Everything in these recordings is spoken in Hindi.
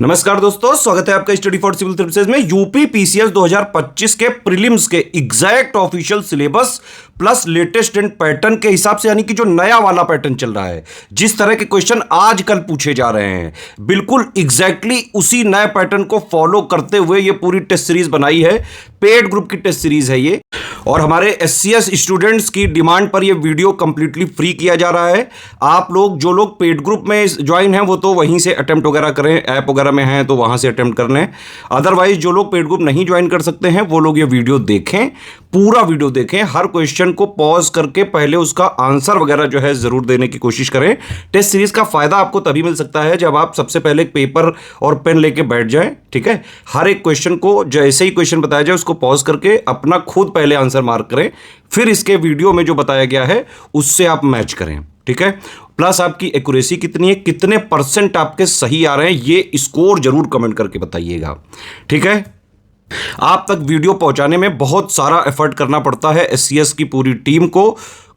नमस्कार दोस्तों, स्वागत है आपका स्टडी फॉर सिविल सर्विसेज में। यूपी पीसीएस 2025 के प्रीलिम्स के exact official syllabus plus latest and pattern के हिसाब से, यानी कि जो नया वाला पैटर्न चल रहा है, जिस तरह के क्वेश्चन आजकल पूछे जा रहे हैं, बिल्कुल एग्जैक्टली उसी नए पैटर्न को फॉलो करते हुए ये पूरी टेस्ट सीरीज बनाई है। पेड ग्रुप की टेस्ट सीरीज है ये, और हमारे एससीएस स्टूडेंट्स की डिमांड पर ये वीडियो कंप्लीटली फ्री किया जा रहा है। आप लोग जो लोग पेड ग्रुप में ज्वाइन हैं वो तो वहीं से अटेम्प्ट वगैरह करें, ऐप वगैरह में हैं तो वहां से अटेम्प्ट कर लें। अदरवाइज जो लोग पेड ग्रुप नहीं ज्वाइन कर सकते हैं वो लोग ये वीडियो देखें, पूरा वीडियो देखें, हर क्वेश्चन को पॉज करके पहले उसका आंसर वगैरह जो है जरूर देने की कोशिश करें। टेस्ट सीरीज का फायदा आपको तभी मिल सकता है जब आप सबसे पहले एक पेपर और पेन लेके बैठ जाएं, ठीक है। हर एक क्वेश्चन को जैसे ही क्वेश्चन बताया जाए उसको पॉज करके अपना खुद पहले आंसर मार्क करें, फिर इसके वीडियो में जो बताया गया है उससे आप मैच करें, ठीक है। प्लस आपकी एक्यूरेसी कितनी है, कितने परसेंट आपके सही आ रहे हैं, ये स्कोर जरूर कमेंट करके बताइएगा, ठीक है। आप तक वीडियो पहुंचाने में बहुत सारा एफर्ट करना पड़ता है एससीएस की पूरी टीम को।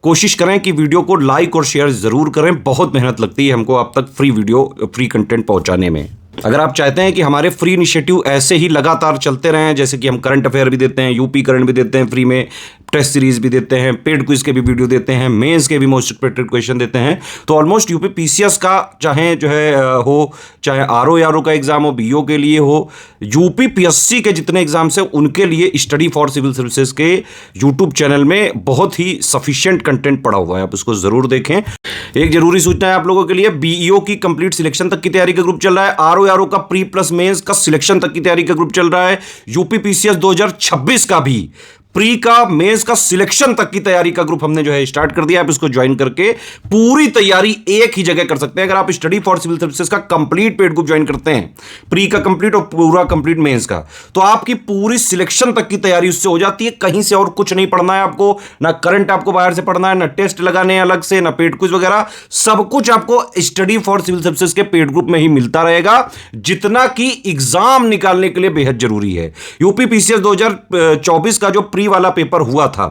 कोशिश करें कि वीडियो को लाइक और शेयर जरूर करें, बहुत मेहनत लगती है हमको आप तक फ्री कंटेंट पहुंचाने में। अगर आप चाहते हैं कि हमारे फ्री इनिशिएटिव ऐसे ही लगातार चलते रहें, जैसे कि हम करंट अफेयर भी देते हैं, यूपी करंट भी देते हैं फ्री में, टेस्ट सीरीज भी देते हैं, पेड क्विज के भी वीडियो देते हैं, मेंस के भी मोस्ट एक्सपेक्टेड क्वेश्चन देते हैं, तो ऑलमोस्ट यूपी पीसीएस का चाहे जो है हो, चाहे आरओ का एग्जाम हो, बीओ के लिए हो, यूपी पीएससी के जितने एग्जाम्स हैं उनके लिए स्टडी फॉर सिविल सर्विसेज के यूट्यूब चैनल में बहुत ही सफिशिएंट कंटेंट पड़ा हुआ है, आप उसको जरूर देखें। एक जरूरी सूचना है आप लोगों के लिए, बीईओ की कंप्लीट सिलेक्शन तक की तैयारी का ग्रुप चल रहा है, आरओ का प्री प्लस मेंस का सिलेक्शन तक की तैयारी का ग्रुप चल रहा है, यूपी पीसीएस 2026 का भी प्री का मेंस का सिलेक्शन तक की तैयारी का ग्रुप हमने जो है स्टार्ट कर दिया। आप इसको ज्वाइन करके पूरी तैयारी एक ही जगह कर सकते हैं। अगर आप स्टडी फॉर सिविल सर्विसेज का कंप्लीट पेड ग्रुप ज्वाइन करते हैं, प्री का कंप्लीट और पूरा कंप्लीट मेंस का, तो आपकी पूरी सिलेक्शन तक की तैयारी उससे हो जाती है। कहीं से और कुछ नहीं पढ़ना है आपको, ना करंट आपको बाहर से पढ़ना है, ना टेस्ट लगाने अलग से, ना पेड क्विज वगैरह, सब कुछ आपको स्टडी फॉर सिविल सर्विसेज के पेड ग्रुप में ही मिलता रहेगा, जितना कि एग्जाम निकालने के लिए बेहद जरूरी है। यूपी पीसीएस 2024 का जो प्री वाला पेपर हुआ था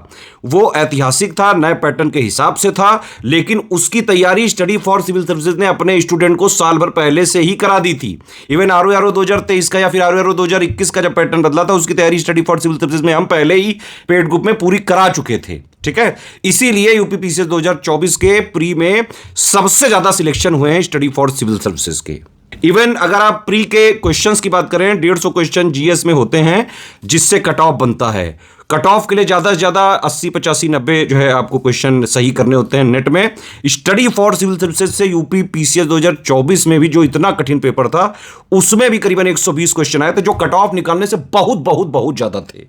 वो ऐतिहासिक था, नए पैटर्न के हिसाब से था, लेकिन उसकी तैयारी स्टडी फॉर सिविल सर्विसेज ने अपने स्टूडेंट को साल भर पहले से ही करा दी थी। इवन आरओ 2023 का या फिर आरओ 2021 का जब पैटर्न बदला था उसकी तैयारी स्टडी फॉर सिविल सर्विसेज में हम पहले ही पेड ग्रुप में पूरी करा चुके थे, ठीक है। इसीलिए यूपी पीसीएस 2024 के प्री में सबसे ज्यादा सिलेक्शन हुए हैं स्टडी फॉर सिविल सर्विसेज के। इवन अगर आप प्री के क्वेश्चंस की बात करें, 150 क्वेश्चन जीएस में होते हैं जिससे कट ऑफ बनता है। कट ऑफ के लिए ज्यादा से ज्यादा 80, 85, 90 जो है आपको क्वेश्चन सही करने होते हैं नेट में। स्टडी फॉर सिविल सर्विसेज से यूपी पीसीएस 2024 में भी जो इतना कठिन पेपर था उसमें भी करीबन 120 क्वेश्चन आए थे, जो कट ऑफ निकालने से बहुत बहुत बहुत ज्यादा थे।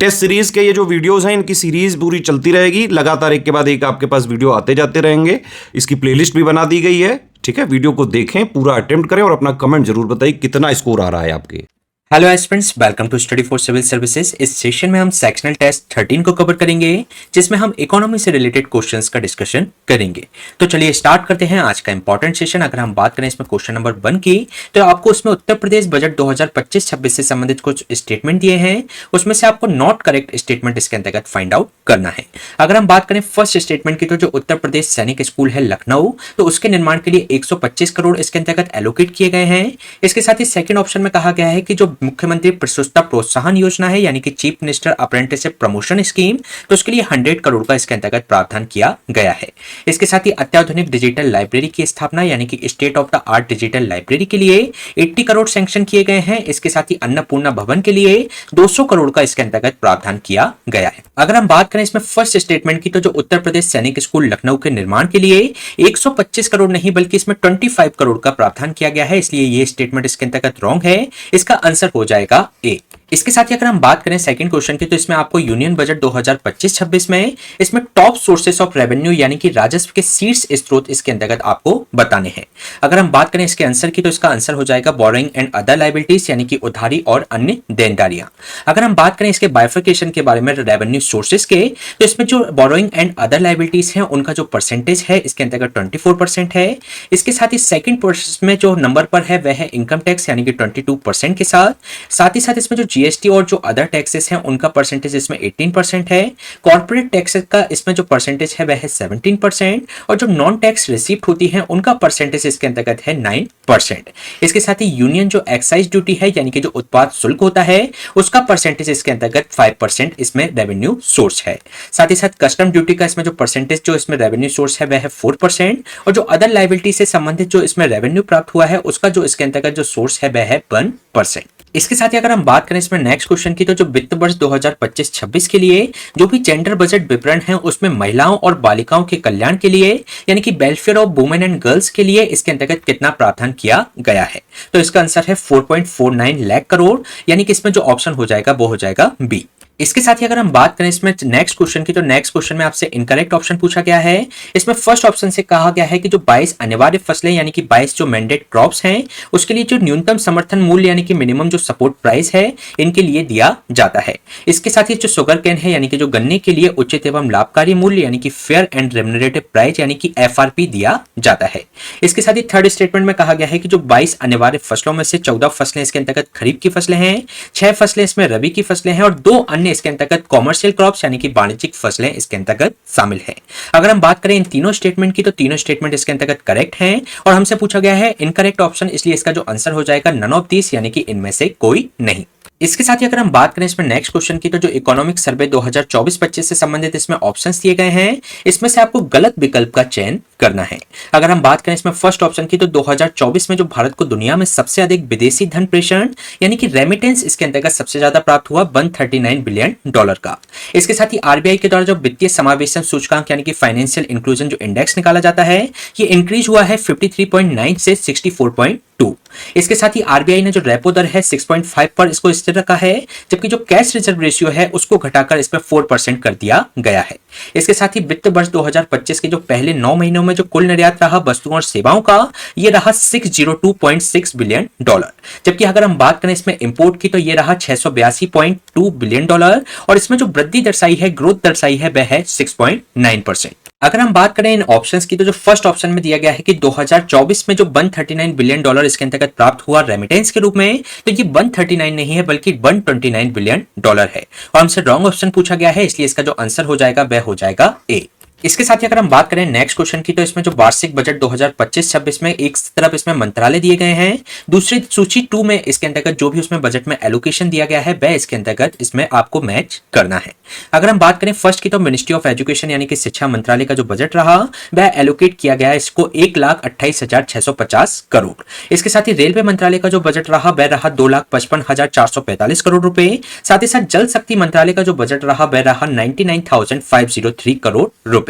टेस्ट सीरीज के ये जो वीडियोस हैं, इनकी सीरीज पूरी चलती रहेगी, लगातार एक के बाद एक आपके पास वीडियो आते जाते रहेंगे। इसकी प्लेलिस्ट भी बना दी गई है, ठीक है। वीडियो को देखें, पूरा अटेम्प्ट करें और अपना कमेंट जरूर बताइए कितना स्कोर आ रहा है आपके। Hello aspirants, welcome to study for civil services. इस सेशन में हम सेक्शनल टेस्ट 13 को कवर करेंगे, जिसमें हम इकोनॉमी से रिलेटेड क्वेश्चंस का डिस्कशन करेंगे। तो चलिए स्टार्ट करते हैं आज का इंपॉर्टेंट सेशन। अगर हम बात करें इसमें क्वेश्चन नंबर 1 की, तो आपको उसमें उत्तर प्रदेश बजट 2025-26 से संबंधित कुछ स्टेटमेंट दिए हैं, उसमें से आपको नॉट करेक्ट स्टेटमेंट इसके अंतर्गत फाइंड आउट करना है। अगर हम बात करें फर्स्ट स्टेटमेंट की, तो जो उत्तर प्रदेश सैनिक स्कूल है लखनऊ, तो उसके निर्माण के लिए 125 करोड़ इसके अंतर्गत एलोकेट किए गए हैं। इसके साथ ही सेकंड ऑप्शन में कहा गया है कि जो मुख्यमंत्री प्रस्तुता प्रोत्साहन योजना है, यानी कि chief minister apprenticeship promotion scheme, तो उसके लिए 100 करोड़ का इसके अंतर्गत प्रावधान किया गया है। इसके साथ ही अत्याधुनिक डिजिटल लाइब्रेरी की स्थापना, यानी कि state of the art digital library के लिए 80 करोड़ सैंक्शन किए गए हैं। इसके साथ ही अन्नपूर्णा भवन के लिए 200 करोड़ का इसके अंतर्गत प्रावधान किया गया है। अगर हम बात करें इसमें फर्स्ट स्टेटमेंट की, तो जो उत्तर प्रदेश सैनिक स्कूल लखनऊ के निर्माण के लिए 125 करोड़ नहीं बल्कि इसमें 25 करोड़ का प्रावधान किया गया है, इसलिए ये स्टेटमेंट इसके अंतर्गत रॉन्ग है। इसका आंसर हो जाएगा ए। इसके साथ ही अगर हम बात करें सेकंड क्वेश्चन की, तो इसमें आपको यूनियन बजट 2025-26 में इसमें टॉप सोर्सेस ऑफ रेवेन्यू, यानी कि राजस्व के शीर्ष स्रोत इसके अंतर्गत आपको बताने हैं। अगर हम बात करें इसके आंसर की, तो इसका आंसर हो जाएगा बोरोइंग एंड अदर लायबिलिटीज, यानी कि उधारी और अन्य देनदारियां। अगर हम बात करें इसके बाइफर्केशन के बारे में रेवेन्यू सोर्सेस के, तो इसमें जो बोरोइंग एंड अदर लायबिलिटीज है उनका जो परसेंटेज है इसके अंतर्गत 24% है। इसके साथ ही सेकंड में जो नंबर पर है वह है इनकम टैक्स, यानी कि 22% के साथ ही साथ इसमें जो जीएसटी और जो अदर टैक्सेस हैं उनका परसेंटेज इसमें 18% है। कॉर्पोरेट टैक्सेस का इसमें जो परसेंटेज है वह है 17% और जो नॉन टैक्स रिसीप्ट होती है उनका परसेंटेज इसके अंतर्गत है 9%। इसके साथ ही यूनियन जो एक्साइज ड्यूटी है यानी कि जो उत्पाद शुल्क होता है उसका परसेंटेज इसके अंतर्गत 5% इसमें रेवेन्यू सोर्स है। साथ ही साथ कस्टम ड्यूटी का इसमें जो परसेंटेज जो इसमें रेवेन्यू सोर्स है वह है 4% और जो अदर लायबिलिटी से संबंधित जो इसमें रेवेन्यू प्राप्त हुआ है उसका जो इसके अंतर्गत जो सोर्स है वह है 1%। इसके साथ ही अगर हम बात करें इसमें नेक्स्ट क्वेश्चन की, तो जो वित्त वर्ष 2025-26 के लिए जो भी जेंडर बजट विवरण है उसमें महिलाओं और बालिकाओं के कल्याण के लिए यानी कि welfare of women and girls के लिए इसके अंतर्गत कितना प्रावधान किया गया है। तो इसका आंसर है 4.49 लाख करोड़, यानी कि इसमें जो ऑप्शन हो जाएगा वो हो जाएगा बी। इसके साथ ही अगर हम बात करें इसमें नेक्स्ट क्वेश्चन की, तो नेक्स्ट क्वेश्चन में आपसे इनकरेक्ट ऑप्शन पूछा गया है। इसमें फर्स्ट ऑप्शन से कहा गया है कि जो 22 अनिवार्य फसलें यानी कि 22 जो मैंडेट क्रॉप्स हैं उसके लिए जो न्यूनतम समर्थन मूल्य यानी कि मिनिमम जो सपोर्ट प्राइस है इनके लिए दिया जाता है। इसके साथ ही जो शुगर केन है यानी कि जो गन्ने के लिए उचित एवं लाभकारी मूल्य यानी कि फेयर एंड रेम्युनरेटिव प्राइस यानी कि एफआरपी दिया जाता है। इसके साथ ही थर्ड स्टेटमेंट में कहा गया है कि जो 22 अनिवार्य फसलों में से 14 फसलें इसके अंतर्गत खरीफ की फसलें हैं, 6 फसलें इसमें रबी की फसलें हैं और 2 अन्य इसके अंतर्गत कॉमर्शियल क्रॉप्स यानी कि वाणिज्यिक फसलें इसके अंतर्गत शामिल हैं। अगर हम बात करें इन तीनों स्टेटमेंट की, तो तीनों स्टेटमेंट इसके अंतर्गत करेक्ट हैं और हमसे पूछा गया है इनकरेक्ट ऑप्शन, इसलिए इसका जो आंसर हो जाएगा नन ऑफ दिस यानी कि इनमें से कोई नहीं। इसके साथ ही अगर हम बात करें इसमें नेक्स्ट क्वेश्चन की, तो जो इकोनॉमिक सर्वे 2024-25 से संबंधित इसमें ऑप्शंस दिए गए हैं, इसमें से आपको गलत विकल्प का चयन करना है। अगर हम बात करें इसमें फर्स्ट ऑप्शन की, तो 2024 में जो भारत को दुनिया में सबसे अधिक विदेशी धन प्रेषण यानी कि रेमिटेंस इसके अंतर्गत सबसे ज्यादा प्राप्त हुआ $139 बिलियन का। इसके साथ ही आरबीआई के द्वारा जो वित्तीय समावेशन सूचकांक यानी कि फाइनेंशियल इंक्लूजन जो इंडेक्स निकाला जाता है ये इंक्रीज हुआ है 53.9 से 64.2। इसके साथ ही आरबीआई ने जो रेपो दर है 6.5 पर इसको स्थिर रखा है, जबकि जो कैश रिजर्व रेशियो है उसको घटाकर इसमें 4% कर दिया गया है। इसके साथ ही वित्त वर्ष 2025 के जो पहले 9 महीनों में जो कुल निर्यात रहा वस्तुओं और सेवाओं का ये रहा $602.6 बिलियन, जबकि अगर हम बात करें इसमें इंपोर्ट की तो ये रहा $682.2 बिलियन और इसमें जो वृद्धि दर्शाई है, ग्रोथ दर्शाई है, वह है 6.9%। अगर हम बात करें इन ऑप्शंस की, तो जो फर्स्ट ऑप्शन में दिया गया है कि 2024 में जो $139 बिलियन इसके अंतर्गत प्राप्त हुआ रेमिटेंस के रूप में, तो ये 139 नहीं है बल्कि $129 बिलियन है और हमसे रॉन्ग ऑप्शन पूछा गया है, इसलिए इसका जो आंसर हो जाएगा वह हो जाएगा ए। इसके साथ ही अगर हम बात करें नेक्स्ट क्वेश्चन की, तो इसमें जो वार्षिक बजट 2025-26 में एक तरफ इसमें मंत्रालय दिए गए हैं, दूसरी सूची 2 में इसके अंतर्गत जो भी उसमें बजट में एलोकेशन दिया गया है वह इसके अंतर्गत इसमें आपको मैच करना है। अगर हम बात करें फर्स्ट की, तो मिनिस्ट्री ऑफ एजुकेशन यानी कि शिक्षा मंत्रालय का जो बजट रहा वह एलोकेट किया गया है इसको 1,28,650 करोड़। इसके साथ ही रेलवे मंत्रालय का जो बजट रहा वह रहा 2,55,445 करोड़ रुपए। साथ ही साथ जल शक्ति मंत्रालय का जो बजट रहा वह रहा 99,503 करोड़ रुपए।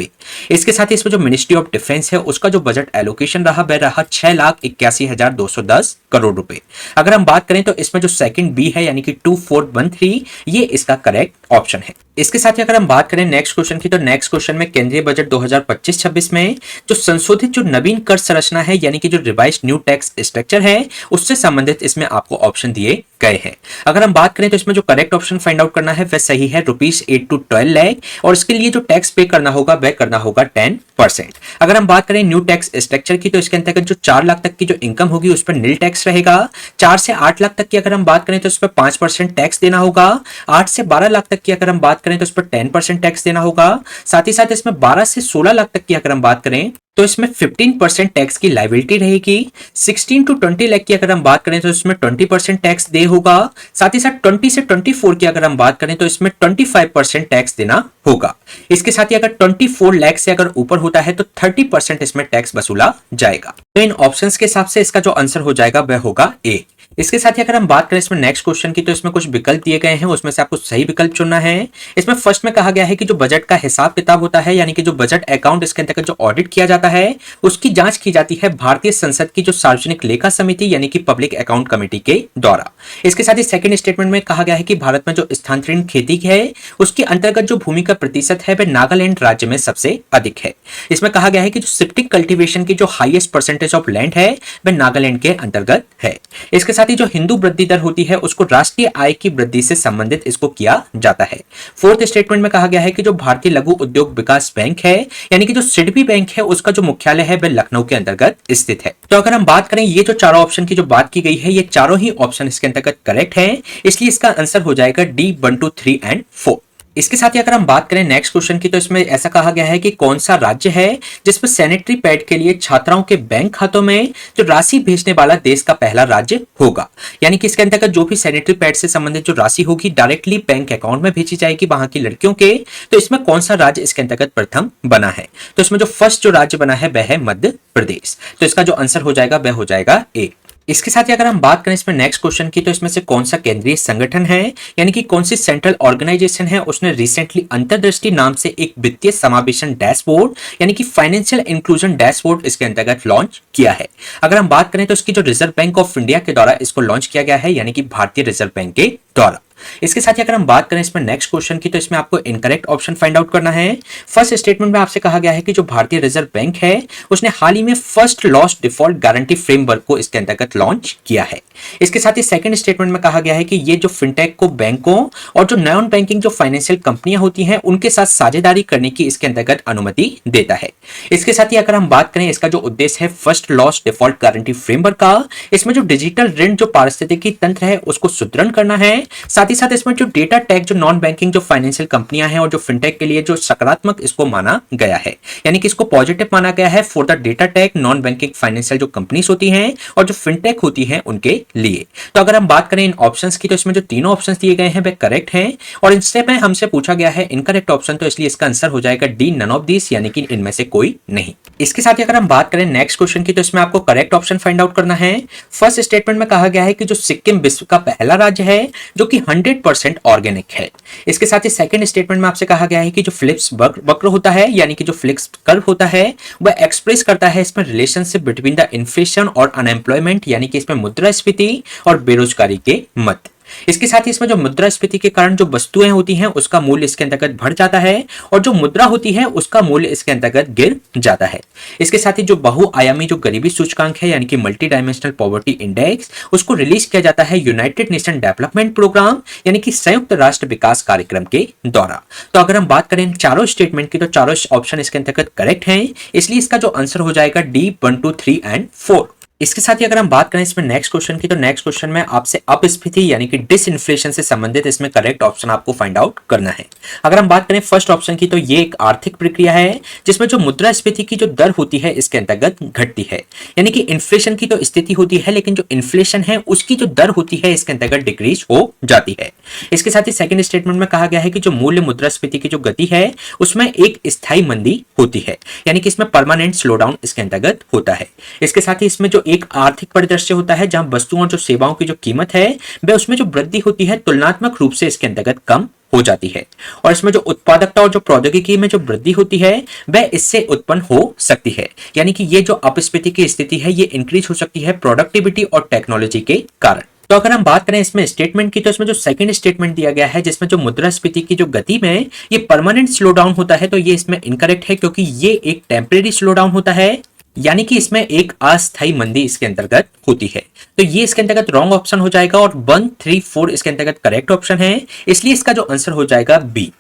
इसके साथ ही इसमें जो मिनिस्ट्री ऑफ डिफेंस है उसका जो बजट एलोकेशन रहा वह रहा 6,81,210 करोड़ रुपए। अगर हम बात करें तो इसमें जो सेकंड बी है यानी कि 2413 ये इसका करेक्ट ऑप्शन है। इसके साथ ही अगर हम बात करें नेक्स्ट क्वेश्चन की, तो नेक्स्ट क्वेश्चन में केंद्रीय बजट 2025-26 में जो संशोधित जो नवीन कर संरचना है यानी कि जो रिवाइज्ड न्यू टैक्स स्ट्रक्चर है उससे संबंधित इसमें आपको ऑप्शन दिए गए हैं। अगर हम बात करें तो इसमें जो करेक्ट ऑप्शन फाइंड आउट करना है वह सही है ₹8 to 12 लाख और इसके लिए जो टैक्स पे करना होगा वह करना होगा 10%। अगर हम बात करें न्यू टैक्स स्ट्रक्चर की, तो इसके अंतर्गत जो 4 लाख तक की जो इनकम होगी उस पर नील टैक्स रहेगा। 4 से 8 लाख तक की अगर हम बात करें तो उस पर 5% टैक्स देना होगा। 8 से 12 लाख तक की अगर हम बात करें तो उस पर 10% टैक्स देना होगा। साथ ही साथ इसमें 12 से 16 लाख तक की अगर हम बात करें तो इसमें 15% टैक्स की लायबिलिटी रहेगी। 16 to 20 लाख की अगर हम बात करें तो इसमें 20% टैक्स दे होगा। साथ ही साथ 20 से 24 की अगर हम बात करें तो इसमें 25% टैक्स देना होगा। इसके साथ ही अगर 24 लाख से अगर ऊपर होता है तो 30% इसमें टैक्स वसूला जाएगा। तो इन ऑप्शंस के हिसाब से इसका जो आंसर हो जाएगा वह होगा ए। इसके साथ ही अगर हम बात करें इसमें नेक्स्ट क्वेश्चन की, तो इसमें कुछ विकल्प दिए गए हैं, उसमें से आपको सही विकल्प चुनना है। इसमें फर्स्ट में कहा गया है कि जो बजट का हिसाब किताब होता है यानी कि जो बजट अकाउंट इसके अंतर्गत जो ऑडिट किया जाता है उसकी जांच की जाती है भारतीय संसद की जो सार्वजनिक लेखा समिति यानी कि पब्लिक अकाउंट कमेटी के द्वारा। इसके साथ ही सेकंड स्टेटमेंट में कहा गया है कि भारत में जो स्थानांतरित खेती है उसके अंतर्गत जो भूमि का प्रतिशत है वह नागालैंड राज्य में सबसे अधिक है। इसमें कहा गया है कि जो सिप्टिक कल्टीवेशन की जो हाईएस्ट परसेंटेज ऑफ लैंड है वह नागालैंड के अंतर्गत है। इसके साथ साथ ही जो हिंदू वृद्धि दर होती है उसको राष्ट्रीय आय की वृद्धि से संबंधित इसको किया जाता है। फोर्थ स्टेटमेंट में कहा गया है कि जो भारतीय लघु उद्योग विकास बैंक है यानी कि जो सिडबी बैंक है उसका जो मुख्यालय है वह लखनऊ के अंतर्गत स्थित है। तो अगर हम बात करें ये जो चारों ऑप्शन की जो बात की गई है ये चारों ही ऑप्शन इसके अंतर्गत करेक्ट है, इसलिए इसका आंसर हो जाएगा डी 1, 2, 3 एंड 4। इसके साथ ही अगर हम बात करें नेक्स्ट क्वेश्चन की तो इसमें ऐसा कहा गया है कि कौन सा राज्य है जिसमें सैनिटरी पैड के लिए छात्राओं के बैंक खातों में जो राशि भेजने वाला देश का पहला राज्य होगा। यानी कि इसके अंतर्गत जो भी सैनिटरी पैड से संबंधित जो राशि होगी डायरेक्टली बैंक अकाउंट में भेजी जाएगी वहां की लड़कियों के। तो इसमें कौन सा राज्य इसके अंतर्गत प्रथम बना है? तो इसमें जो फर्स्ट जो राज्य बना है वह है मध्य प्रदेश। तो इसका जो आंसर हो जाएगा वह हो जाएगा ए। इसके साथ ही अगर हम बात करें इसमें नेक्स्ट क्वेश्चन की तो इसमें से कौन सा केंद्रीय संगठन है यानी कि कौन सी सेंट्रल ऑर्गेनाइजेशन है उसने रिसेंटली अंतर्दृष्टि नाम से एक वित्तीय समावेशन डैशबोर्ड यानी कि फाइनेंशियल इंक्लूजन डैशबोर्ड इसके अंतर्गत लॉन्च किया है। अगर हम बात करें तो इसकी जो रिजर्व बैंक ऑफ इंडिया के द्वारा इसको लॉन्च किया गया है यानी कि भारतीय रिजर्व बैंक के द्वारा। इसके साथ ही अगर हम बात करें इसमें नेक्स्ट क्वेश्चन की तो इसमें आपको इनकरेक्ट ऑप्शन फाइंड आउट करना है। फर्स्ट स्टेटमेंट में आपसे कहा गया है कि जो भारतीय रिजर्व बैंक है उसने हाल ही में first loss default guarantee framework को इसके अंतर्गत लॉन्च किया है। इसके साथ ही सेकंड स्टेटमेंट में कहा गया है कि ये जो फिनटेक को बैंकों और जो नॉन बैंकिंग जो फाइनेंशियल कंपनियां होती हैं उनके साथ साझेदारी करने की इसके अंतर्गत अनुमति देता है। इसके साथ ही अगर हम बात करें इसका जो उद्देश्य है first loss default guarantee framework का, इसमें जो डिजिटल ऋण जो पारिस्थितिकी तंत्र है उसको सुदृढ़ करना है। साथ ही साथ इसमें जो डेटा टेक जो नॉन बैंकिंग जो फाइनेंशियल कंपनियां हैं और जो फिनटेक के लिए जो सकारात्मक इसको माना गया है यानी कि इसको पॉजिटिव माना गया है for the data tech non banking financial जो कंपनीज होती हैं और जो फिनटेक होती हैं उनके लिए। तो अगर हम बात करें इन ऑप्शंस की तो इसमें जो तीनों ऑप्शंस दिए गए हैं वे करेक्ट हैं और इनसे में हमसे पूछा गया है इनकरेक्ट ऑप्शन, तो इसलिए इसका आंसर हो जाएगा डी नन ऑफ दिस यानी कि इनमें से कोई नहीं। इसके साथ ही अगर हम बात करें नेक्स्ट क्वेश्चन की तो इसमें आपको करेक्ट ऑप्शन फाइंड आउट करना है। फर्स्ट स्टेटमेंट में कहा गया है कि जो सिक्किम विश्व का पहला राज्य है जो कि 100% ऑर्गेनिक है। इसके साथ ही सेकंड स्टेटमेंट में आपसे कहा गया है कि जो फ्लिप्स वक्र होता है यानी कि जो फ्लिप्स कर्व होता है वह एक्सप्रेस करता है इसमें रिलेशनशिप बिटवीन द इन्फ्लेशन और अनएम्प्लॉयमेंट यानी कि इसमें मुद्रास्फीति और बेरोजगारी के मध्य। इसके साथ ही इसमें जो मुद्रास्फीति के कारण जो वस्तुएं होती हैं उसका मूल्य इसके अंतर्गत बढ़ जाता है और जो मुद्रा होती है उसका मूल्य इसके अंतर्गत गिर जाता है। इसके साथ ही जो बहुआयामी जो गरीबी सूचकांक है यानी कि मल्टी डायमेंशनल पॉवर्टी इंडेक्स उसको रिलीज किया जाता है यूनाइटेड नेशन डेवलपमेंट प्रोग्राम यानी कि संयुक्त राष्ट्र विकास कार्यक्रम के द्वारा। तो अगर हम बात करें चारों स्टेटमेंट की तो चारों ऑप्शन इसके अंतर्गत करेक्ट हैं, इसलिए इसका जो आंसर हो जाएगा डी 1, 2, 3 एंड 4। इसके साथ ही अगर हम बात करें इसमें नेक्स्ट क्वेश्चन की तो नेक्स्ट क्वेश्चन में आपसे अपस्फीति यानी कि डिसइन्फ्लेशन से संबंधित इसमें करेक्ट ऑप्शन आपको फाइंड आउट करना है। अगर हम बात करें फर्स्ट ऑप्शन की तो ये एक आर्थिक प्रक्रिया है जिसमें जो मुद्रास्फीति की जो दर होती है इसके अंतर्गत घटती है यानी कि इन्फ्लेशन की तो स्थिति होती है लेकिन जो इन्फ्लेशन है उसकी जो दर होती है इसके अंतर्गत डिक्रीज हो जाती है। इसके साथ ही सेकंड स्टेटमेंट में कहा गया है कि जो मूल्य मुद्रास्फीति की जो गति है उसमें एक स्थायी मंदी होती है यानी कि इसमें परमानेंट स्लोडाउन इसके अंतर्गत होता है। इसके साथ ही इसमें जो एक आर्थिक परिदृश्य होता है जहां वस्तुओं और जो सेवाओं की जो कीमत है वह उसमें जो वृद्धि होती है तुलनात्मक रूप से इसके अंतर्गत कम हो जाती है और इसमें जो उत्पादकता और जो प्रौद्योगिकी में जो वृद्धि होती है वह इससे उत्पन्न हो सकती है यानी कि ये जो अपस्फीति की स्थिति है ये इंक्रीज हो सकती है प्रोडक्टिविटी और टेक्नोलॉजी के कारण। तो अगर हम बात करें इसमें स्टेटमेंट की तो इसमें जो सेकंड स्टेटमेंट दिया गया है जिसमें जो मुद्रास्फीति की जो गति में ये परमानेंट स्लो डाउन होता है तो ये इसमें इनकरेक्ट है क्योंकि ये एक टेम्परेरी स्लो डाउन होता है यानी कि इसमें एक अस्थायी मंदी इसके अंतर्गत होती है। तो ये इसके अंतर्गत रॉन्ग ऑप्शन हो जाएगा और 1, 3, 4 इसके अंतर्गत करेक्ट ऑप्शन है, इसलिए इसका जो आंसर हो जाएगा बी।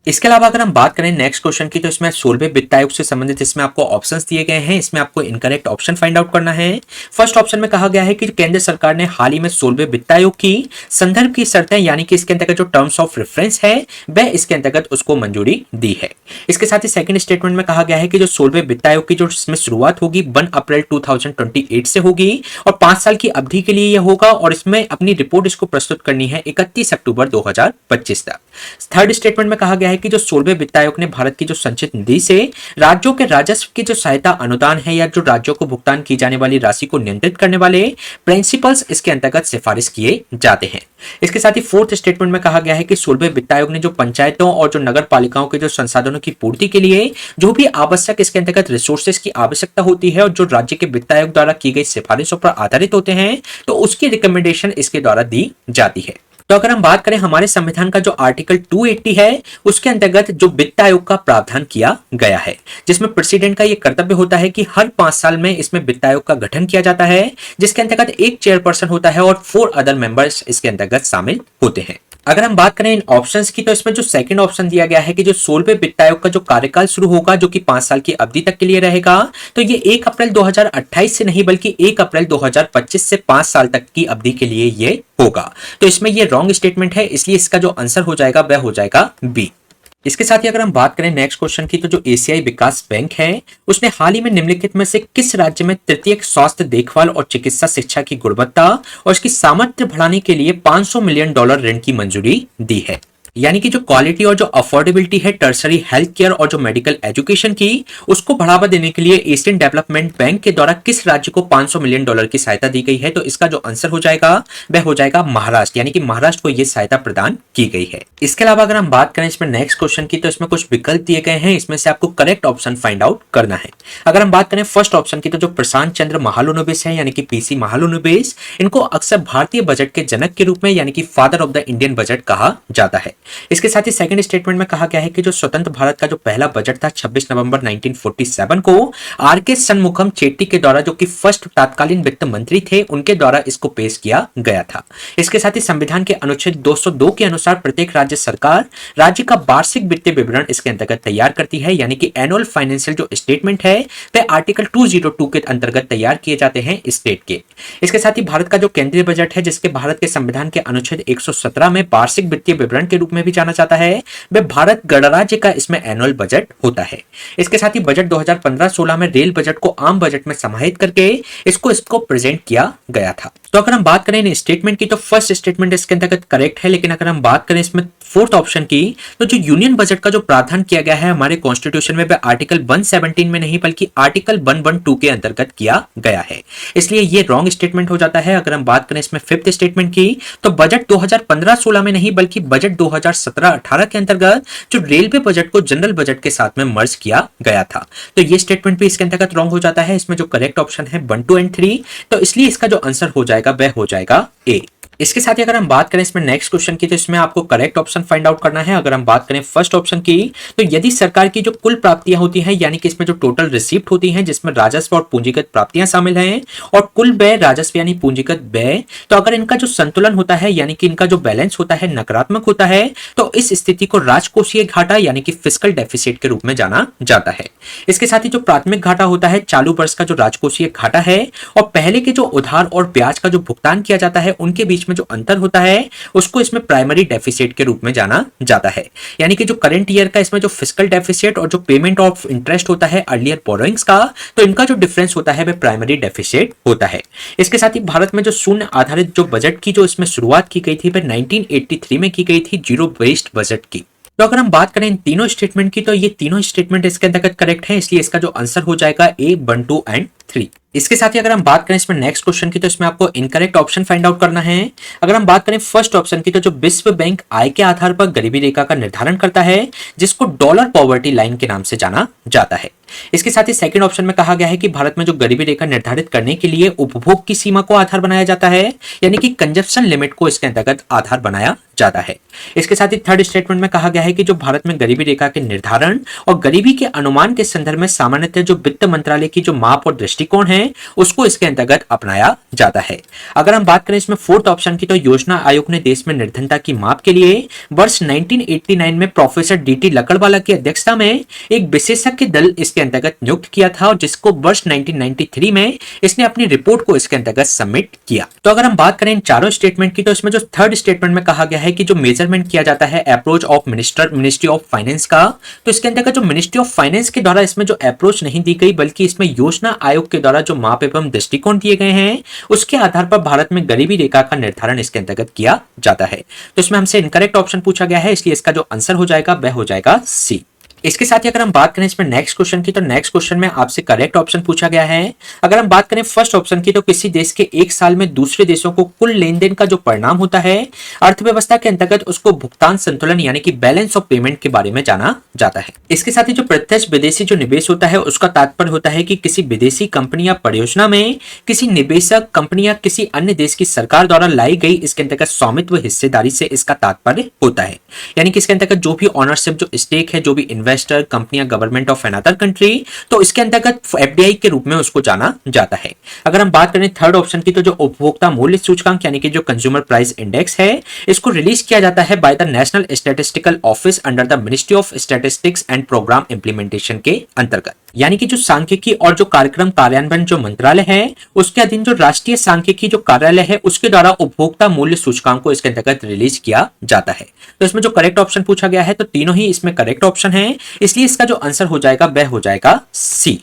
इसके अलावा अगर हम बात करें नेक्स्ट क्वेश्चन की तो इसमें 16वें वित्त आयोग से संबंधित इसमें आपको ऑप्शंस दिए गए हैं, इसमें आपको इनकरेक्ट ऑप्शन फाइंड आउट करना है। फर्स्ट ऑप्शन में कहा गया है कि केंद्र सरकार ने हाल ही में 16वें वित्त आयोग की संदर्भ की शर्तें यानी कि इसके अंतर्गत जो टर्म्स ऑफ रेफरेंस है वह इसके अंतर्गत उसको मंजूरी दी है। इसके साथ ही सेकंड स्टेटमेंट में कहा गया है कि जो 16वें वित्त आयोग की जो इसमें शुरुआत होगी 1 अप्रैल 2028 से होगी और 5 साल की अवधि के लिए यह होगा और इसमें अपनी रिपोर्ट इसको प्रस्तुत करनी है 31 अक्टूबर 2025 तक। थर्ड स्टेटमेंट में कहा गया है कि जो 16वें वित्त आयोग ने भारत की जो संचित निधि से राज्यों के राजस्व की जो सहायता अनुदान है या जो राज्यों को भुगतान की जाने वाली राशि को नियंत्रित करने वाले प्रिंसिपल्स इसके अंतर्गत सिफारिश किए जाते हैं। इसके साथ ही फोर्थ स्टेटमेंट में कहा गया है कि 16वें वित्त आयोग ने जो पंचायतों और जो नगर पालिकाओं के जो संसाधनों की पूर्ति के लिए जो भी आवश्यक इसके अंतर्गत रिसोर्सेज की आवश्यकता होती है और जो राज्य के वित्त आयोग द्वारा की गई सिफारिशों पर आधारित होते हैं तो उसकी रिकमेंडेशन इसके द्वारा दी जाती है। तो अगर हम बात करें हमारे संविधान का जो आर्टिकल 280 है उसके अंतर्गत जो वित्त आयोग का प्रावधान किया गया है, जिसमें प्रेसिडेंट का ये कर्तव्य होता है कि हर 5 साल में इसमें वित्त आयोग का गठन किया जाता है, जिसके अंतर्गत एक चेयरपर्सन होता है और 4 अदर मेंबर्स इसके अंतर्गत शामिल होते हैं। अगर हम बात करें इन ऑप्शंस की तो इसमें जो सेकंड ऑप्शन दिया गया है कि जो 16वें वित्त आयोग का जो कार्यकाल शुरू होगा जो कि 5 साल की अवधि तक के लिए रहेगा, तो ये 1 अप्रैल 2028 से नहीं बल्कि 1 अप्रैल 2025 से 5 साल तक की अवधि के लिए ये होगा। तो इसमें ये रॉन्ग स्टेटमेंट है, इसलिए इसका जो आंसर हो जाएगा वह हो जाएगा बी। इसके साथ ही अगर हम बात करें नेक्स्ट क्वेश्चन की तो जो एशियाई विकास बैंक है उसने हाल ही में निम्नलिखित में से किस राज्य में तृतीयक स्वास्थ्य देखभाल और चिकित्सा शिक्षा की गुणवत्ता और इसकी सामर्थ्य बढ़ाने के लिए $500 मिलियन ऋण की मंजूरी दी है। यानी कि जो क्वालिटी और जो अफोर्डेबिलिटी है टर्सरी हेल्थ केयर और जो मेडिकल एजुकेशन की उसको बढ़ावा देने के लिए एशियन डेवलपमेंट बैंक के द्वारा किस राज्य को $500 मिलियन की सहायता दी गई है, तो इसका जो आंसर हो जाएगा वह हो जाएगा महाराष्ट्र, यानी कि महाराष्ट्र को यह सहायता प्रदान की गई है। इसके अलावा अगर हम बात करें इसमें नेक्स्ट क्वेश्चन की तो इसमें कुछ विकल्प दिए गए हैं, इसमें से आपको करेक्ट ऑप्शन फाइंड आउट करना है। अगर हम बात करें फर्स्ट ऑप्शन की तो जो प्रशांत चंद्र महालनोबिस है यानी कि पीसी महालनोबिस, इनको अक्सर भारतीय बजट के जनक के रूप में यानी कि father of the Indian budget कहा जाता है। इसके साथ ही सेकंड स्टेटमेंट में कहा गया है कि जो स्वतंत्र भारत का जो पहला बजट था 26 नवंबर 1947 को आर.के. शनमुखम चेट्टी के द्वारा जो कि फर्स्ट तत्कालीन वित्त मंत्री थे उनके द्वारा इसको पेश किया गया था। इसके साथ ही संविधान के अनुच्छेद 202 के अनुसार प्रत्येक राज्य सरकार राज्य का वार्षिक वित्तीय विवरण इसके अंतर्गत तैयार करती है, यानी कि एनुअल फाइनेंशियल जो स्टेटमेंट है वह आर्टिकल 202 के अंतर्गत तैयार किए जाते हैं स्टेट के। इसके साथ ही भारत का जो केंद्रीय बजट है जिसके भारत के संविधान के अनुच्छेद 117 में वार्षिक वित्तीय विवरण के रूप में भी जाना जाता है, वह भारत गणराज्य का इसमें एनुअल बजट होता है। इसके साथ ही बजट 2015-16 में रेल बजट को आम बजट में समाहित करके इसको प्रेजेंट किया गया था। तो अगर हम बात करें इन स्टेटमेंट की तो फर्स्ट स्टेटमेंट इसके अंतर्गत करेक्ट है, लेकिन अगर हम बात करें इसमें फोर्थ ऑप्शन की तो जो यूनियन बजट का जो प्रावधान किया गया है हमारे कॉन्स्टिट्यूशन में वह आर्टिकल 117 में नहीं बल्कि आर्टिकल 112 के अंतर्गत किया गया है, इसलिए ये रॉन्ग स्टेटमेंट हो जाता है। अगर हम बात करें इसमें फिफ्थ स्टेटमेंट की तो बजट 2015-16 में नहीं बल्कि बजट 2017-18 के अंतर्गत जो रेलवे बजट को जनरल बजट के साथ में मर्ज किया गया था, तो ये स्टेटमेंट भी इसके अंतर्गत रॉन्ग हो जाता है। इसमें जो करेक्ट ऑप्शन है 1, 2 एंड 3, तो इसलिए इसका जो आंसर हो जाएगा वह हो जाएगा ए। इसके साथ ही अगर हम बात करें इसमें नेक्स्ट क्वेश्चन की तो इसमें आपको करेक्ट ऑप्शन फाइंड आउट करना है। अगर हम बात करें फर्स्ट ऑप्शन की तो यदि सरकार की जो कुल प्राप्तियां होती हैं यानी कि इसमें जो टोटल रिसीप्ट होती हैं जिसमें राजस्व और पूंजीगत प्राप्तियां शामिल हैं और कुल व्यय राजस्व यानी पूंजीगत व्यय, तो अगर इनका जो संतुलन होता है यानी कि इनका जो बैलेंस होता है नकारात्मक होता है तो इस स्थिति को राजकोषीय घाटा यानी कि फिस्कल डेफिसिट के रूप में जाना जाता है। इसके साथ ही जो प्राथमिक घाटा होता है चालू वर्ष का जो राजकोषीय घाटा है और पहले के जो उधार और ब्याज का जो भुगतान किया जाता है उनके बीच में जो अंतर होता है उसको इसमें प्राइमरी डेफिसिट के रूप में जाना जाता है। यानी कि जो करंट ईयर का इसमें जो फिस्कल डेफिसिट और जो पेमेंट ऑफ इंटरेस्ट होता है अर्लियर बोरोइंग्स का, तो इनका जो डिफरेंस होता है वह प्राइमरी डेफिसिट होता है। इसके साथ ही भारत में जो शून्य आधारित जो बजट की जो इसमें शुरुआत की गई थी वह 1983 में की गई थी जीरो बेस्ड बजट की। तो अगर हम बात करें इन तीनों स्टेटमेंट की तो ये तीनों स्टेटमेंट इसके अंतर्गत करेक्ट है, इसलिए इसका जो आंसर हो जाएगा ए 1, 2 एंड 3। इसके साथ ही अगर हम बात करें इसमें नेक्स्ट क्वेश्चन की तो इसमें आपको इनकरेक्ट ऑप्शन फाइंड आउट करना है। अगर हम बात करें फर्स्ट ऑप्शन की तो जो विश्व बैंक आय के आधार पर गरीबी रेखा का निर्धारण करता है जिसको डॉलर पॉवर्टी लाइन के नाम से जाना जाता है। इसके साथ ही सेकंड ऑप्शन में कहा गया है कि भारत में जो गरीबी रेखा निर्धारित करने के लिए उपभोग की सीमा को आधार बनाया जाता है यानी कि कंजप्शन लिमिट को इसके अंतर्गत आधार बनाया जाता है। इसके साथ ही थर्ड स्टेटमेंट में कहा गया है कि जो भारत में गरीबी रेखा के निर्धारण और गरीबी के अनुमान के संदर्भ में सामान्यतः जो वित्त मंत्रालय की जो माप और दृष्टिकोण है उसको इसके अंतर्गत अपनाया जाता है। अगर हम बात करें इसमें फोर्थ ऑप्शन की तो योजना आयोग ने देश में निर्धनता की माप के लिए वर्ष 1989 में प्रोफेसर डीटी लकड़वाला की अध्यक्षता में एक विशेषज्ञ दल इसके अंतर्गत नियुक्त किया था और जिसको वर्ष 1993 में इसने अपनी रिपोर्ट को इसके अंतर्गत सबमिट किया। तो अगर हम बात करें इन चारों स्टेटमेंट की तो इसमें जो थर्ड स्टेटमेंट में कहा गया है कि जो मेजरमेंट किया जाता है approach of ministry of finance का, तो इसके अंतर्गत जो मिनिस्ट्री ऑफ फाइनेंस के द्वारा इसमें जो अप्रोच नहीं दी गई बल्कि इसमें योजना आयोग के द्वारा जो माप एवं दृष्टिकोण दिए गए हैं उसके आधार पर भारत में गरीबी रेखा का निर्धारण इसके अंतर्गत किया जाता है। तो इसमें हमसे इनकरेक्ट ऑप्शन पूछा गया है, इसलिए इसका जो आंसर हो जाएगा वह हो जाएगा सी। इसके साथ ही अगर हम बात करें इसमें नेक्स्ट क्वेश्चन की, तो नेक्स्ट क्वेश्चन में आपसे करेक्ट ऑप्शन पूछा गया है। अगर हम बात करें फर्स्ट ऑप्शन की, तो किसी देश के एक साल में दूसरे देशों को कुल लेन देन का जो परिणाम होता है अर्थव्यवस्था के अंतर्गत, उसको भुगतान संतुलन यानी कि बैलेंस ऑफ पेमेंट के बारे में जाना जाता है। इसके साथ ही जो प्रत्यक्ष विदेशी जो निवेश होता है उसका तात्पर्य होता है कि किसी विदेशी कंपनी या परियोजना में किसी निवेशक कंपनी या किसी अन्य देश की सरकार द्वारा लाई गई इसके अंतर्गत स्वामित्व हिस्सेदारी से इसका तात्पर्य होता है। यानी कि इसके अंतर्गत जो भी ऑनरशिप जो स्टेक है, जो भी इन्वेस्टर कंपनी या गवर्नमेंट ऑफ अनदर कंट्री, तो इसके अंतर्गत एफडीआई के रूप में उसको जाना जाता है। अगर हम बात करें थर्ड ऑप्शन की, तो जो उपभोक्ता मूल्य सूचकांक यानी कि जो कंज्यूमर प्राइस इंडेक्स है, इसको रिलीज किया जाता है by the national statistical office under the ministry of statistics and programme implementation के अंतर्गत। यानी कि जो सांख्यिकी और जो कार्यक्रम कार्यान्वयन जो मंत्रालय है उसके अधीन जो राष्ट्रीय सांख्यिकी जो कार्यालय है उसके द्वारा उपभोक्ता मूल्य सूचकांक को इसके अंतर्गत रिलीज किया जाता है। तो इसमें जो करेक्ट ऑप्शन पूछा गया है, तो तीनों ही इसमें करेक्ट ऑप्शन है, इसलिए इसका जो आंसर हो जाएगा वह हो जाएगा सी।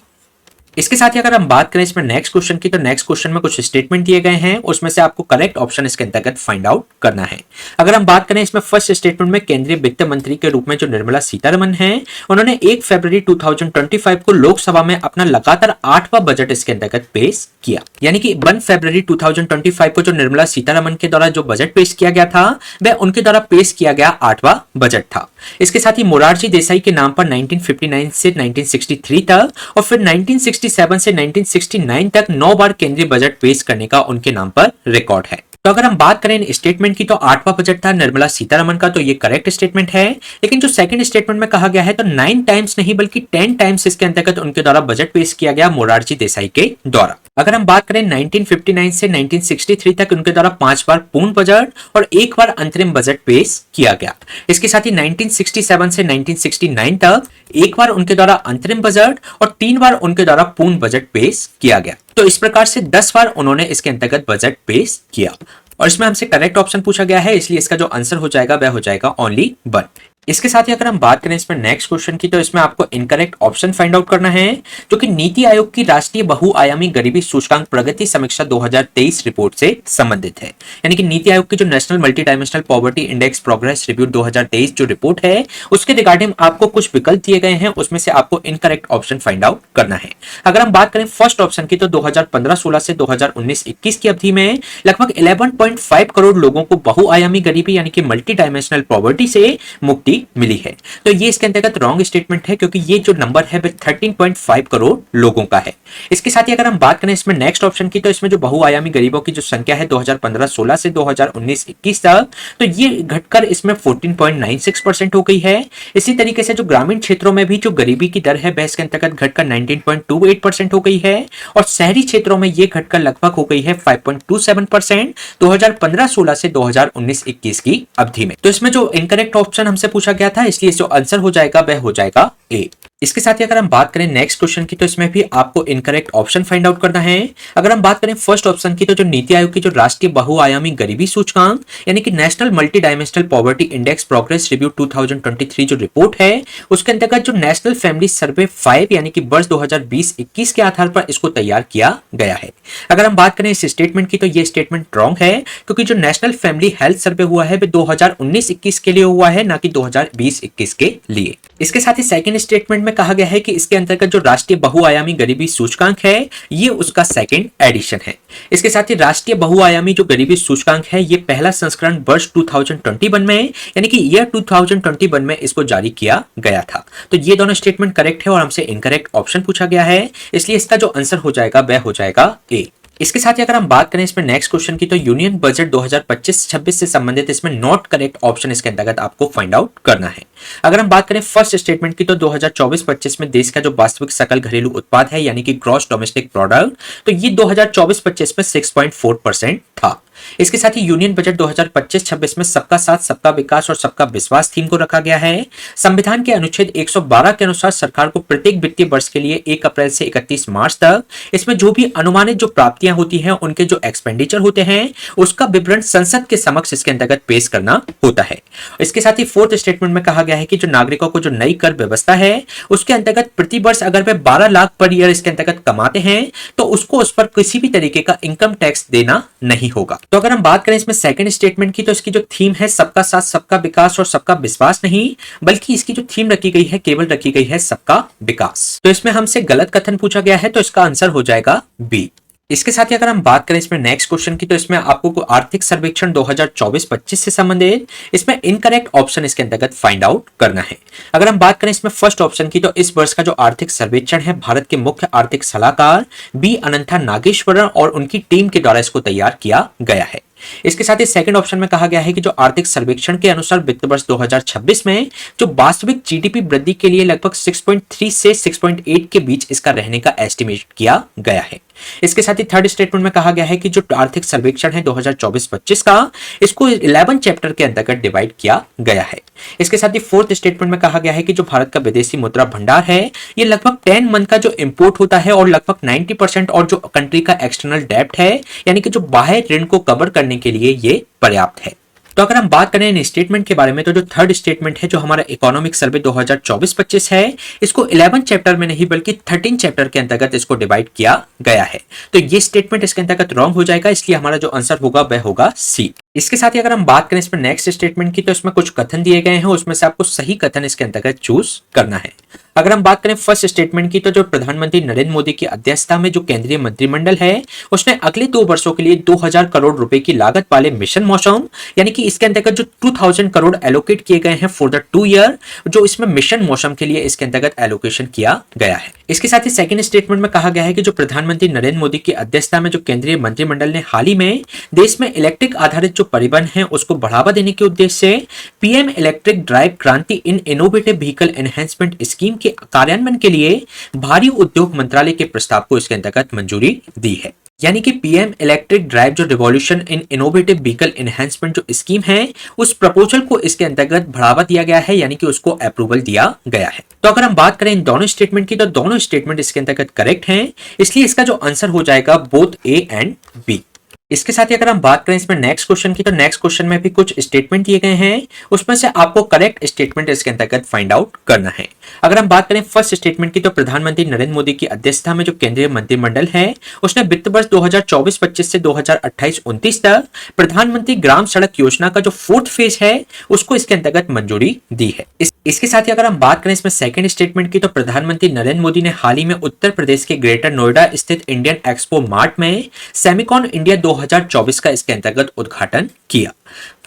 इसके साथ ही अगर हम बात करें इसमें नेक्स्ट क्वेश्चन की, तो नेक्स्ट क्वेश्चन में कुछ स्टेटमेंट दिए गए हैं, उसमें से आपको करेक्ट ऑप्शन इसके अंतर्गत फाइंड आउट करना है। अगर हम बात करें इसमें फर्स्ट स्टेटमेंट में केंद्रीय वित्त मंत्री के रूप में जो निर्मला सीतारमण है, उन्होंने 1 फरवरी 2025 को लोकसभा में अपना लगातार 8वां बजट इसके अंतर्गत पेश किया। यानी कि 1 फरवरी 2025 को जो निर्मला सीतारमण के द्वारा जो बजट पेश किया गया था वह उनके द्वारा पेश किया गया 8वां बजट था। इसके साथ ही मोरारजी देसाई के नाम पर 1959 से 1963 तक और फिर 1967 से 1969 तक 9 बार केंद्रीय बजट पेश करने का उनके नाम पर रिकॉर्ड है। तो अगर हम बात करें स्टेटमेंट की, तो 8वां बजट था निर्मला सीतारमण का, तो ये करेक्ट स्टेटमेंट है। लेकिन जो सेकंड स्टेटमेंट में कहा गया है, तो 9 टाइम्स नहीं बल्कि 10 टाइम्स इसके अंतर्गत उनके द्वारा बजट पेश किया गया मोरारजी देसाई के द्वारा। अगर हम बात करें 1959 से 1963 तक उनके द्वारा 5 बार पूर्ण बजट और 1 बार अंतरिम बजट पेश किया गया। इसके साथ ही 1967 से 1969 तक 1 बार उनके द्वारा अंतरिम बजट और 3 बार उनके द्वारा पूर्ण बजट पेश किया गया। तो इस प्रकार से 10 बार उन्होंने इसके अंतर्गत बजट पेश किया और इसमें हमसे करेक्ट ऑप्शन पूछा गया है, इसलिए इसका जो आंसर हो जाएगा वह हो जाएगा ओनली 1। इसके साथ ही अगर हम बात करें इसमें नेक्स्ट क्वेश्चन की, तो इसमें आपको इनकरेक्ट ऑप्शन फाइंड आउट करना है, जो कि नीति आयोग की राष्ट्रीय बहुआयामी गरीबी सूचकांक प्रगति समीक्षा 2023 रिपोर्ट से संबंधित है। यानी कि नीति आयोग की जो national multi dimensional poverty index progress review 2023 जो रिपोर्ट है उसके रिगार्डिंग आपको कुछ विकल्प दिए गए हैं, उसमें से आपको इनकरेक्ट ऑप्शन फाइंड आउट करना है। अगर हम बात करें फर्स्ट ऑप्शन की, तो 2015-16 से 2019-21 की अवधि में लगभग 11.5 करोड़ लोगों को बहुआयामी गरीबी यानी कि मल्टी डायमेंशनल पॉवर्टी से मुक्ति मिली है। तो ये इसके अंतर्गत रॉन्ग स्टेटमेंट है, क्योंकि ये जो नंबर है वह 13.5 करोड़ लोगों का है। इसके साथ ही अगर हम बात करें इसमें नेक्स्ट ऑप्शन की, तो इसमें जो बहुआयामी गरीबों की जो संख्या है 2015-16 से 2019-21 तक, तो ये घटकर इसमें 14.96% हो गई है। इसी तरीके से जो ग्रामीण क्षेत्रों में भी जो गरीबी की दर है वह इसके अंतर्गत घटकर 19.28% हो गई है और शहरी क्षेत्रों में ये घटकर लगभग हो गई है 5.27% 2015-16 से 2019-21 की अवधि में। तो इसमें जो इनकरेक्ट ऑप्शन हमसे पूछा गया था, इसलिए जो आंसर हो जाएगा वह हो जाएगा ए। इसके साथ ही अगर हम बात करें नेक्स्ट क्वेश्चन की, तो इसमें भी आपको इनकरेक्ट ऑप्शन फाइंड आउट करना है। अगर हम बात करें फर्स्ट ऑप्शन की, तो जो नीति आयोग की जो राष्ट्रीय बहुआयामी गरीबी सूचकांक यानी कि national multi dimensional poverty index progress review 2023 जो रिपोर्ट है उसके अंतर्गत जो नेशनल फैमिली सर्वे 5 यानी कि वर्ष 2020-21 के आधार पर इसको तैयार किया गया है। अगर हम बात करें इस स्टेटमेंट की, तो ये स्टेटमेंट रॉन्ग है, क्योंकि जो नेशनल फैमिली हेल्थ सर्वे हुआ है वह 2019-21 के लिए हुआ है, ना कि 2020-21 के लिए। इसके साथ ही सेकंड स्टेटमेंट में कहा गया है कि इसके अंतर्गत जो राष्ट्रीय बहुआयामी गरीबी सूचकांक है ये उसका सेकंड एडिशन है। इसके साथ ही राष्ट्रीय बहुआयामी जो गरीबी सूचकांक है ये पहला संस्करण वर्ष 2021 में यानी कि ईयर 2021 में इसको जारी किया गया था। तो ये दोनों स्टेटमेंट करेक्ट है और हमसे इनकरेक्ट ऑप्शन पूछा गया है, इसलिए इसका जो आंसर हो जाएगा वह हो जाएगा ए। इसके साथ ही अगर हम बात करें इसमें नेक्स्ट क्वेश्चन की, तो यूनियन बजट 2025-26 से संबंधित इसमें नॉट करेक्ट ऑप्शन इसके अंतर्गत आपको फाइंड आउट करना है। अगर हम बात करें फर्स्ट स्टेटमेंट की, तो 2024-25 में देश का जो वास्तविक सकल घरेलू उत्पाद है यानी कि ग्रॉस डोमेस्टिक प्रोडक्ट, तो ये 2024-25 में 6.4% था। इसके साथ ही यूनियन बजट 2025-26 में सबका साथ सबका विकास और सबका विश्वास थीम को रखा गया है। संविधान के अनुच्छेद 112 के अनुसार सरकार को प्रत्येक वित्तीय वर्ष के लिए 1 अप्रैल से 31 मार्च तक इसमें जो भी अनुमानित जो प्राप्तियां होती हैं उनके जो एक्सपेंडिचर होते हैं उसका विवरण संसद के समक्ष इसके अंतर्गत पेश करना होता है। इसके साथ ही फोर्थ स्टेटमेंट में कहा गया है कि जो नागरिकों को जो नई कर व्यवस्था है उसके अंतर्गत प्रति वर्ष अगर वे 12 लाख पर ईयर इसके अंतर्गत कमाते हैं तो उसको उस पर किसी भी तरीके का इनकम टैक्स देना नहीं होगा। तो अगर हम बात करें इसमें सेकंड स्टेटमेंट की, तो इसकी जो थीम है सबका साथ सबका विकास और सबका विश्वास नहीं, बल्कि इसकी जो थीम रखी गई है केवल रखी गई है सबका विकास। तो इसमें हमसे गलत कथन पूछा गया है, तो इसका आंसर हो जाएगा बी। इसके साथ ही अगर हम बात करें इसमें नेक्स्ट क्वेश्चन की, तो इसमें आपको आर्थिक सर्वेक्षण 2024-25 से संबंधित इसमें इनकरेक्ट ऑप्शन इसके अंतर्गत फाइंड आउट करना है। अगर हम बात करें इसमें फर्स्ट ऑप्शन की, तो इस वर्ष का जो आर्थिक सर्वेक्षण है भारत के मुख्य आर्थिक सलाहकार बी अनंथा नागेश्वरन और उनकी टीम के द्वारा इसको तैयार किया गया है। इसके साथ ही सेकंड ऑप्शन में कहा गया है कि जो आर्थिक सर्वेक्षण के अनुसार वित्त वर्ष 2026 में जो वास्तविक जीडीपी वृद्धि के लिए लगभग 6.3 से 6.8 के बीच इसका रहने का एस्टिमेट किया गया है। इसके साथ ही थर्ड स्टेटमेंट में कहा गया है कि जो आर्थिक सर्वेक्षण है 2024-25 का, इसको 11 चैप्टर के अंतर्गत डिवाइड किया गया है। इसके साथ ही फोर्थ स्टेटमेंट में कहा गया है कि जो भारत का विदेशी मुद्रा भंडार है ये लगभग 10 मंथ का जो इंपोर्ट होता है और लगभग 90% और जो कंट्री का एक्सटर्नल डेब्ट है यानी कि जो बाह्य ऋण को कवर करने के लिए ये पर्याप्त है। तो अगर हम बात करें इन स्टेटमेंट के बारे में, तो जो थर्ड स्टेटमेंट है जो हमारा इकोनॉमिक सर्वे 2024-25 है, इसको 11 चैप्टर में नहीं बल्कि 13 चैप्टर के अंतर्गत इसको डिवाइड किया गया है। तो ये स्टेटमेंट इसके अंतर्गत रॉन्ग हो जाएगा, इसलिए हमारा जो आंसर होगा वह होगा सी। इसके साथ ही अगर हम बात करें इसमें नेक्स्ट स्टेटमेंट की, तो इसमें कुछ कथन दिए गए हैं, उसमें से आपको सही कथन इसके अंतर्गत चूज करना है। अगर हम बात करें फर्स्ट स्टेटमेंट की, तो जो प्रधानमंत्री नरेंद्र मोदी की अध्यक्षता में जो केंद्रीय मंत्रिमंडल है उसने अगले 2 वर्षों के लिए 2000 करोड़ रुपए की लागत वाले मिशन मौसम यानी कि इसके अंतर्गत जो 2000 करोड़ एलोकेट किए गए हैं फॉर द 2 ईयर, जो इसमें मिशन मौसम के लिए इसके अंतर्गत एलोकेशन किया गया है। इसके साथ ही सेकंड स्टेटमेंट में कहा गया है कि जो प्रधानमंत्री नरेंद्र मोदी की अध्यक्षता में जो केंद्रीय मंत्रिमंडल ने हाल ही में देश में इलेक्ट्रिक आधारित जो परिवहन है उसको बढ़ावा देने के उद्देश्य से पीएम इलेक्ट्रिक ड्राइव क्रांति इन इनोवेटिव व्हीकल एनहेंसमेंट स्कीम के कार्यान्वयन के लिए भारी उद्योग मंत्रालय के प्रस्ताव को इसके अंतर्गत मंजूरी दी है। यानी कि पीएम इलेक्ट्रिक ड्राइव जो revolution in innovative vehicle enhancement जो स्कीम है उस प्रपोजल को इसके अंतर्गत बढ़ावा दिया गया है, यानी कि उसको अप्रूवल दिया गया है। तो अगर हम बात करें इन दोनों स्टेटमेंट की, तो दोनों स्टेटमेंट इसके अंतर्गत करेक्ट हैं, इसलिए इसका जो आंसर हो जाएगा बोथ ए एंड बी। इसके साथ ही अगर हम बात करें इसमें नेक्स्ट क्वेश्चन की, तो नेक्स्ट क्वेश्चन में भी कुछ स्टेटमेंट दिए गए हैं, उसमें से आपको करेक्ट स्टेटमेंट इसके अंतर्गत फाइंड आउट करना है। अगर हम बात करें फर्स्ट स्टेटमेंट की, तो प्रधानमंत्री नरेंद्र मोदी की अध्यक्षता में जो केंद्रीय मंत्रिमंडल है उसने वित्त वर्ष 2024-25 से 2028-29 तक प्रधानमंत्री ग्राम सड़क योजना का जो 4th फेज है उसको इसके अंतर्गत मंजूरी दी है। इसके साथ ही अगर हम बात करें इसमें सेकंड स्टेटमेंट की, तो प्रधानमंत्री नरेंद्र मोदी ने हाल ही में उत्तर प्रदेश के ग्रेटर नोएडा स्थित इंडियन एक्सपो मार्ट में सेमिकॉन इंडिया 2024 का इसके अंतर्गत उद्घाटन किया।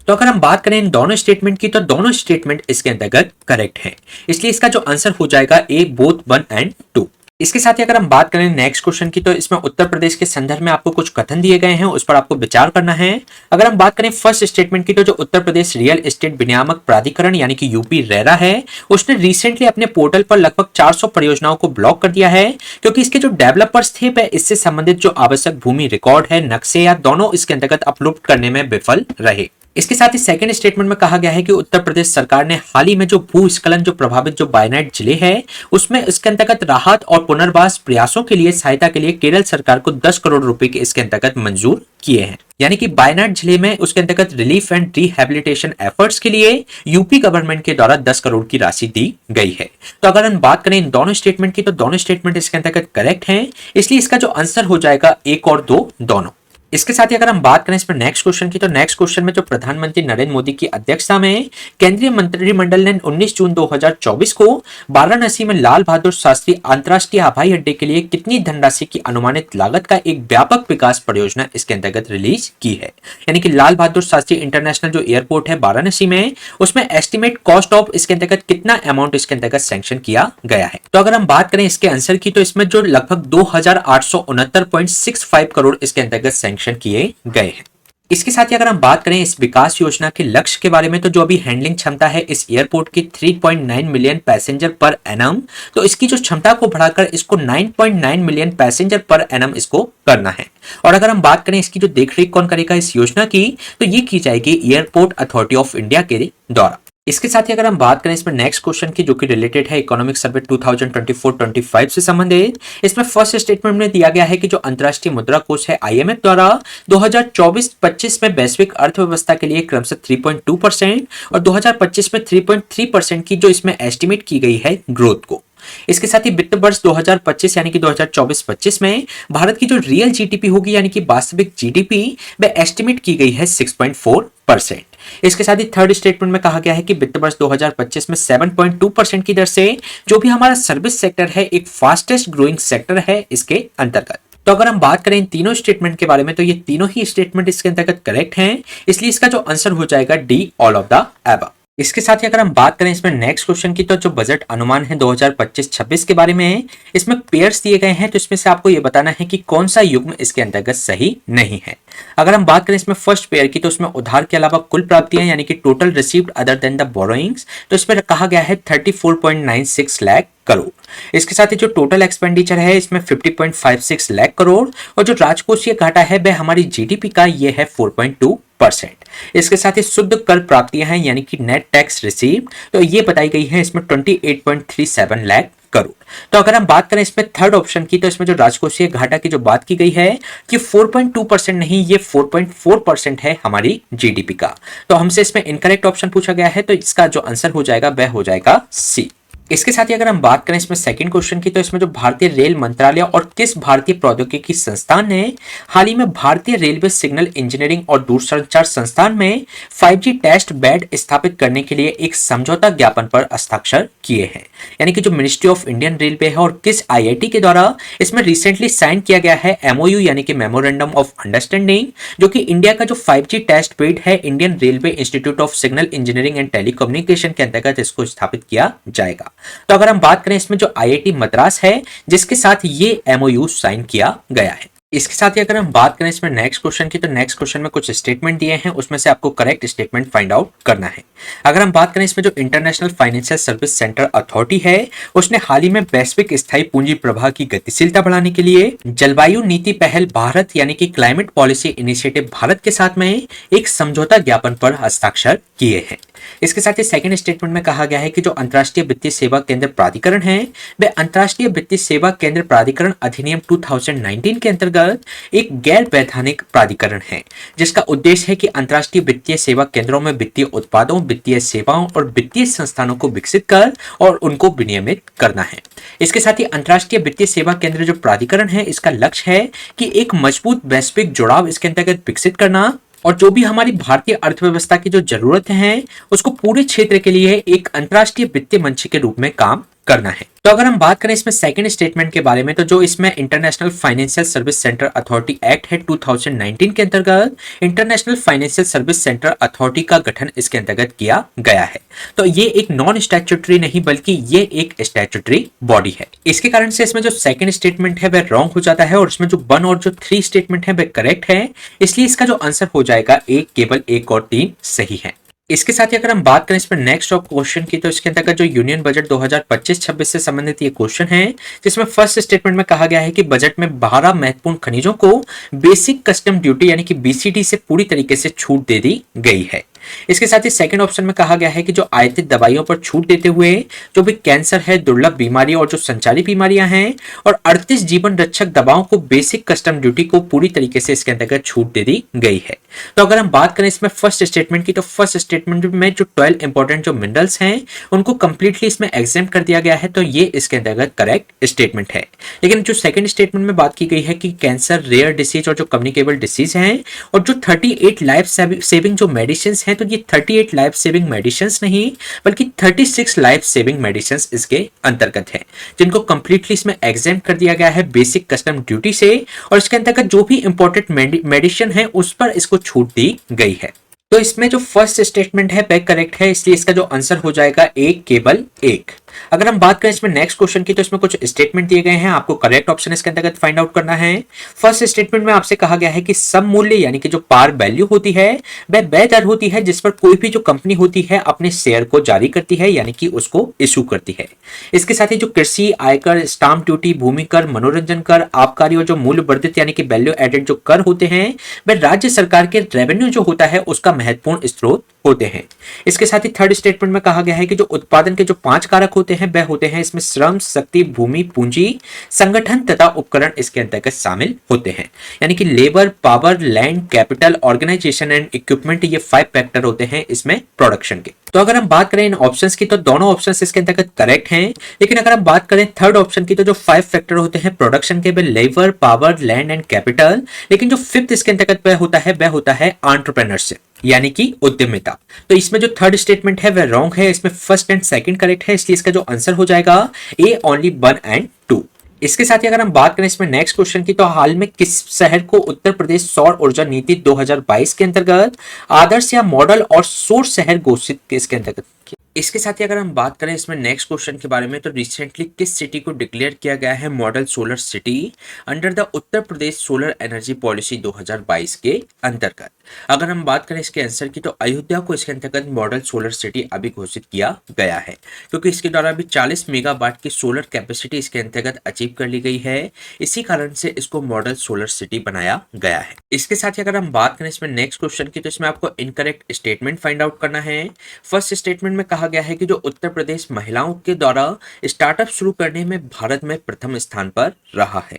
तो अगर हम बात करें इन दोनों स्टेटमेंट की, तो दोनों स्टेटमेंट इसके अंतर्गत करेक्ट हैं, इसलिए इसका जो आंसर हो जाएगा ए बोथ 1 एंड 2। इसके साथ ही अगर हम बात करें नेक्स्ट क्वेश्चन की, तो इसमें उत्तर प्रदेश के संदर्भ में आपको कुछ कथन दिए गए हैं, उस पर आपको विचार करना है। अगर हम बात करें फर्स्ट स्टेटमेंट की, तो जो उत्तर प्रदेश रियल एस्टेट विनियामक प्राधिकरण यानी कि यूपी रेरा है उसने रिसेंटली अपने पोर्टल पर लगभग 400 परियोजनाओं को ब्लॉक कर दिया है, क्योंकि इसके जो डेवलपर्स थे वह इससे संबंधित जो आवश्यक भूमि रिकॉर्ड है, नक्शे या दोनों इसके अंतर्गत अपलोड करने में विफल रहे। इसके साथ ही सेकंड स्टेटमेंट में कहा गया है कि उत्तर प्रदेश सरकार ने हाल ही में जो भूस्खलन जो प्रभावित जो वायनाड जिले है उसमें इसके अंतर्गत राहत और पुनर्वास प्रयासों के लिए सहायता के लिए केरल सरकार को 10 करोड़ रुपए के इसके अंतर्गत मंजूर किए हैं। यानी कि वायनाड जिले में उसके अंतर्गत रिलीफ एंड रिहेबिलिटेशन एफर्ट्स के लिए यूपी गवर्नमेंट के द्वारा 10 करोड़ की राशि दी गई है। तो अगर हम बात करें इन दोनों स्टेटमेंट की, तो दोनों स्टेटमेंट इसके अंतर्गत करेक्ट हैं, इसलिए इसका जो आंसर हो जाएगा 1 और 2 दोनों। इसके साथ ही अगर हम बात करें इसमें नेक्स्ट क्वेश्चन की, तो नेक्स्ट क्वेश्चन में जो प्रधानमंत्री नरेंद्र मोदी की अध्यक्षता में केंद्रीय मंत्रिमंडल ने 19 जून 2024 को वाराणसी में लाल बहादुर शास्त्री अंतर्राष्ट्रीय हवाई अड्डे के लिए कितनी धनराशि की अनुमानित लागत का एक व्यापक विकास परियोजना इसके अंतर्गत रिलीज की है। यानी कि लाल बहादुर शास्त्री इंटरनेशनल जो एयरपोर्ट है वाराणसी में, उसमें एस्टिमेट कॉस्ट ऑफ इसके अंतर्गत कितना अमाउंट इसके अंतर्गत सैंक्शन किया गया है। तो अगर हम बात करें इसके आंसर की, तो इसमें जो लगभग 2869.65 करोड़ इसके अंतर्गत सैंक्शन किए गए हैं। इसके साथ ही अगर हम बात करें इस विकास योजना के लक्ष्य के बारे में, तो जो अभी हैंडलिंग क्षमता है इस एयरपोर्ट की 3.9 मिलियन पैसेंजर पर एनम, तो इसकी जो क्षमता को बढ़ाकर इसको 9.9 मिलियन पैसेंजर पर एनम इसको करना है। और अगर हम बात करें इसकी जो देखरेख कौन करेगा इस योजना की, तो ये की जाएगी एयरपोर्ट अथॉरिटी ऑफ इंडिया के द्वारा। इसके साथ ही अगर हम बात करें इसमें नेक्स्ट क्वेश्चन की, जो कि रिलेटेड है इकोनॉमिक सर्वे 2024-25 से संबंधित, इसमें फर्स्ट स्टेटमेंट में दिया गया है कि जो अंतर्राष्ट्रीय मुद्रा कोष है IMF द्वारा 2024-25 में वैश्विक अर्थव्यवस्था के लिए क्रमशः 3.2% और 2025 में 3.3% की जो इसमें एस्टिमेट की गई है ग्रोथ को, इसके साथ ही वित्त वर्ष 2025 यानी कि 2024-25 में भारत की जो रियल जीडीपी होगी यानी कि वास्तविक जीडीपी वह एस्टिमेट की गई है 6.4%। इसके साथ ही थर्ड स्टेटमेंट में कहा गया है कि वित्त वर्ष 2025 में 7.2% की दर से जो भी हमारा सर्विस सेक्टर है एक फास्टेस्ट ग्रोइंग सेक्टर है इसके अंतर्गत। तो अगर हम बात करें इन तीनों स्टेटमेंट के बारे में तो ये तीनों ही स्टेटमेंट इसके अंतर्गत करेक्ट हैं, इसलिए इसका जो आंसर हो जाएगा D, all of the above. इसके साथ ही अगर हम बात करें इसमें नेक्स्ट क्वेश्चन की तो जो बजट अनुमान है 2025-26 के बारे में, इसमें पेयर्स दिए गए हैं, तो इसमें से आपको ये बताना है कि कौन सा युग्म इसके अंतर्गत सही नहीं है। अगर हम बात करें इसमें फर्स्ट पेयर की तो उसमें उधार के अलावा कुल प्राप्तियां यानी कि total received other than the borrowings, तो इसमें कहा गया है 34.96 लाख करोड़। इसके साथ ही जो टोटल एक्सपेंडिचर है इसमें 50.56 लाख करोड़ और जो राजकोषीय घाटा है वह हमारी जीडीपी का ये है 4.2%। इसके साथ ही शुद्ध कर प्राप्तियां हैं यानी कि नेट टैक्स रिसीव्ड, तो ये बताई गई है इसमें 28.37 लाख करोड़। तो अगर हम बात करें इसमें थर्ड ऑप्शन की तो इसमें जो राजकोषीय घाटा की जो बात की गई है कि 4.2% नहीं ये 4.4% है हमारी जीडीपी का, तो हमसे इसमें इनकरेक्ट ऑप्शन पूछा गया है, तो इसका जो आंसर हो जाएगा वह हो जाएगा सी। इसके साथ ही अगर हम बात करें इसमें सेकंड क्वेश्चन की तो इसमें जो भारतीय रेल मंत्रालय और किस भारतीय प्रौद्योगिकी संस्थान ने हाल ही में भारतीय रेलवे सिग्नल इंजीनियरिंग और दूरसंचार संस्थान में 5G टेस्ट बेड स्थापित करने के लिए एक समझौता ज्ञापन पर हस्ताक्षर किए हैं, यानी कि जो मिनिस्ट्री ऑफ इंडियन रेलवे है और किस आईआईटी के द्वारा इसमें रिसेंटली साइन किया गया है एमओयू यानी कि मेमोरेंडम ऑफ अंडरस्टैंडिंग, जो कि इंडिया का जो 5G टेस्ट बेड है Indian railway institute of signal engineering and telecommunication के अंतर्गत इसको स्थापित किया जाएगा। तो अगर हम बात करें इसमें जो आईआईटी मद्रास है जिसके साथ ये एमओयू साइन किया गया है। इसके साथ ही अगर हम बात करें इसमें नेक्स्ट क्वेश्चन की तो नेक्स्ट क्वेश्चन में कुछ स्टेटमेंट दिए हैं, उसमें से आपको करेक्ट स्टेटमेंट फाइंड आउट करना है। अगर हम बात करें इसमें जो international financial service centre authority है उसने हाल ही में वैश्विक स्थायी पूंजी प्रवाह की गतिशीलता बढ़ाने के लिए जलवायु नीति पहल भारत यानी कि क्लाइमेट पॉलिसी इनिशिएटिव भारत के साथ में एक समझौता ज्ञापन पर हस्ताक्षर किए हैं। इसके साथ ही सेकंड स्टेटमेंट में कहा गया है कि जो अंतर्राष्ट्रीय वित्तीय सेवा केंद्र प्राधिकरण है वह अंतर्राष्ट्रीय वित्तीय सेवा केंद्र प्राधिकरण अधिनियम 2019 के अंतर्गत एक गैर वैधानिक प्राधिकरण है जिसका उद्देश्य है कि अंतर्राष्ट्रीय वित्तीय सेवा केंद्रों में वित्तीय उत्पादों, वित्तीय सेवाओं और वित्तीय संस्थानों को विकसित कर और उनको विनियमित करना है। इसके साथ ही अंतर्राष्ट्रीय वित्तीय सेवा केंद्र जो प्राधिकरण है इसका लक्ष्य है कि एक मजबूत वैश्विक जुड़ाव इसके अंतर्गत विकसित करना और जो भी हमारी भारतीय अर्थव्यवस्था की जो जरूरतें हैं उसको पूरे क्षेत्र के लिए एक अंतर्राष्ट्रीय वित्तीय मंच के रूप में काम करना है। तो अगर हम बात करें इसमें सेकंड स्टेटमेंट के बारे में तो जो इसमें international financial service centre authority act है 2019 के अंतर्गत international financial service centre authority का गठन इसके अंतर्गत किया गया है। तो ये एक नॉन स्टैट्यूटरी नहीं बल्कि ये एक स्टैट्यूटरी बॉडी है। इसके कारण से इसमें जो सेकंड स्टेटमेंट है वह रॉन्ग हो जाता है और इसमें जो 1 और जो 3 स्टेटमेंट है वह करेक्ट है, इसलिए इसका जो आंसर हो जाएगा केवल 1 और 3 सही है। इसके साथ ही अगर हम बात करें इसमें नेक्स्ट ऑफ क्वेश्चन की तो इसके अंतर्गत जो यूनियन बजट 2025-26 से संबंधित ये क्वेश्चन है जिसमें फर्स्ट स्टेटमेंट में कहा गया है कि बजट में 12 महत्वपूर्ण खनिजों को बेसिक कस्टम ड्यूटी यानी कि बीसीडी से पूरी तरीके से छूट दे दी गई है। इसके साथ ही सेकंड ऑप्शन में कहा गया है कि जो आयातित दवाइयों पर छूट देते हुए जो भी कैंसर है, दुर्लभ बीमारियां और जो संचारी बीमारियां हैं और 38 जीवन रक्षक दवाओं को बेसिक कस्टम ड्यूटी को पूरी तरीके से इसके अंतर्गत छूट दे दी गई है। तो अगर हम बात करें इसमें फर्स्ट स्टेटमेंट की तो फर्स्ट स्टेटमेंट में जो 12 इंपॉर्टेंट जो मिनरल्स हैं उनको कंप्लीटली इसमें एग्जेम्प्ट कर दिया गया है, तो ये इसके अंतर्गत करेक्ट स्टेटमेंट है। लेकिन जो सेकंड स्टेटमेंट में बात की गई है कि कैंसर, रेयर डिसीज और जो कम्युनिकेबल डिसीज हैं और जो 38 लाइफ सेविंग जो मेडिसिन हैं तो ये 38 लाइफ सेविंग मेडिसिंस नहीं बल्कि 36 लाइफ सेविंग मेडिसिंस इसके अंतर्गत है जिनको कंप्लीटली इसमें एग्जेम्प्ट कर दिया गया है बेसिक कस्टम ड्यूटी से और इसके अंतर्गत जो भी इंपॉर्टेंट मेडिसिन है उस पर इसको छूट दी गई है। तो इसमें जो फर्स्ट स्टेटमेंट है वह करेक्ट है, इसलिए इसका जो आंसर हो जाएगा केवल 1। अगर हम बात करें इसमें नेक्स्ट क्वेश्चन की तो इसमें कुछ स्टेटमेंट दिए गए हैं, आपको करेक्ट ऑप्शन इसके अंतर्गत फाइंड आउट करना है। फर्स्ट स्टेटमेंट में आपसे कहा गया है कि सम मूल्य यानी कि जो पार वैल्यू होती है वह दर होती है जिस पर कोई भी जो कंपनी होती है अपने शेयर को जारी करती है यानी कि उसको इशू करती है। इसके साथ ही जो कृषि, आयकर, स्टाम्प ड्यूटी, भूमि कर, मनोरंजन कर, आबकारी और जो मूल्य वर्धित यानी कि वैल्यू एडेड जो कर होते हैं वह राज्य सरकार के रेवेन्यू जो होता है उसका महत्वपूर्ण स्रोत होते हैं। इसके साथ ही थर्ड स्टेटमेंट में कहा गया है कि जो उत्पादन के जो 5 कारक होते हैं वह होते हैं इसमें श्रम, शक्ति, भूमि, पूंजी, संगठन तथा उपकरण इसके अंतर्गत शामिल होते हैं। यानी कि labour, power, land, capital, organisation and equipment, ये 5 फैक्टर होते हैं इसमें प्रोडक्शन के। तो अगर हम बात करें इन ऑप्शंस की तो दोनों ऑप्शंस इसके अंतर्गत करेक्ट हैं। लेकिन अगर हम बात करें थर्ड ऑप्शन की तो जो 5 फैक्टर होते हैं प्रोडक्शन के वे labour, power, land and capital, लेकिन जो फिफ्थ इसके अंतर्गत वह होता है एंटरप्रेन्योरशिप यानी कि उद्यमिता। तो इसमें जो थर्ड स्टेटमेंट है वह रॉन्ग है, इसमें फर्स्ट एंड सेकंड करेक्ट है, इसलिए इसका जो आंसर हो जाएगा ए ओनली 1 एंड 2। इसके साथ ही अगर हम बात करें इसमें नेक्स्ट क्वेश्चन की तो हाल में किस शहर को उत्तर प्रदेश सौर ऊर्जा नीति 2022 के अंतर्गत आदर्श या मॉडल और सोर्स शहर घोषित इसके अंतर्गत किया। इसके साथ ही अगर हम बात करें इसमें नेक्स्ट क्वेश्चन के बारे में तो रिसेंटली किस सिटी को डिक्लेयर किया गया है model solar city under the Uttar Pradesh solar energy policy 2022 के अंतर्गत। अगर हम बात करें इसके आंसर की तो अयोध्या को इसके अंतर्गत मॉडल सोलर सिटी अभी घोषित किया गया है, क्योंकि इसके द्वारा अभी 40 मेगावाट की सोलर कैपेसिटी इसके अंतर्गत अचीव कर ली गई है। इसी कारण से इसको मॉडल सोलर सिटी बनाया गया है। इसके साथ ही अगर हम बात करें इसमें नेक्स्ट क्वेश्चन की तो इसमें आपको इनकरेक्ट स्टेटमेंट फाइंड आउट करना है। फर्स्ट स्टेटमेंट में कहा गया है कि जो उत्तर प्रदेश महिलाओं के द्वारा स्टार्टअप शुरू करने में भारत में प्रथम स्थान पर रहा है।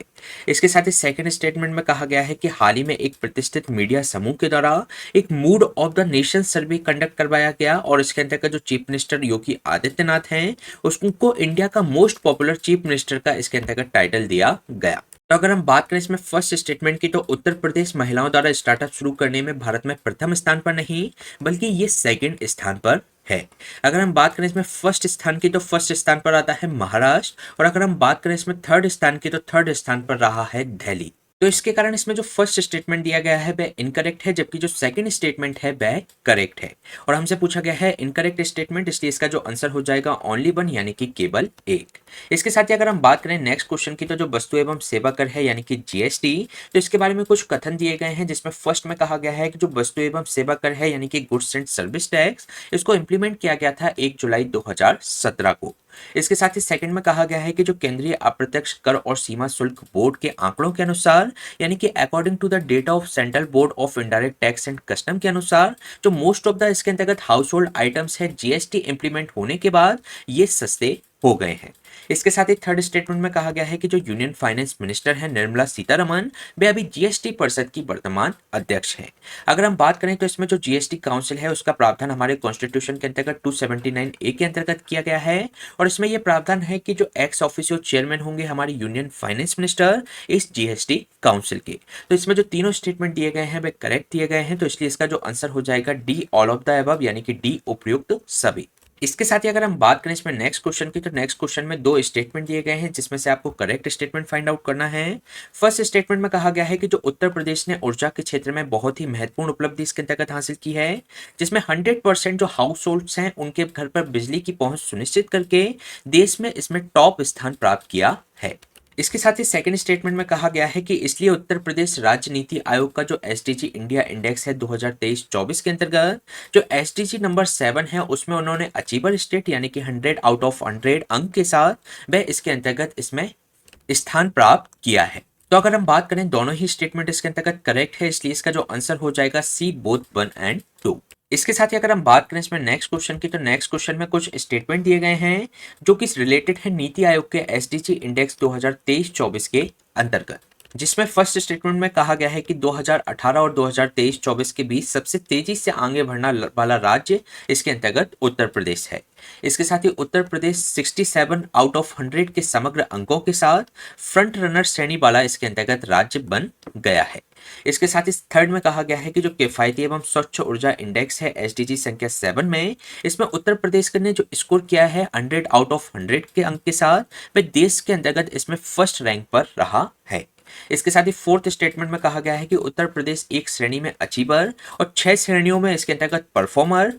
इसके साथ ही सेकंड स्टेटमेंट में कहा गया है कि हाल ही में एक प्रतिष्ठित मीडिया समूह के द्वारा एक mood off the nation survey conduct करवाया गया और इसके अंतर्गत जो चीफ मिनिस्टर योगी आदित्यनाथ हैं उसको इंडिया का मोस्ट पॉपुलर चीफ मिनिस्टर का इसके अंतर्गत टाइटल दिया गया। तो अगर हम बात करें इसमें फर्स्ट स्टेटमेंट की तो उत्तर प्रदेश महिलाओं द्वारा स्टार्टअप शुरू करने में भारत में प्रथम स्थान पर नहीं बल्कि ये सेकंड स्थान पर है। अगर हम बात करें इसमें फर्स्ट स्थान की तो फर्स्ट स्थान पर आता है महाराष्ट्र और अगर हम बात करें इसमें थर्ड स्थान की तो थर्ड स्थान पर रहा है दिल्ली। तो इसके कारण इसमें जो फर्स्ट स्टेटमेंट दिया गया है वह इनकरेक्ट है, जबकि जो सेकंड स्टेटमेंट है वह करेक्ट है। और हमसे पूछा गया है इनकरेक्ट स्टेटमेंट, इसलिए इसका जो आंसर हो जाएगा ओनली 1 यानी कि केवल एक। इसके साथ ही अगर हम बात करें नेक्स्ट क्वेश्चन की तो जो वस्तु एवं सेवा कर है यानी कि जीएसटी, तो इसके बारे में कुछ कथन दिए गए हैं जिसमें फर्स्ट में कहा गया है कि जो वस्तु एवं सेवा कर है यानी कि गुड्स एंड सर्विस टैक्स, इसको इंप्लीमेंट किया गया था 1 जुलाई 2017 को। इसके साथ ही सेकंड में कहा गया है कि जो केंद्रीय अप्रत्यक्ष कर और सीमा शुल्क बोर्ड के आंकड़ों के अनुसार यानी कि according to the data of central board of indirect tax and custom के अनुसार जो मोस्ट ऑफ द इसके अंतर्गत हाउस होल्ड आइटम्स है जीएसटी इंप्लीमेंट होने के बाद ये सस्ते हो गए हैं। इसके साथ ही थर्ड स्टेटमेंट में कहा गया है कि जो यूनियन फाइनेंस मिनिस्टर है निर्मला सीतारमन वे अभी जीएसटी परिषद की वर्तमान अध्यक्ष हैं। अगर हम बात करें तो इसमें जो जीएसटी काउंसिल है उसका प्रावधान हमारे कॉन्स्टिट्यूशन के अंतर्गत 279A के अंतर्गत किया गया है और इसमें यह प्रावधान है कि जो एक्स ऑफिशियो चेयरमैन होंगे हमारे यूनियन फाइनेंस मिनिस्टर इस जीएसटी काउंसिल के। तो इसमें जो तीनों स्टेटमेंट दिए गए हैं वे करेक्ट दिए गए हैं, तो इसलिए इसका जो आंसर हो जाएगा D all of the above यानी कि डी उपयुक्त सभी। इसके साथ ही अगर हम बात करें इसमें नेक्स्ट क्वेश्चन की तो नेक्स्ट क्वेश्चन में 2 स्टेटमेंट दिए गए हैं जिसमें से आपको करेक्ट स्टेटमेंट फाइंड आउट करना है। फर्स्ट स्टेटमेंट में कहा गया है कि जो उत्तर प्रदेश ने ऊर्जा के क्षेत्र में बहुत ही महत्वपूर्ण उपलब्धि इसके अंतर्गत हासिल की है, जिसमें 100% जो हाउस होल्ड्स हैं उनके घर पर बिजली की पहुंच सुनिश्चित करके देश में इसमें टॉप स्थान प्राप्त किया है। इसके साथ ही सेकंड स्टेटमेंट में कहा गया है कि इसलिए उत्तर प्रदेश राज्य नीति आयोग का जो एसडीजी इंडिया इंडेक्स है 2023-24 के अंतर्गत जो एसडीजी नंबर 7 है उसमें उन्होंने अचीवर स्टेट यानी कि 100 आउट ऑफ 100 अंक के साथ वह इसके अंतर्गत इसमें स्थान प्राप्त किया है। तो अगर हम बात करें दोनों ही स्टेटमेंट इसके अंतर्गत करेक्ट है, इसलिए इसका जो आंसर हो जाएगा सी बोथ 1 एंड 2। इसके साथ ही अगर हम बात करें इसमें नेक्स्ट क्वेश्चन की तो नेक्स्ट क्वेश्चन में कुछ स्टेटमेंट दिए गए हैं जो कि रिलेटेड है नीति आयोग के एसडीजी इंडेक्स 2023-24 के अंतर्गत, जिसमें फर्स्ट स्टेटमेंट में कहा गया है कि 2018 और 2023-24 के बीच सबसे तेजी से आगे बढ़ने वाला राज्य इसके अंतर्गत उत्तर प्रदेश है। इसके साथ ही उत्तर प्रदेश 67 आउट ऑफ 100 के समग्र अंकों के साथ फ्रंट रनर श्रेणी वाला इसके अंतर्गत राज्य बन गया है। इसके साथ ही थर्ड में कहा गया है कि जो किफायती एवं स्वच्छ ऊर्जा इंडेक्स है एसडीजी संख्या 7 में इसमें उत्तर प्रदेश ने जो स्कोर किया है 100 आउट ऑफ 100 के अंक के साथ वह देश के अंतर्गत इसमें फर्स्ट रैंक पर रहा है। इसके साथ ही फोर्थ स्टेटमेंट में कहा गया है कि उत्तर प्रदेश एक श्रेणी में अचीवर और 6 श्रेणियों में इसके अंतर्गत परफॉर्मर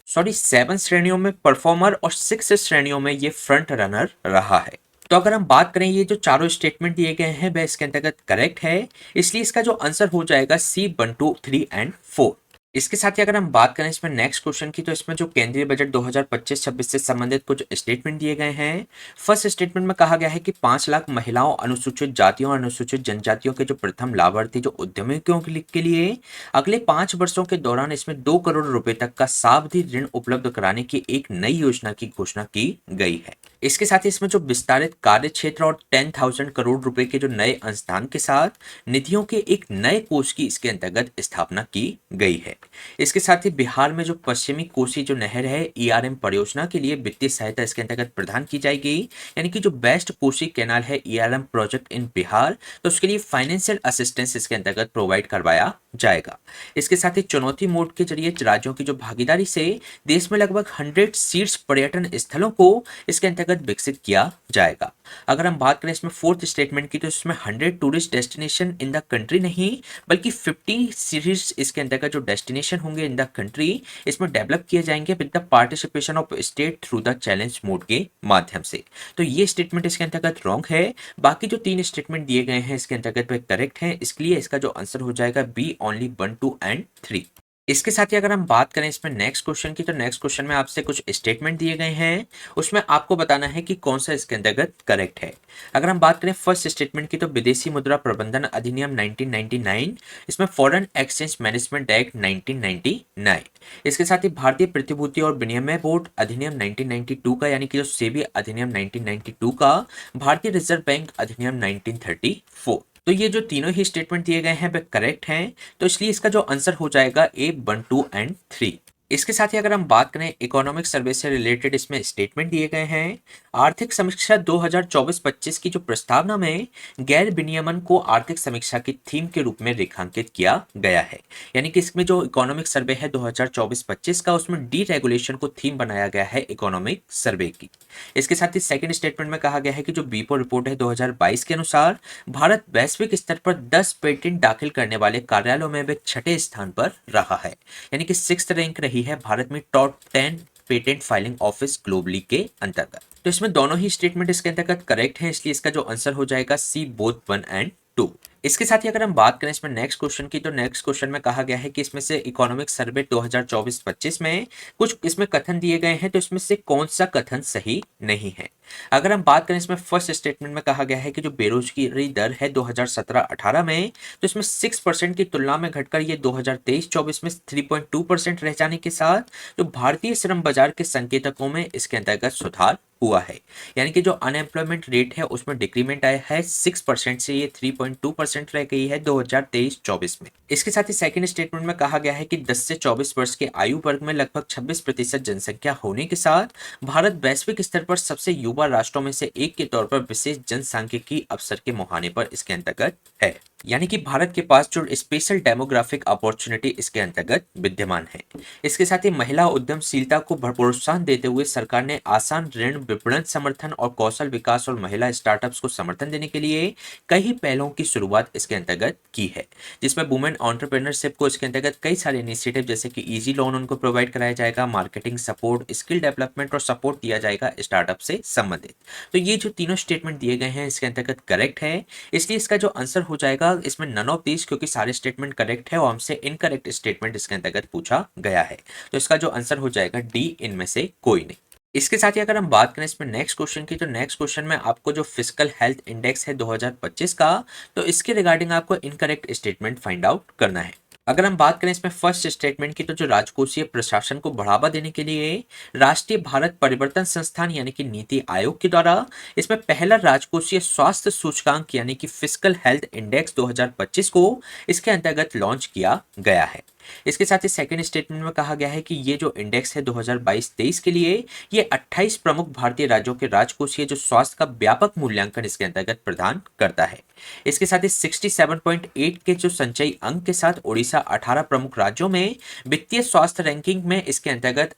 7 श्रेणियों में परफॉर्मर और 6 श्रेणियों में ये फ्रंट रनर रहा है। तो अगर हम बात करें ये जो चारों स्टेटमेंट दिए गए हैं वह इसके अंतर्गत करेक्ट है, इसलिए इसका जो आंसर हो जाएगा C1 2 3 एंड 4। इसके साथ ही अगर हम बात करें इसमें नेक्स्ट क्वेश्चन की, तो इसमें जो केंद्रीय बजट 2025-26 से संबंधित कुछ स्टेटमेंट दिए गए हैं। फर्स्ट स्टेटमेंट में कहा गया है कि 5 लाख महिलाओं, अनुसूचित जातियों और अनुसूचित जनजातियों के जो प्रथम लाभार्थी जो उद्यमियों के लिए अगले 5 वर्षों के दौरान इसमें 2 करोड़ रुपए तक का सावधि ऋण उपलब्ध कराने की एक नई योजना की घोषणा की गई है। इसके साथ ही इसमें जो विस्तारित कार्य क्षेत्र और 10,000 करोड़ रुपए के जो नए अंशदान के साथ निधियों के एक नए कोष की इसके अंतर्गत स्थापना की गई है। इसके साथ ही बिहार में जो पश्चिमी कोसी जो नहर है ईआरएम परियोजना के लिए वित्तीय सहायता इसके अंतर्गत प्रदान की जाएगी, यानी कि जो बेस्ट कोसी कैनाल है ईआरएम प्रोजेक्ट इन बिहार, तो उसके लिए फाइनेंशियल असिस्टेंस इसके अंतर्गत प्रोवाइड करवाया जाएगा। इसके साथ ही चुनौती मोड के जरिए राज्यों की जो भागीदारी से देश में लगभग 100 शीर्ष पर्यटन स्थलों को इसके अंतर्गत विकसित किया जाएगा। अगर हम बात करें इसमें फोर्थ स्टेटमेंट की, तो इसमें 100 tourist destination in the country नहीं बल्कि 50 सीरीज इसके अंतर्गत जो डेस्टिनेशन होंगे इन द कंट्री इसमें डेवलप किए जाएंगे with the participation of state through the challenge mode के माध्यम से। तो ये स्टेटमेंट इसके अंतर्गत रॉन्ग है। बाकी जो 3 स्टेटमेंट दिए गए हैं इसके अंतर्गत वे करेक्ट हैं, इसलिए इसका जो आंसर हो जाएगा बी ओनली 1, 2 एंड 3। इसके साथ ही अगर हम बात करें इसमें नेक्स्ट क्वेश्चन की, तो नेक्स्ट क्वेश्चन में आपसे कुछ स्टेटमेंट दिए गए हैं, उसमें आपको बताना है कि कौन सा इसके अंतर्गत करेक्ट है। अगर हम बात करें फर्स्ट स्टेटमेंट की, तो विदेशी मुद्रा प्रबंधन अधिनियम 1999, इसमें फॉरेन एक्सचेंज मैनेजमेंट एक्ट 1999, इसके साथ ही भारतीय प्रतिभूति और विनिमय बोर्ड अधिनियम 1992 का, यानी कि जो सेबी अधिनियम 1992 का, भारतीय रिजर्व बैंक अधिनियम 1934। तो ये जो तीनों ही स्टेटमेंट दिए गए हैं वे करेक्ट हैं, तो इसलिए इसका जो आंसर हो जाएगा ए 1, 2 एंड 3। इसके साथ ही अगर हम बात करें इकोनॉमिक सर्वे से रिलेटेड इसमें स्टेटमेंट दिए गए हैं। आर्थिक समीक्षा 2024-25 की जो प्रस्तावना में गैर विनियमन को आर्थिक समीक्षा की थीम के रूप में रेखांकित किया गया है, यानी कि इसमें जो इकोनॉमिक सर्वे है 2024-25 का, उसमें डी रेगुलेशन को थीम बनाया गया है इकोनॉमिक सर्वे की। इसके साथ ही सेकंड स्टेटमेंट में कहा गया है कि जो बीपो रिपोर्ट है 2022 के अनुसार भारत वैश्विक स्तर पर 10 पेटेंट दाखिल करने वाले कार्यालयों में वे 6ठे स्थान पर रहा है, यानी कि 6th रैंक रही है भारत में top 10 patent filing office globally के अंतर्गत। तो इसमें दोनों ही स्टेटमेंट इसके अंतर्गत करेक्ट हैं, इसलिए इसका जो आंसर हो जाएगा सी बोथ 1 एंड 2। इसके साथ ही अगर हम बात करें इसमें नेक्स्ट क्वेश्चन की, तो नेक्स्ट क्वेश्चन में कहा गया है कि इसमें से इकोनॉमिक सर्वे 2024-25 में कुछ इसमें कथन दिए गए हैं, तो इसमें से कौन सा कथन सही नहीं है। अगर हम बात करें इसमें फर्स्ट स्टेटमेंट में कहा गया है कि जो बेरोजगारी दर है 2017-18 में, तो इसमें 6% की तुलना में घटकर ये 2023-24 में 3.2% रह जाने के साथ जो भारतीय श्रम बाजार के संकेतकों में इसके अंतर्गत सुधार हुआ है, यानी कि जो अनएम्प्लॉयमेंट रेट है उसमें डिक्रीमेंट आया है 6% से ये 3.2% रह गई है 2023-24 में। इसके साथ ही सेकंड स्टेटमेंट में कहा गया है कि 10 से 24 वर्ष के आयु वर्ग में लगभग 26% जनसंख्या होने के साथ भारत वैश्विक स्तर पर सबसे युवा राष्ट्रों में से एक के तौर पर विशेष जनसांख्यिकी अवसर के मुहाने पर इसके अंतर्गत है, यानी कि भारत के पास जो स्पेशल डेमोग्राफिक अपॉर्चुनिटी इसके अंतर्गत विद्यमान है। इसके साथ ही महिला उद्यमशीलता को प्रोत्साहन देते हुए सरकार ने आसान ऋण, विपणन समर्थन और कौशल विकास और महिला स्टार्टअप्स को समर्थन देने के लिए कई पहलों की शुरुआत इसके अंतर्गत की है, जिसमें वुमेन एंटरप्रेन्योरशिप को इसके अंतर्गत कई सारे इनिशिएटिव जैसे कि इजी लोन उनको प्रोवाइड कराया जाएगा, मार्केटिंग सपोर्ट, स्किल डेवलपमेंट और सपोर्ट दिया जाएगा स्टार्टअप से संबंधित। तो ये जो तीनों स्टेटमेंट दिए गए हैं इसके अंतर्गत करेक्ट है, इसलिए इसका जो आंसर हो जाएगा इसमें नन ऑफ दीज, क्योंकि सारे स्टेटमेंट करेक्ट है और हमसे इनकरेक्ट स्टेटमेंट इसके अंतर्गत पूछा गया है, तो इसका जो आंसर हो जाएगा डी, इनमें से कोई नहीं। इसके साथ ही अगर हम बात करें इसमें नेक्स्ट क्वेश्चन की, तो नेक्स्ट क्वेश्चन में आपको जो फिजिकल हेल्थ इंडेक्स है 2025 का, तो इसके रिगार्डिंग आपको इनकरेक्ट स्टेटमेंट फाइंड आउट करना है। अगर हम बात करें इसमें फर्स्ट स्टेटमेंट की, तो जो राजकोषीय प्रशासन को बढ़ावा देने के लिए राष्ट्रीय भारत परिवर्तन संस्थान यानी कि नीति आयोग के द्वारा इसमें पहला राजकोषीय स्वास्थ्य सूचकांक यानी कि फिजिकल हेल्थ इंडेक्स 2025 को इसके अंतर्गत लॉन्च किया गया है। इसके साथ ही सेकंड स्टेटमेंट में कहा गया है कि ये जो इंडेक्स है 2022-23 के लिए ये 28 प्रमुख भारतीय राज्यों के राजकोषीय जो स्वास्थ्य का व्यापक मूल्यांकन इसके अंतर्गत प्रदान करता है। इसके साथ ही 67.8 के जो संचयी अंक के साथ ओडिशा 18 प्रमुख राज्यों में वित्तीय स्वास्थ्य रैंकिंग में इसके अंतर्गत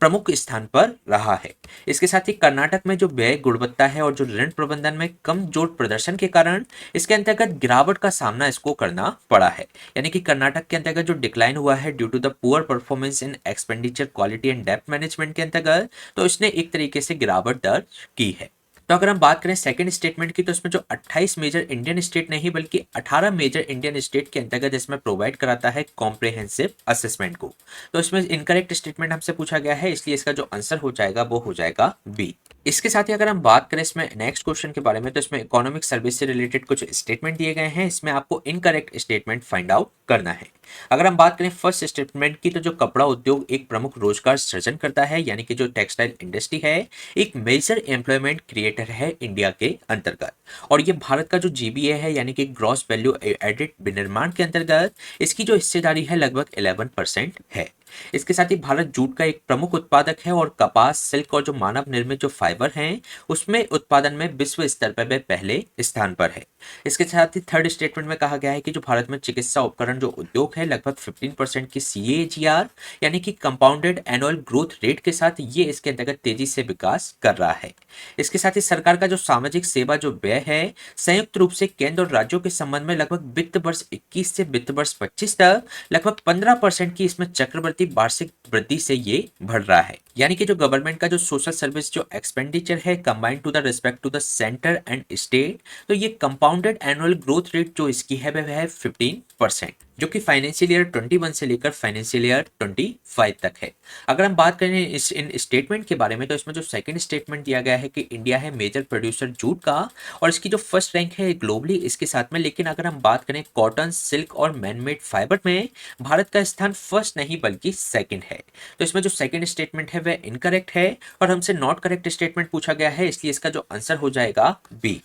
प्रमुख स्थान पर रहा है। इसके साथ ही कर्नाटक में जो व्यय गुणवत्ता है और जो ऋण प्रबंधन में कमजोर प्रदर्शन के कारण इसके अंतर्गत गिरावट का सामना इसको करना पड़ा है, यानी कि कर्नाटक के अंतर्गत जो डिक्लाइन हुआ है due to the poor performance in expenditure quality and depth management के अंतर्गत, तो इसने एक तरीके से गिरावट दर्ज की है। तो अगर हम बात करें सेकंड स्टेटमेंट की, तो इसमें जो 28 मेजर इंडियन स्टेट नहीं बल्कि 18 मेजर इंडियन स्टेट के अंतर्गत इसमें प्रोवाइड कराता है कॉम्प्रिहेंसिव असेसमेंट को। तो इसमें इनकरेक्ट स्टेटमेंट हमसे पूछा गया है, इसलिए इसका जो आंसर हो जाएगा वो हो जाएगा बी। इसके साथ ही अगर हम बात करें इसमें नेक्स्ट क्वेश्चन के बारे में, तो इसमें इकोनॉमिक सर्विस से रिलेटेड कुछ स्टेटमेंट दिए गए हैं, इसमें आपको इनकरेक्ट स्टेटमेंट फाइंड आउट करना है। अगर हम बात करें फर्स्ट स्टेटमेंट की, तो जो कपड़ा उद्योग एक प्रमुख रोजगार सृजन करता है, यानी कि जो टेक्सटाइल इंडस्ट्री है एक मेजर एम्प्लॉयमेंट क्रिएटर है इंडिया के अंतर्गत, और ये भारत का जो जीबीए है यानी कि ग्रॉस वैल्यू एडेड विनिर्माण के अंतर्गत इसकी जो हिस्सेदारी है लगभग 11% है। इसके साथ ही भारत जूट का एक प्रमुख उत्पादक है और कपास, सिल्क और जो मानव निर्मित जो फाइबर हैं उसमें उत्पादन में विश्व स्तर पर वह पहले स्थान पर है। इसके साथ ही थर्ड स्टेटमेंट में कहा गया है कि जो भारत में चिकित्सा उपकरण जो उद्योग है लगभग 15% की CAGR यानी कि कंपाउंडेड एनुअल ग्रोथ रेट के साथ ये इसके अंतर्गत तेजी से विकास कर रहा है। इसके साथ ही सरकार का जो सामाजिक सेवा जो व्यय है संयुक्त रूप से केंद्र और राज्यों के संबंध में लगभग वित्त वर्ष 21 से वित्त वर्ष 25 तक लगभग 15% की इसमें चक्रवर्ती वार्षिक वृद्धि से ये बढ़ रहा है। यानी कि जो गवर्नमेंट का जो सोशल सर्विस जो एक्सपेंडिचर है combined to the respect to the centre and state, तो ये कंपाउंडेड एनुअल ग्रोथ रेट जो इसकी है वह है 15%, जो कि फाइनेंशियल ईयर 21 से लेकर फाइनेंशियल ईयर 25 तक है। अगर हम बात करें इस इन स्टेटमेंट के बारे में, तो इसमें जो सेकंड स्टेटमेंट दिया गया है कि इंडिया है मेजर प्रोड्यूसर जूट का और इसकी जो फर्स्ट रैंक है ग्लोबली इसके साथ में, लेकिन अगर हम बात करें कॉटन, सिल्क और मैनमेड फाइबर में भारत का स्थान फर्स्ट नहीं बल्कि सेकंड है। तो इसमें जो सेकंड स्टेटमेंट है वह इनकरेक्ट है और हमसे नॉट करेक्ट स्टेटमेंट पूछा गया है, इसलिए इसका जो आंसर हो जाएगा बी।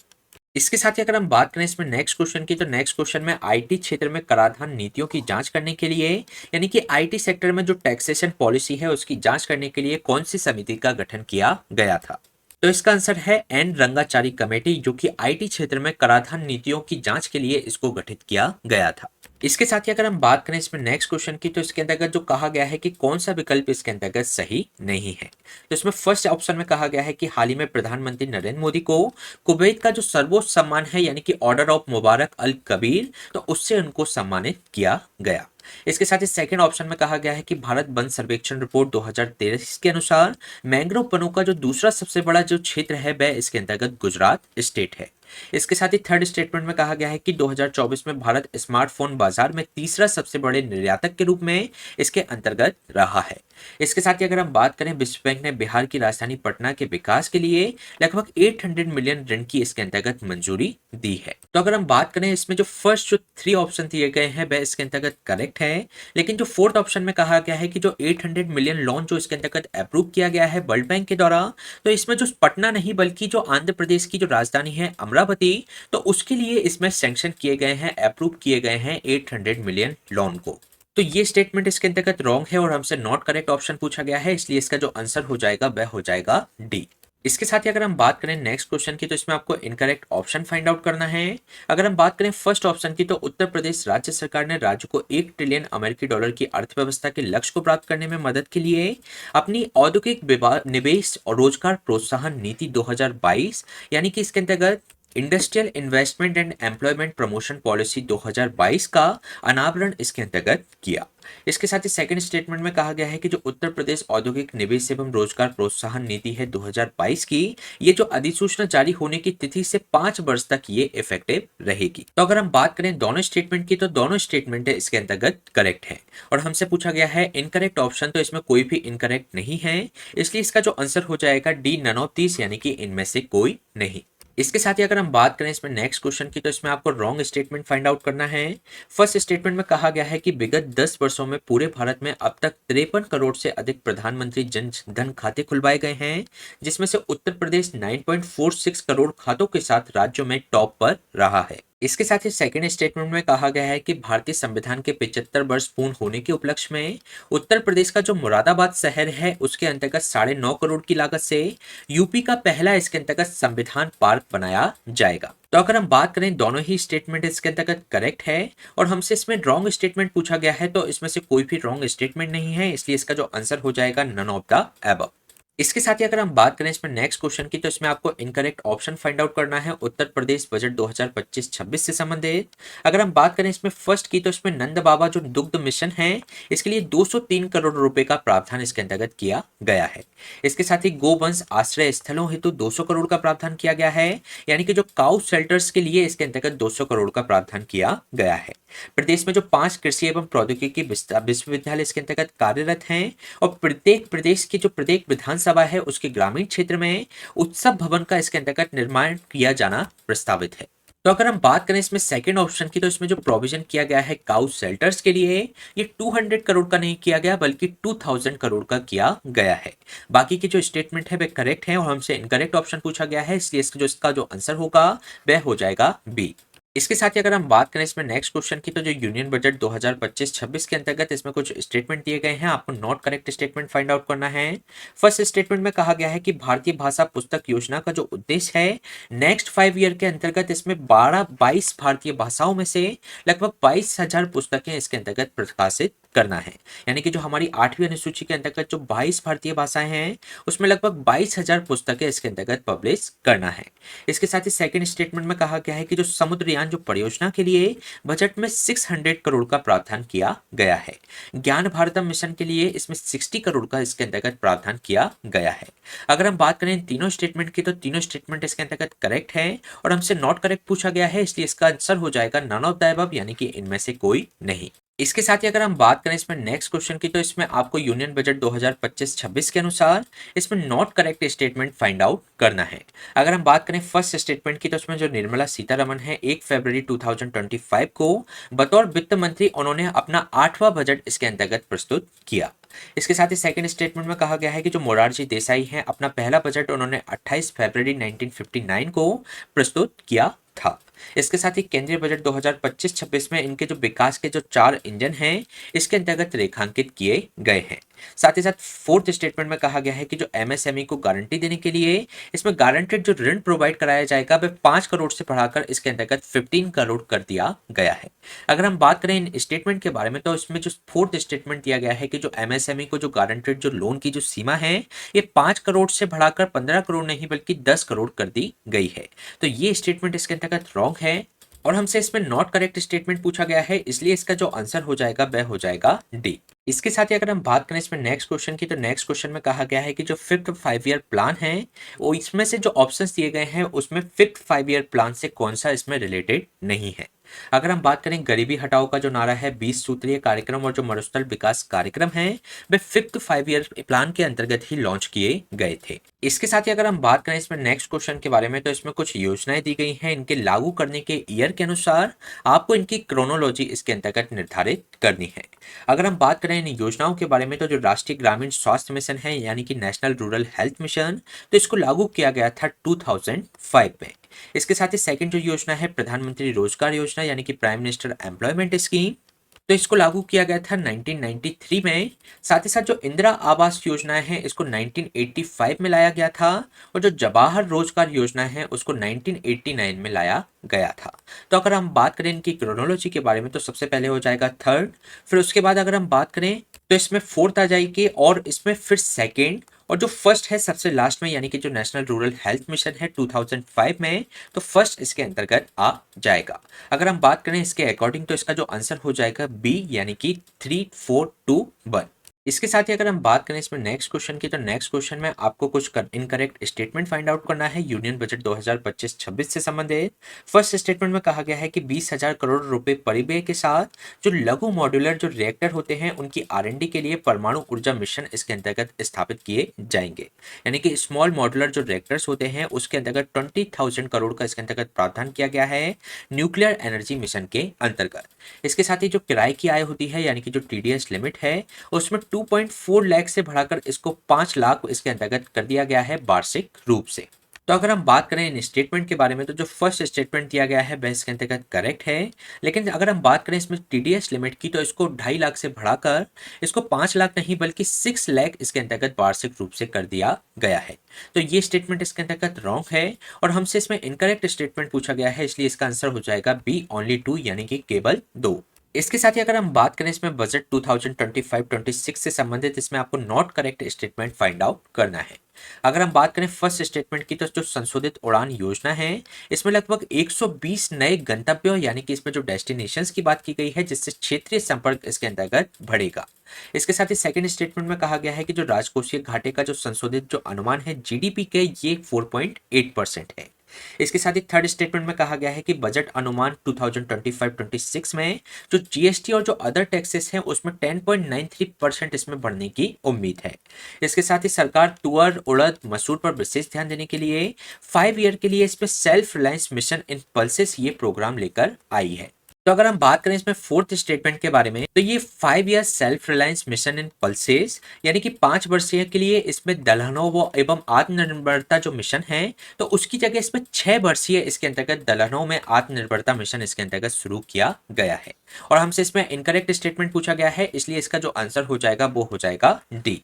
इसके साथ ही अगर हम बात करें इसमें नेक्स्ट क्वेश्चन की, तो नेक्स्ट क्वेश्चन में आईटी क्षेत्र में कराधान नीतियों की जांच करने के लिए यानी कि आईटी सेक्टर में जो टैक्सेशन पॉलिसी है उसकी जांच करने के लिए कौन सी समिति का गठन किया गया था? तो इसका आंसर है एन रंगाचारी कमेटी, जो कि आईटी क्षेत्र में कराधान नीतियों की जांच के लिए इसको गठित किया गया था। इसके साथ ही अगर हम बात करें इसमें नेक्स्ट क्वेश्चन की, तो इसके अंतर्गत जो कहा गया है कि कौन सा विकल्प इसके अंतर्गत सही नहीं है। तो इसमें फर्स्ट ऑप्शन में कहा गया है कि हाल ही में प्रधानमंत्री नरेंद्र मोदी को कुवैत का जो सर्वोच्च सम्मान है यानी कि ऑर्डर ऑफ मुबारक अल कबीर, तो उससे उनको सम्मानित किया गया। इसके साथ ही सेकंड ऑप्शन में कहा गया है कि भारत वन सर्वेक्षण रिपोर्ट 2023 के अनुसार मैंग्रोव वनों का जो दूसरा सबसे बड़ा जो क्षेत्र है वह इसके अंतर्गत गुजरात स्टेट है। इसके साथ ही थर्ड स्टेटमेंट में कहा गया है कि 2024 में भारत स्मार्टफोन बाजार में तीसरा सबसे बड़े निर्यातक के रूप में इसके अंतर्गत रहा है। इसके साथ ही अगर हम बात करें, विश्व बैंक ने बिहार की राजधानी पटना के विकास के लिए लगभग 800 मिलियन ऋण की इसके अंतर्गत मंजूरी दी है। तो अगर हम बात करें इसमें जो फर्स्ट जो 3 ऑप्शन दिए गए हैं वह इसके अंतर्गत करेक्ट है, लेकिन जो फोर्थ ऑप्शन में कहा गया है कि जो 800 मिलियन लोन जो इसके अंतर्गत अप्रूव किया गया है वर्ल्ड बैंक के द्वारा, तो इसमें जो पटना नहीं बल्कि जो आंध्र प्रदेश की जो राजधानी है अमरावती, तो उसके लिए इसमें सैंक्शन किए गए हैं, अप्रूव किए गए हैं 800 मिलियन लोन को। तो ये स्टेटमेंट इसके अंतर्गत रॉन्ग है और हमसे नॉट करेक्ट ऑप्शन पूछा गया है, इसलिए इसका जो आंसर हो जाएगा वह हो जाएगा डी। इसके साथ ही अगर हम बात करें नेक्स्ट क्वेश्चन की, तो इसमें आपको इनकरेक्ट ऑप्शन फाइंड आउट करना है। अगर हम बात करें फर्स्ट ऑप्शन की, तो उत्तर प्रदेश राज्य सरकार ने राज्य को 1 ट्रिलियन अमेरिकी डॉलर की अर्थव्यवस्था के लक्ष्य को प्राप्त करने में मदद के लिए अपनी औद्योगिक निवेश और रोजगार प्रोत्साहन नीति 2022 यानी कि इसके अंतर्गत industrial investment and employment promotion policy 2022 का अनावरण इसके अंतर्गत किया। इसके साथ ही सेकंड स्टेटमेंट में कहा गया है कि जो उत्तर प्रदेश औद्योगिक निवेश एवं रोजगार प्रोत्साहन नीति है 2022 की, ये जो अधिसूचना जारी होने की तिथि से 5 वर्ष तक ये इफेक्टिव रहेगी। तो अगर हम बात करें दोनों स्टेटमेंट की, तो दोनों स्टेटमेंट इसके अंतर्गत करेक्ट है और हमसे पूछा गया है इनकरेक्ट ऑप्शन, तो इसमें कोई भी इनकरेक्ट नहीं है, इसलिए इसका जो आंसर हो जाएगा डी नन ऑफ दिस यानी कि इनमें से कोई नहीं। इसके साथ ही अगर हम बात करें इसमें नेक्स्ट क्वेश्चन की, तो इसमें आपको रॉन्ग स्टेटमेंट फाइंड आउट करना है। फर्स्ट स्टेटमेंट में कहा गया है कि विगत 10 वर्षों में पूरे भारत में अब तक 53 करोड़ से अधिक प्रधानमंत्री जन धन खाते खुलवाए गए हैं, जिसमें से उत्तर प्रदेश 9.46 करोड़ खातों के साथ राज्यों में टॉप पर रहा है। इसके साथ ही सेकंड स्टेटमेंट में कहा गया है कि भारतीय संविधान के 75 वर्ष पूर्ण होने के उपलक्ष्य में उत्तर प्रदेश का जो मुरादाबाद शहर है उसके अंतर्गत 9.5 करोड़ की लागत से यूपी का पहला इसके अंतर्गत संविधान पार्क बनाया जाएगा। तो अगर हम बात करें, दोनों ही स्टेटमेंट इसके अंतर्गत करेक्ट है और हमसे इसमें रॉन्ग स्टेटमेंट पूछा गया है, तो इसमें से कोई भी रॉन्ग स्टेटमेंट नहीं है, इसलिए इसका जो आंसर हो जाएगा नन ऑफ द अबव। इसके साथ ही अगर हम बात करें इसमें नेक्स्ट क्वेश्चन की, तो इसमें आपको इनकरेक्ट ऑप्शन फाइंड आउट करना है उत्तर प्रदेश बजट 2025-26 से संबंधित। अगर हम बात करें इसमें फर्स्ट की, तो इसमें नंद बाबा जो दुग्ध मिशन है, इसके लिए 203 करोड़ रुपए का प्रावधान इसके अंतर्गत किया गया है। इसके साथ ही गोवंश आश्रय स्थलों हेतु 200 करोड़ का प्रावधान किया गया है, यानी कि जो काउ शेल्टर्स के लिए इसके अंतर्गत 200 करोड़ का प्रावधान किया गया है। प्रदेश में जो 5 कृषि एवं प्रौद्योगिकी विश्वविद्यालय इसके अंतर्गत कार्यरत हैं, और प्रत्येक प्रदेश की जो प्रत्येक विधानसभा है उसके ग्रामीण क्षेत्र में उत्सव भवन का इसके अंतर्गत निर्माण किया जाना प्रस्तावित है। तो अगर हम बात करें इसमें सेकंड ऑप्शन की, तो इसमें जो प्रोविजन किया गया है काउ शेल्टर्स के लिए, ये 200 करोड़ का नहीं किया गया बल्कि 2000 करोड़ का किया गया है। बाकी की जो स्टेटमेंट है वे करेक्ट है और हमसे इनकरेक्ट ऑप्शन पूछा गया है, इसलिए इसका जो आंसर होगा वह हो जाएगा बी। इसके साथ ही अगर हम बात करें इसमें नेक्स्ट क्वेश्चन की, तो जो यूनियन बजट 2025-26 के अंतर्गत इसमें कुछ स्टेटमेंट दिए गए हैं, आपको not correct statement find out करना है। फर्स्ट स्टेटमेंट में कहा गया है कि भारतीय भाषा पुस्तक योजना का जो उद्देश्य है, नेक्स्ट 5 ईयर के अंतर्गत इसमें 22 भारतीय भाषाओं में से लगभग 22,000 पुस्तकें इसके अंतर्गत प्रकाशित करना है। यानी कि जो हमारी 8वीं अनुसूची के अंतर्गत जो 22 भारतीय भाषाएं हैं, उसमें लगभग 22,000 पुस्तकें इसके अंतर्गत पब्लिश करना है। इसके साथ ही सेकंड स्टेटमेंट में कहा गया है कि जो समुद्रयान जो परियोजना के लिए बजट में 600 करोड़ का प्रावधान किया गया है। ज्ञान भारतम मिशन के लिए इसमें 60 करोड़ का इसके अंतर्गत प्रावधान किया गया है। अगर हम बात करें तीनों स्टेटमेंट की, तो तीनों स्टेटमेंट इसके अंतर्गत करेक्ट है और हमसे नॉट करेक्ट पूछा गया है, इसलिए इसका आंसर हो जाएगा नन ऑफ द अबव, यानी कि इनमें से कोई नहीं। इसके साथ ही अगर हम बात करें इसमें नेक्स्ट क्वेश्चन की, तो इसमें आपको यूनियन बजट 2025-26 के अनुसार इसमें not correct statement find out करना है। अगर हम बात करें फर्स्ट स्टेटमेंट की, तो इसमें जो निर्मला सीतारमण है 1 फरवरी 2025 को बतौर वित्त मंत्री उन्होंने अपना 8वां बजट इसके अंतर्गत प्रस्तुत किया। इसके साथ ही सेकंड स्टेटमेंट में कहा गया है कि जो मोरारजी देसाई हैं अपना पहला बजट उन्होंने 28 फरवरी 1959 को प्रस्तुत किया था। इसके साथ ही केंद्रीय बजट 2025-26 में इनके जो विकास के जो 4 इंजन हैं इसके अंतर्गत रेखांकित किए गए हैं। साथ ही साथ फोर्थ स्टेटमेंट में कहा गया है कि जो एमएसएमई को गारंटी देने के लिए इसमें गारंटेड जो ऋण प्रोवाइड कराया जाएगा वह 5 करोड़ से बढ़ाकर इसके अंतर्गत 15 करोड़ कर दिया गया है। अगर हम बात करें इन स्टेटमेंट के बारे में, तो इसमें जो फोर्थ स्टेटमेंट दिया गया है कि जो एमएसएमई को जो गारंटेड जो लोन की जो सीमा है ये 5 करोड़ से बढ़ाकर 15 करोड़ नहीं बल्कि 10 करोड़ कर दी गई है। तो ये स्टेटमेंट इसके अंतर्गत रॉन्ग है और हमसे इसमें नॉट करेक्ट स्टेटमेंट पूछा गया है, इसलिए इसका जो आंसर हो जाएगा वह हो जाएगा डी। इसके साथ ही अगर हम बात करें इसमें नेक्स्ट क्वेश्चन की, तो नेक्स्ट क्वेश्चन में कहा गया है कि जो फिफ्थ 5 ईयर प्लान है वो इसमें से जो ऑप्शंस दिए गए हैं उसमें फिफ्थ 5 ईयर प्लान से कौन सा इसमें रिलेटेड नहीं है। अगर हम बात करें गरीबी हटाओ का जो नारा है 20 सूत्रीय कार्यक्रम और जो मरुस्थल विकास कार्यक्रम है वे फिफ्थ 5 ईयर प्लान के अंतर्गत ही लॉन्च किए गए थे। इसके साथ ही अगर हम बात करें इसमें नेक्स्ट क्वेश्चन के बारे में, तो इसमें कुछ योजनाएं दी गई हैं, इनके लागू करने के ईयर के अनुसार आपको इनकी क्रोनोलॉजी इसके अंतर्गत निर्धारित करनी है। अगर हम बात करें इन योजनाओं के बारे में, तो जो राष्ट्रीय ग्रामीण स्वास्थ्य मिशन है यानी कि नेशनल रूरल हेल्थ मिशन, तो इसको लागू किया गया था 2005 में। इसके साथ ही सेकंड जो योजना है प्रधानमंत्री रोजगार योजना यानी कि प्राइम मिनिस्टर एम्प्लॉयमेंट स्कीम, तो इसको लागू किया गया था 1993 में। साथ ही साथ जो इंदिरा आवास योजना है इसको 1985 में लाया गया था और जो जवाहर रोजगार योजना है उसको 1989 में लाया गया था। तो अगर हम बात करें इनकी क्रोनोलॉजी के बारे में, तो सबसे पहले हो जाएगा थर्ड, फिर उसके बाद अगर हम बात करें तो इसमें फोर्थ आ जाएगी और इसमें फिर सेकेंड, और जो फर्स्ट है सबसे लास्ट में यानी कि जो नेशनल रूरल हेल्थ मिशन है 2005 में, तो फर्स्ट इसके अंतर्गत आ जाएगा। अगर हम बात करें इसके अकॉर्डिंग, तो इसका जो आंसर हो जाएगा बी यानी कि 3 4 2 1। इसके साथ ही अगर हम बात करें इसमें नेक्स्ट क्वेश्चन की, तो नेक्स्ट क्वेश्चन में आपको कुछ इनकरेक्ट स्टेटमेंट फाइंड आउट करना है यूनियन बजट 2025-26 से संबंधित। फर्स्ट स्टेटमेंट में कहा गया है कि 20,000 करोड़ रुपए परिव्यय के साथ जो लघु मॉड्यूलर जो रिएक्टर होते हैं उनकी R&D के लिए परमाणु ऊर्जा मिशन इसके अंतर्गत स्थापित किए जाएंगे। यानी कि स्मॉल मॉड्यूलर जो रिएक्टर्स होते हैं उसके अंतर्गत 20,000 करोड़ का इसके अंतर्गत प्रावधान किया गया है न्यूक्लियर एनर्जी मिशन के अंतर्गत। इसके साथ ही जो किराए की आय होती है यानी कि जो TDS लिमिट है उसमें 2.4 लाख से बढ़ाकर इसको 5 लाख इसके अंतर्गत कर दिया गया है वार्षिक रूप से। तो अगर हम बात करें इन स्टेटमेंट के बारे में, तो जो फर्स्ट स्टेटमेंट दिया गया है वह इसके अंतर्गत करेक्ट है, लेकिन अगर हम बात करें इसमें TDS लिमिट की, तो इसको 2.5 लाख से बढ़ाकर इसको 5 लाख नहीं बल्कि 6 लाख इसके अंतर्गत वार्षिक रूप से कर दिया गया है। तो ये स्टेटमेंट इसके अंतर्गत रॉन्ग है और हमसे इसमें इनकरेक्ट स्टेटमेंट पूछा गया है, इसलिए इसका आंसर हो जाएगा बी ओनली 2 यानी कि केवल 2। इसके साथ ही अगर हम बात करें इसमें बजट 2025-26 से संबंधित, इसमें आपको not correct statement find out करना है। अगर हम बात करें फर्स्ट स्टेटमेंट की, तो जो संशोधित उड़ान योजना है इसमें लगभग 120 नए गंतव्यों यानी कि इसमें जो डेस्टिनेशंस की बात की गई है, जिससे क्षेत्रीय संपर्क इसके अंतर्गत बढ़ेगा। इसके साथ ही सेकंड स्टेटमेंट में कहा गया है कि जो राजकोषीय घाटे का जो संशोधित जो अनुमान है जीडीपी के, ये 4.8% है। इसके साथ ही थर्ड स्टेटमेंट में कहा गया है कि बजट अनुमान 2025-26 में जो जीएसटी और जो अदर टैक्सेस हैं उसमें 10.93% इसमें बढ़ने की उम्मीद है। इसके साथ ही सरकार तुअर, उड़द, मसूर पर विशेष ध्यान देने के लिए 5 ईयर के लिए इसमें self reliance mission in pulses ये प्रोग्राम लेकर आई है। तो अगर हम बात करें इसमें फोर्थ स्टेटमेंट के बारे में, तो ये 5 year self reliance mission in pulses यानी कि 5 वर्षीय के लिए इसमें दलहनों व एवं आत्मनिर्भरता जो मिशन है, तो उसकी जगह इसमें 6 वर्षीय इसके अंतर्गत दलहनों में आत्मनिर्भरता मिशन इसके अंतर्गत शुरू किया गया है। और हमसे इसमें इनकरेक्ट स्टेटमेंट पूछा गया है, इसलिए इसका जो आंसर हो जाएगा वो हो जाएगा डी।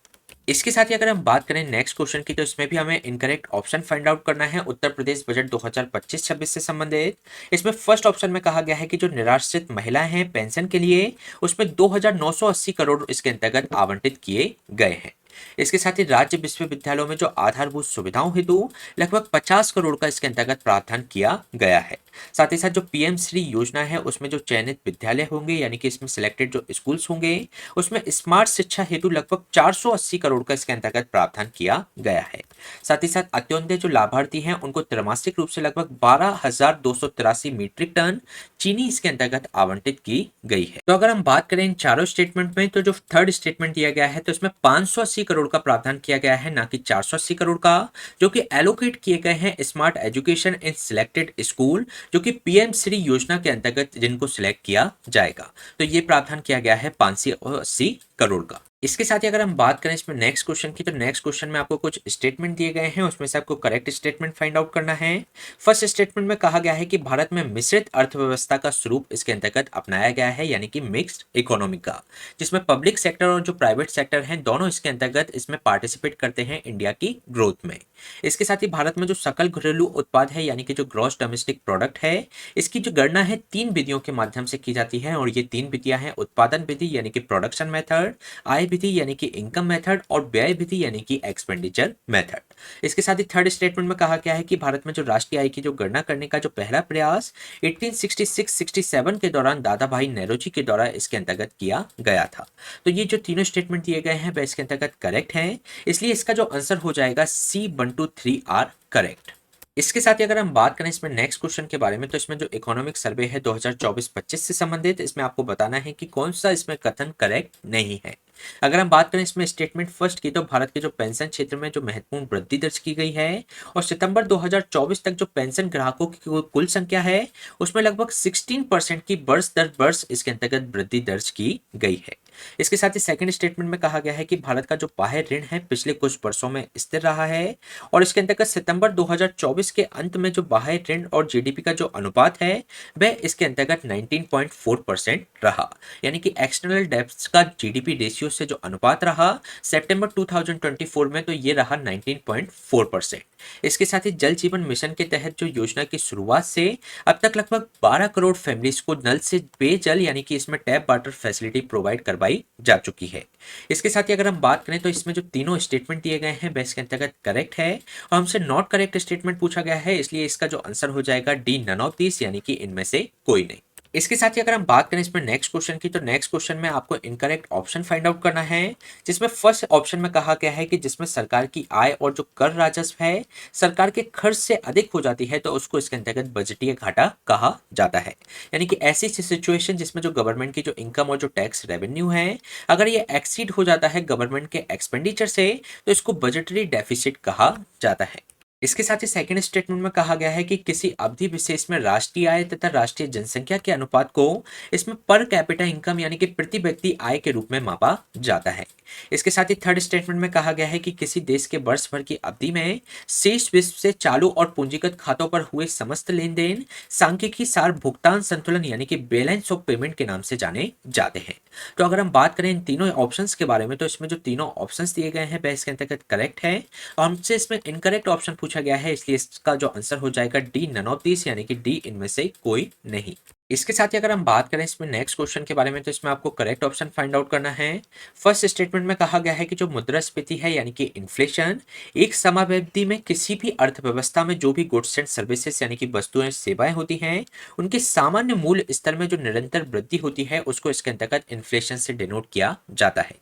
इसके साथ ही अगर हम बात करें नेक्स्ट क्वेश्चन की, तो इसमें भी हमें इनकरेक्ट ऑप्शन फाइंड आउट करना है उत्तर प्रदेश बजट 2025-26 से संबंधित। इसमें फर्स्ट ऑप्शन में कहा गया है कि जो निराश्रित महिलाएं हैं पेंशन के लिए, उसमें 2,980 करोड़ इसके अंतर्गत आवंटित किए गए हैं। इसके साथ ही राज्य विश्वविद्यालयों में जो आधारभूत सुविधाओं हेतु लगभग 50 करोड़ का इसके अंतर्गत प्रावधान किया गया है। साथ ही साथ जो पीएम श्री योजना है उसमें जो चयनित विद्यालय होंगे यानी कि इसमें सिलेक्टेड जो स्कूल्स होंगे उसमें स्मार्ट शिक्षा हेतु लगभग 480 करोड़ का इसके अंतर्गत प्रावधान किया गया है। साथ ही साथ अत्योदय जो लाभार्थी हैं उनको त्रैमासिक रूप से लगभग 12,283 मीट्रिक टन चीनी इसके अंतर्गत आवंटित की गई है। तो अगर हम बात करें इन चारों स्टेटमेंट में, तो जो थर्ड स्टेटमेंट दिया गया है तो इसमें 580 करोड़ का प्रावधान किया गया है, ना कि 480 करोड़ का, जो कि एलोकेट किए गए हैं smart education in selected school, जो कि पीएम श्री योजना के अंतर्गत जिनको सिलेक्ट किया जाएगा। तो ये प्रावधान किया गया है 580 करोड़ का। इसके साथ ही अगर हम बात करें इसमें नेक्स्ट क्वेश्चन की, तो नेक्स्ट क्वेश्चन में आपको कुछ स्टेटमेंट दिए गए हैं, उसमें से आपको करेक्ट स्टेटमेंट फाइंड आउट करना है। फर्स्ट स्टेटमेंट में कहा गया है कि भारत में मिश्रित अर्थव्यवस्था का स्वरूप इसके अंतर्गत अपनाया गया है, यानी कि मिक्स्ड इकोनॉमी का, जिसमें पब्लिक सेक्टर और जो प्राइवेट सेक्टर हैं दोनों इसके अंतर्गत इसमें पार्टिसिपेट करते हैं इंडिया की ग्रोथ में। इसके साथ ही भारत में जो सकल घरेलू उत्पाद है यानी कि जो ग्रॉस डोमेस्टिक प्रोडक्ट है, इसकी जो गणना है 3 विधियों के माध्यम से की जाती है, और ये 3 विधियां हैं उत्पादन विधि यानी कि प्रोडक्शन मेथड, आय विधि यानी कि इनकम मेथड, और व्यय विधि यानी कि एक्सपेंडिचर मेथड। इसके साथ ही थर्ड स्टेटमेंट में कहा गया है कि भारत में जो राष्ट्रीय आय की जो गणना करने का जो पहला प्रयास 1866-67 के दौरान दादा भाई नेरोजी के द्वारा इसके अंतर्गत किया गया था। तो ये जो तीनों स्टेटमेंट दिए गए हैं वह इसके अंतर्गत करेक्ट है, इसलिए इसका जो आंसर हो जाएगा C1 2 3 आर करेक्ट। इसके साथ ही अगर हम बात करें इसमें नेक्स्ट क्वेश्चन के बारे में, तो इसमें जो इकोनॉमिक सर्वे है 2024-25 से संबंधित, इसमें आपको बताना है कि कौन सा इसमें कथन करेक्ट नहीं है। अगर हम बात करें इसमें स्टेटमेंट फर्स्ट की, तो भारत के जो पेंशन क्षेत्र में जो महत्वपूर्ण वृद्धि दर्ज की गई है, और सितंबर 2024 तक जो पेंशन ग्राहकों की कुल संख्या है उसमें लगभग 16% की वर्ष दर वर्ष इसके अंतर्गत वृद्धि दर्ज की गई है। इसके साथ ही सेकंड स्टेटमेंट में कहा गया है कि भारत का जो बाह्य ऋण है पिछले कुछ वर्षों में स्थिर रहा है, और इसके अंतर्गत सितंबर 2024 के अंत में जो बाह्य ऋण और जीडीपी का जो अनुपात है वह इसके अंतर्गत 19.4% रहा, यानी कि एक्सटर्नल डेब्ट का जीडीपी रेशियो से जो अनुपात रहा सितंबर 2024 में, तो ये रहा 19.4%। इसके साथ ही जल जीवन मिशन के तहत जो योजना की शुरुआत से अब तक लगभग 12 करोड़ फैमिलीज को नल से पेयजल यानी कि इसमें टैप वाटर फैसिलिटी प्रोवाइड करवाई जा चुकी है। इसके साथ ही अगर हम बात करें, तो इसमें जो तीनों स्टेटमेंट दिए गए हैं वह इसके अंतर्गत करेक्ट है, और हमसे नॉट करेक्ट स्टेटमेंट पूछा गया है, इसलिए इसका जो आंसर हो जाएगा डी नन ऑफ दिस, यानी कि इनमें से कोई नहीं। इसके साथ ही अगर हम बात करें इसमें नेक्स्ट क्वेश्चन की, तो नेक्स्ट क्वेश्चन में आपको इनकरेक्ट ऑप्शन फाइंड आउट करना है, जिसमें फर्स्ट ऑप्शन में कहा गया है कि जिसमें सरकार की आय और जो कर राजस्व है सरकार के खर्च से अधिक हो जाती है, तो उसको इसके अंतर्गत बजटीय घाटा कहा जाता है। यानी कि ऐसी सिचुएशन जिसमें जो गवर्नमेंट की जो इनकम और जो टैक्स रेवेन्यू है अगर ये एक्सीड हो जाता है गवर्नमेंट के एक्सपेंडिचर से, तो इसको बजटरी डेफिसिट कहा जाता है। इसके साथ ही सेकंड स्टेटमेंट में कहा गया है कि किसी अवधि विशेष में राष्ट्रीय आय तथा राष्ट्रीय जनसंख्या के अनुपात को इसमें पर कैपिटा इनकम यानी कि प्रति व्यक्ति आय के रूप में मापा जाता है। इसके साथ ही थर्ड स्टेटमेंट में कहा गया है कि किसी देश के वर्ष भर की अवधि में शेष विश्व से चालू और पूंजीगत खातों पर हुए समस्त लेन देन सांख्यिकी सार भुगतान संतुलन यानी कि बैलेंस ऑफ पेमेंट के नाम से जाने जाते हैं। तो अगर हम बात करें इन तीनों ऑप्शंस के बारे में, तो इसमें जो तीनों ऑप्शंस दिए गए हैं वह इसके अंतर्गत करेक्ट है, और हमसे इसमें इनकरेक्ट ऑप्शन पूछा गया है, इसलिए इसका जो आंसर हो जाएगा डी नन ऑफ दिस, यानी कि डी इनमें से कोई नहीं। इसके साथ ही अगर हम बात करें इसमें नेक्स्ट क्वेश्चन के बारे में, तो इसमें आपको करेक्ट ऑप्शन फाइंड आउट करना है। फर्स्ट स्टेटमेंट में कहा गया है कि जो मुद्रास्फीति है यानी कि इन्फ्लेशन एक समयावधि में किसी भी अर्थव्यवस्था में जो भी गुड्स एंड सर्विसेज यानी कि वस्तुएं सेवाएं होती हैं उनके सामान्य मूल्य स्तर में जो निरंतर वृद्धि होती है उसको इसके अंतर्गत इन्फ्लेशन से डिनोट किया जाता है।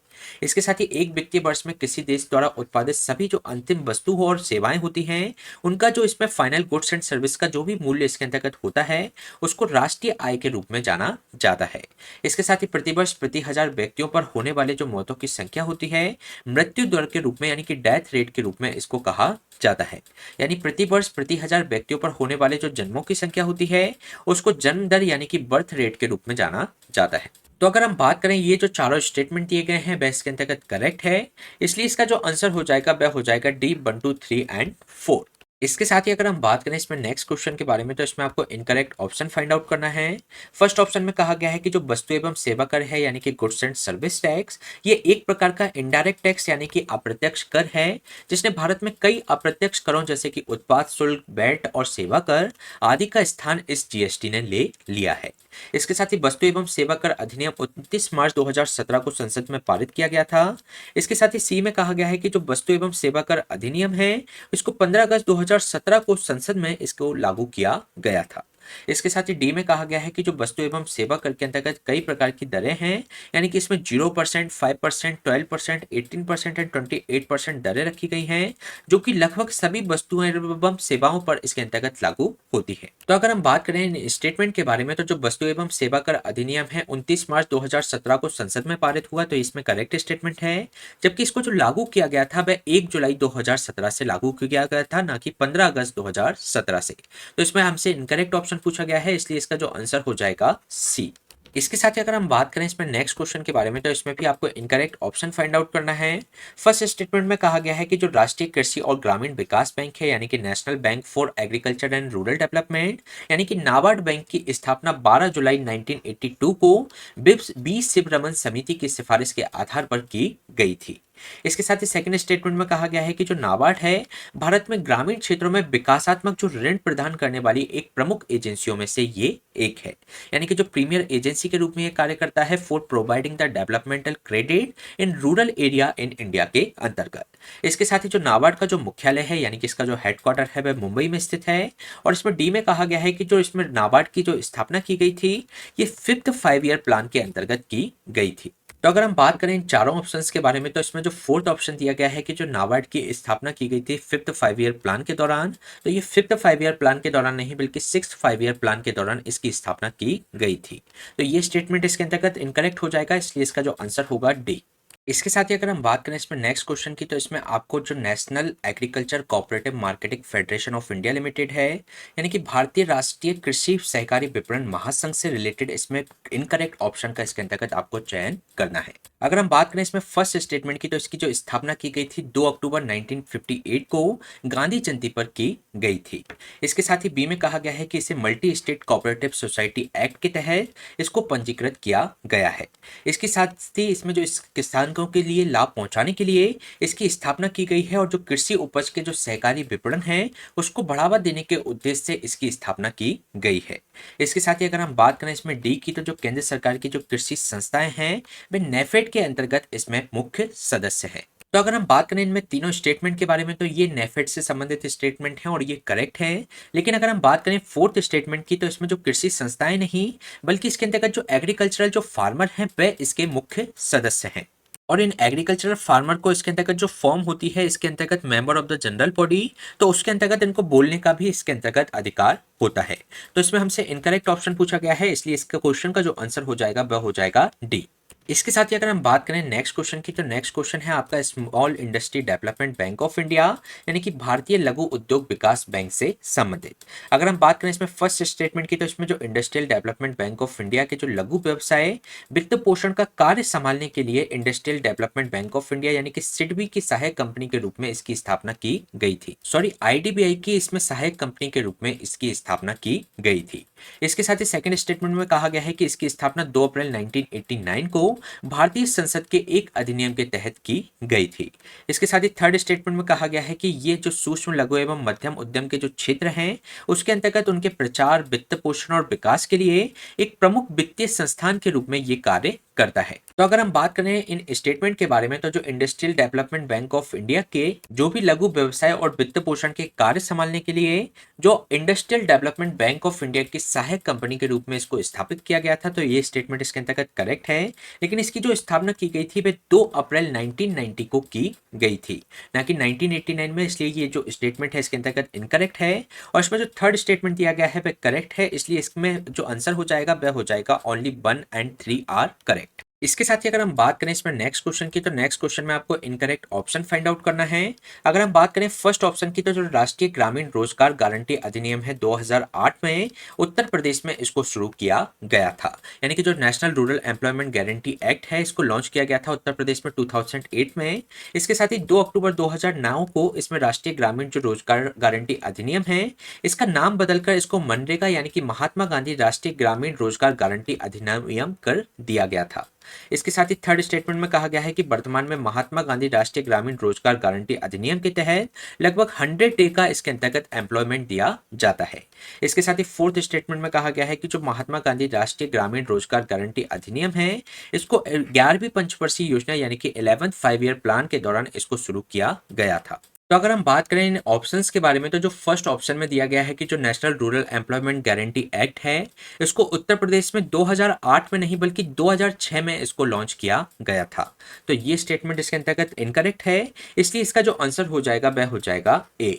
इसके साथ ही एक वित्तीय वर्ष में किसी देश द्वारा उत्पादित सभी जो अंतिम वस्तु और सेवाएं होती हैं उनका जो इसमें फाइनल गुड्स एंड सर्विस का जो भी मूल्य इसके अंतर्गत होता है उसको राष्ट्रीय आय के रूप में जाना जाता है। इसके साथ ही प्रतिवर्ष प्रति हजार व्यक्तियों पर होने वाले जो मौतों की संख्या होती है मृत्यु दर के रूप में यानी कि डेथ रेट के रूप में इसको कहा जाता है। यानी प्रतिवर्ष प्रति हजार व्यक्तियों पर होने वाले जो जन्मों की संख्या होती है उसको जन्म दर यानी कि बर्थ रेट के रूप में जाना जाता है। तो अगर हम बात करें ये जो चारों स्टेटमेंट दिए गए हैं वह इसके अंतर्गत करेक्ट है, इसलिए इसका जो आंसर हो जाएगा वह हो जाएगा डी 1 2 3 एंड 4। इसके साथ ही अगर हम बात करें इसमें नेक्स्ट क्वेश्चन के बारे में, तो इसमें आपको इनकरेक्ट ऑप्शन फाइंड आउट करना है। फर्स्ट ऑप्शन में कहा गया है कि जो वस्तु एवं सेवा कर है यानी कि गुड्स एंड सर्विस टैक्स ये एक प्रकार का इनडायरेक्ट टैक्स यानी कि अप्रत्यक्ष कर है जिसने भारत में कई अप्रत्यक्ष करों जैसे कि उत्पाद शुल्क, वैट और सेवा कर आदि का स्थान इस जीएसटी ने ले लिया है। इसके साथ ही वस्तु एवं सेवा कर अधिनियम 29 मार्च 2017 को संसद में पारित किया गया था। इसके साथ ही सी में कहा गया है कि जो वस्तु एवं सेवा कर अधिनियम है इसको 15 अगस्त 2017 को संसद में इसको लागू किया गया था। इसके साथ ही डी में कहा गया है कि जो वस्तु एवं सेवा कर के अंतर्गत कई प्रकार की दरें हैं यानी कि इसमें 0%, 5%, 12%, 18% एंड 28% दरें रखी गई हैं जो कि लगभग सभी वस्तुएं एवं सेवाओं पर इसके अंतर्गत लागू होती है। तो अगर हम बात करें स्टेटमेंट के बारे में, तो जो वस्तु एवं सेवा कर अधिनियम है 29 मार्च 2017 को संसद में पारित हुआ, तो इसमें करेक्ट स्टेटमेंट है। जबकि इसको जो लागू किया गया था वह 1 जुलाई 2017 से लागू किया गया था, ना कि 15 अगस्त 2017 से। तो इसमें हमसे इनकरेक्ट ऑप्शन पूछा गया है, इसलिए इसका जो आंसर हो जाएगा सी। इसके साथ ही अगर हम बात करें इसमें नेक्स्ट क्वेश्चन के बारे में, तो इसमें भी आपको इनकरेक्ट ऑप्शन फाइंड आउट करना है। फर्स्ट स्टेटमेंट में कहा गया है कि जो राष्ट्रीय कृषि और ग्रामीण विकास बैंक है यानी कि national bank for agriculture and rural development यानी कि नाबार्ड बैंक की स्थापना 12 जुलाई 1982 को बी शिवरमन समिति की सिफारिश के आधार पर की गई थी। इसके साथ ही सेकंड स्टेटमेंट में कहा गया है कि जो नाबार्ड है भारत में ग्रामीण क्षेत्रों में विकासात्मक जो ऋण प्रदान करने वाली एक प्रमुख एजेंसियों में से ये एक है, यानी कि जो प्रीमियर एजेंसी के रूप में ये कार्य करता है for providing the developmental credit in rural area in India के अंतर्गत। इसके साथ ही जो नाबार्ड का जो मुख्यालय है यानी कि इसका जो हेडक्वार्टर है वह मुंबई में स्थित है। और इसमें डी में कहा गया है कि जो इसमें नाबार्ड की जो स्थापना की गई थी ये 5th 5 ईयर प्लान के अंतर्गत की गई थी। तो अगर हम बात करें इन चारों ऑप्शंस के बारे में, तो इसमें जो फोर्थ ऑप्शन दिया गया है कि जो नाबार्ड की स्थापना की गई थी 5th 5 ईयर प्लान के दौरान, तो ये 5th 5 ईयर प्लान के दौरान नहीं बल्कि 6th 5 ईयर प्लान के दौरान इसकी स्थापना की गई थी। तो ये स्टेटमेंट इसके अंतर्गत इनकरेक्ट हो जाएगा, इसलिए इसका जो आंसर होगा डी। इसके साथ ही अगर हम बात करें इसमें नेक्स्ट क्वेश्चन की, तो इसमें आपको जो national agriculture cooperative marketing federation of India limited है यानी कि भारतीय राष्ट्रीय कृषि सहकारी विपणन महासंघ से रिलेटेड इसमें इनकरेक्ट ऑप्शन का इसके अंतर्गत आपको चयन करना है। अगर हम बात करें इसमें फर्स्ट स्टेटमेंट की, तो इसकी जो स्थापना की गई थी 2 अक्टूबर 1958 को गांधी जयंती पर की गई थी। इसके साथ ही बी में कहा गया है कि इसे multi state cooperative society act के तहत इसको पंजीकृत किया गया है। इसके साथ ही इसमें जो इस किसानों के लिए लाभ पहुंचाने के लिए इसकी स्थापना की गई है और जो कृषि उपज के जो सहकारी विपणन है उसको बढ़ावा देने के उद्देश्य से इसकी स्थापना की गई है। इसके साथ ही अगर हम बात करें इसमें डी की, तो जो केंद्र सरकार की जो कृषि संस्थाएं हैं वे नेफेड के अंतर्गत इसमें मुख्य सदस्य हैं। तो अगर हम बात करें इनमें तीनों स्टेटमेंट के बारे में, तो ये नेफेड से संबंधित स्टेटमेंट है और ये करेक्ट है। लेकिन अगर हम बात करें फोर्थ स्टेटमेंट की, तो इसमें जो कृषि संस्थाएं नहीं बल्कि इसके अंतर्गत जो एग्रीकल्चरल जो फार्मर हैं वे इसके मुख्य सदस्य हैं। और इन एग्रीकल्चरल फार्मर को इसके अंतर्गत जो फॉर्म होती है इसके अंतर्गत member of the general body, तो उसके अंतर्गत इनको बोलने का भी इसके अंतर्गत अधिकार होता है। तो इसमें हमसे इनकरेक्ट ऑप्शन पूछा गया है, इसलिए इसका क्वेश्चन का जो आंसर हो जाएगा वह हो जाएगा डी। इसके साथ ही अगर हम बात करें नेक्स्ट क्वेश्चन की, तो नेक्स्ट क्वेश्चन है आपका small industry development bank of India यानी कि भारतीय लघु उद्योग विकास बैंक से संबंधित। अगर हम बात करें इसमें फर्स्ट स्टेटमेंट की, तो इसमें जो industrial development bank of India के जो लघु व्यवसाय वित्त पोषण का कार्य संभालने के लिए industrial development bank of India यानी कि सिडबी की सहायक कंपनी के रूप में इसकी स्थापना की गई थी। सॉरी, आईडीबीआई की इसमें सहायक कंपनी के रूप में इसकी स्थापना की गई थी। इसके साथ ही सेकंड स्टेटमेंट में कहा गया है कि इसकी स्थापना 2 अप्रैल 1989 को भारतीय संसद के एक अधिनियम के तहत की गई थी। इसके साथ ही थर्ड स्टेटमेंट में कहा गया है कि ये जो सूक्ष्म लघु एवं मध्यम उद्यम के जो क्षेत्र हैं उसके अंतर्गत उनके प्रचार, वित्त पोषण और विकास के लिए एक प्रमुख वित्तीय संस्थान के रूप में ये कार्य करता है। तो अगर हम बात करें इन स्टेटमेंट के बारे में, तो जो industrial development bank of India के जो भी लघु व्यवसाय और वित्त पोषण के कार्य संभालने के लिए जो industrial development bank of India की सहायक कंपनी के रूप में इसको स्थापित किया गया था, तो ये स्टेटमेंट इसके अंतर्गत करेक्ट है। लेकिन इसकी जो स्थापना की गई थी वह 2 अप्रैल 1990 को की गई थी, ना कि 1989 में, इसलिए ये जो स्टेटमेंट है इसके अंतर्गत इनकरेक्ट है। और इसमें जो थर्ड स्टेटमेंट दिया गया है वह करेक्ट है, इसलिए इसमें जो आंसर हो जाएगा वह हो जाएगा ओनली 1 and 3 आर करेक्ट। इसके साथ ही अगर हम बात करें इसमें नेक्स्ट क्वेश्चन की, तो नेक्स्ट क्वेश्चन में आपको इनकरेक्ट ऑप्शन फाइंड आउट करना है। अगर हम बात करें फर्स्ट ऑप्शन की, तो जो राष्ट्रीय ग्रामीण रोजगार गारंटी अधिनियम है 2008 में उत्तर प्रदेश में इसको शुरू किया गया था, यानी कि जो national rural employment guarantee act है इसको लॉन्च किया गया था उत्तर प्रदेश में 2008 में। इसके साथ ही 2 अक्टूबर 2009 को इसमें राष्ट्रीय ग्रामीण जो रोजगार गारंटी अधिनियम है इसका नाम बदलकर इसको मनरेगा यानी कि महात्मा गांधी राष्ट्रीय ग्रामीण रोजगार गारंटी अधिनियम कर दिया गया था। इसके साथ ही थर्ड स्टेटमेंट में कहा गया है कि वर्तमान में महात्मा गांधी राष्ट्रीय ग्रामीण रोजगार गारंटी अधिनियम के तहत लगभग 100 डे का इसके अंतर्गत एम्प्लॉयमेंट दिया जाता है। इसके साथ ही फोर्थ स्टेटमेंट में कहा गया है कि जो महात्मा गांधी राष्ट्रीय ग्रामीण रोजगार गारंटी अधिनियम है इसको 11वीं पंचवर्षीय योजना यानी कि 11th 5 ईयर प्लान के दौरान इसको शुरू किया गया था। तो अगर हम बात करें इन ऑप्शंस के बारे में, तो जो फर्स्ट ऑप्शन में दिया गया है कि जो national rural employment guarantee act है इसको उत्तर प्रदेश में 2008 में नहीं बल्कि 2006 में इसको लॉन्च किया गया था, तो ये स्टेटमेंट इसके अंतर्गत इनकरेक्ट है, इसलिए इसका जो आंसर हो जाएगा वह हो जाएगा ए।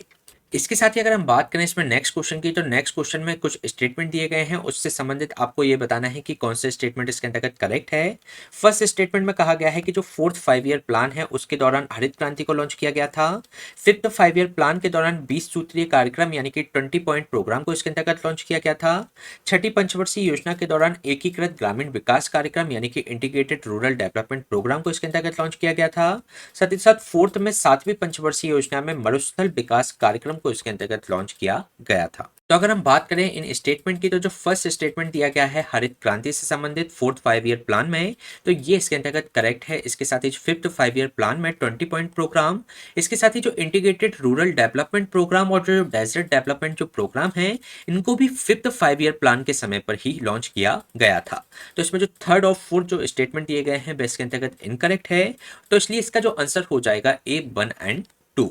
इसके साथ ही अगर हम बात करें इसमें नेक्स्ट क्वेश्चन की, तो नेक्स्ट क्वेश्चन में कुछ स्टेटमेंट दिए गए हैं, उससे संबंधित आपको ये बताना है कि कौन से स्टेटमेंट इसके अंतर्गत करेक्ट है। फर्स्ट स्टेटमेंट में कहा गया है कि जो 4th 5 ईयर प्लान है उसके दौरान हरित क्रांति को लॉन्च किया गया था। 5th 5 ईयर प्लान के दौरान 20 सूत्रीय कार्यक्रम यानी कि 20 पॉइंट प्रोग्राम को इसके अंतर्गत लॉन्च किया गया था। छठी पंचवर्षीय योजना के दौरान एकीकृत ग्रामीण विकास कार्यक्रम यानी कि इंटीग्रेटेड रूरल डेवलपमेंट प्रोग्राम को इसके अंतर्गत लॉन्च किया गया था। साथ ही साथ फोर्थ में 7वीं पंचवर्षीय योजना में मरुस्थल विकास कार्यक्रम को इसके अंतर्गत लॉन्च किया गया था। तो अगर हम बात करें इन स्टेटमेंट की, तो जो फर्स्ट स्टेटमेंट दिया गया है हरित क्रांति से संबंधित 4th 5 ईयर प्लान में, तो ये इसके अंतर्गत करेक्ट है। इसके साथ ही 5th 5 ईयर प्लान में 20 पॉइंट प्रोग्राम, इसके साथ ही जो इंटीग्रेटेड रूरल डेवलपमेंट प्रोग्राम और जो डेजर्ट डेवलपमेंट जो प्रोग्राम है इनको भी 5th 5 ईयर प्लान के समय पर ही लॉन्च किया गया था। तो इसमें जो थर्ड और फोर्थ जो स्टेटमेंट दिए गए हैं वे इसके अंतर्गत इनकरेक्ट है, तो इसलिए इसका जो आंसर हो जाएगा ए 1 and 2।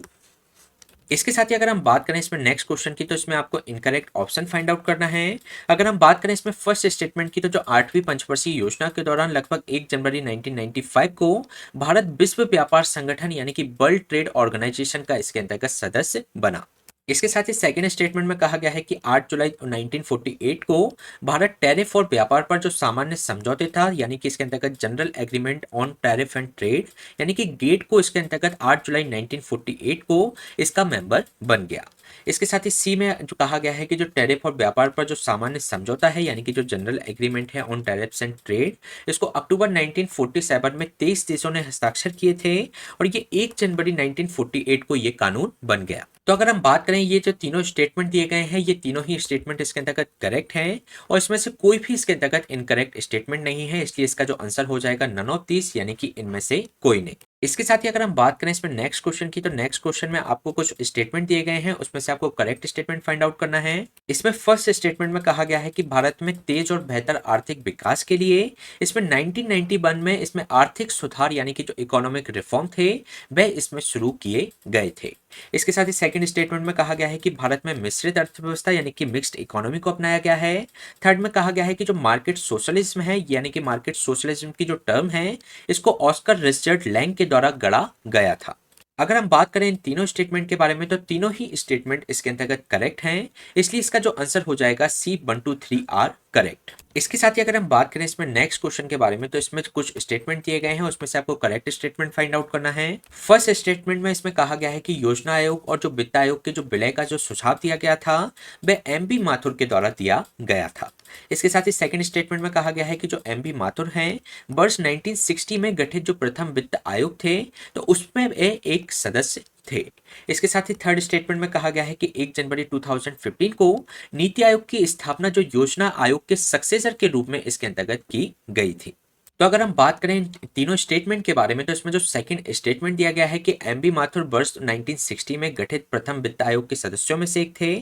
इसके साथ ही अगर हम बात करें इसमें नेक्स्ट क्वेश्चन की, तो इसमें आपको इनकरेक्ट ऑप्शन फाइंड आउट करना है। अगर हम बात करें इसमें फर्स्ट स्टेटमेंट की, तो जो 8वीं पंचवर्षीय योजना के दौरान लगभग 1 जनवरी 1995 को भारत विश्व व्यापार संगठन यानी कि वर्ल्ड ट्रेड ऑर्गेनाइजेशन का इसके अंतर्गत सदस्य बना। इसके साथ ही सेकेंड स्टेटमेंट में कहा गया है कि 8 जुलाई 1948 को भारत टैरिफ और व्यापार पर जो सामान्य समझौते था यानी कि इसके अंतर्गत general agreement on tariff and trade यानी कि गेट को इसके अंतर्गत 8 जुलाई 1948 को इसका मेंबर बन गया। इसके साथ ही सी में जो कहा गया है कि जो टैरिफ और व्यापार पर जो सामान्य समझौता है यानी कि जो जनरल एग्रीमेंट है ऑन टैरिफ्स एंड ट्रेड इसको अक्टूबर 1947 में 23 देशों ने हस्ताक्षर किए थे और ये 1 जनवरी 1948 को ये कानून बन गया। तो अगर हम बात करें ये जो तीनों स्टेटमेंट दिए गए हैं ये तीनों ही स्टेटमेंट इसके अंतर्गत करेक्ट हैं और इसमें से कोई भी इसके अंतर्गत इनकरेक्ट स्टेटमेंट नहीं है, इसलिए इसका जो आंसर हो जाएगा नन ऑफ दिस यानी कि इनमें से कोई नहीं। इसके साथ ही अगर हम बात करें इसमें नेक्स्ट क्वेश्चन की, तो नेक्स्ट क्वेश्चन में आपको कुछ स्टेटमेंट दिए गए हैं उसमें से आपको करेक्ट स्टेटमेंट फाइंड आउट करना है। इसमें फर्स्ट स्टेटमेंट में कहा गया है कि भारत में तेज और बेहतर आर्थिक विकास के लिए इसमें 1991 में इसमें आर्थिक सुधार यानी कि जो इकोनॉमिक रिफॉर्म थे वह इसमें शुरू किए गए थे। इसके साथ ही सेकंड स्टेटमेंट में कहा गया है कि भारत में मिश्रित अर्थव्यवस्था यानी कि मिक्स्ड इकोनॉमी को अपनाया गया है। थर्ड में कहा गया है कि जो मार्केट सोशलिज्म है यानी कि मार्केट सोशलिज्म की जो टर्म है इसको ऑस्कर रिचर्ड लैंग के द्वारा गढ़ा गया था। अगर हम बात करें इन तीनों स्टेटमेंट के बारे में तो तीनों ही स्टेटमेंट इसके अंतर्गत करेक्ट हैं, इसलिए इसका जो आंसर हो जाएगा C 1 2 3 आर करेक्ट। इसके साथ ही अगर हम बात करें इसमें नेक्स्ट क्वेश्चन के बारे में तो इसमें कुछ स्टेटमेंट दिए गए हैं उसमें से आपको करेक्ट स्टेटमेंट फाइंड आउट करना है। फर्स्ट स्टेटमेंट में इसमें कहा गया है कि योजना आयोग और जो वित्त आयोग के जो विलय का जो सुझाव दिया गया था वह एम.बी. माथुर के द्वारा दिया गया था। इसके साथ ही सेकंड स्टेटमेंट में कहा गया है कि जो एम.बी. माथुर हैं वर्ष 1960 में गठित जो प्रथम वित्त आयोग थे तो उसमें वे एक सदस्य थे। इसके साथ ही थर्ड स्टेटमेंट में कहा गया है कि 1 जनवरी 2015 को नीति आयोग की स्थापना जो योजना आयोग के सक्सेसर के रूप में इसके अंतर्गत की गई थी। तो अगर हम बात करें तीनों स्टेटमेंट के बारे में, तो इसमें जो सेकंड स्टेटमेंट दिया गया है कि एमबी माथुर वर्ष 1960 में गठित प्रथम वित्त आयोग के सदस्यों में से एक थे।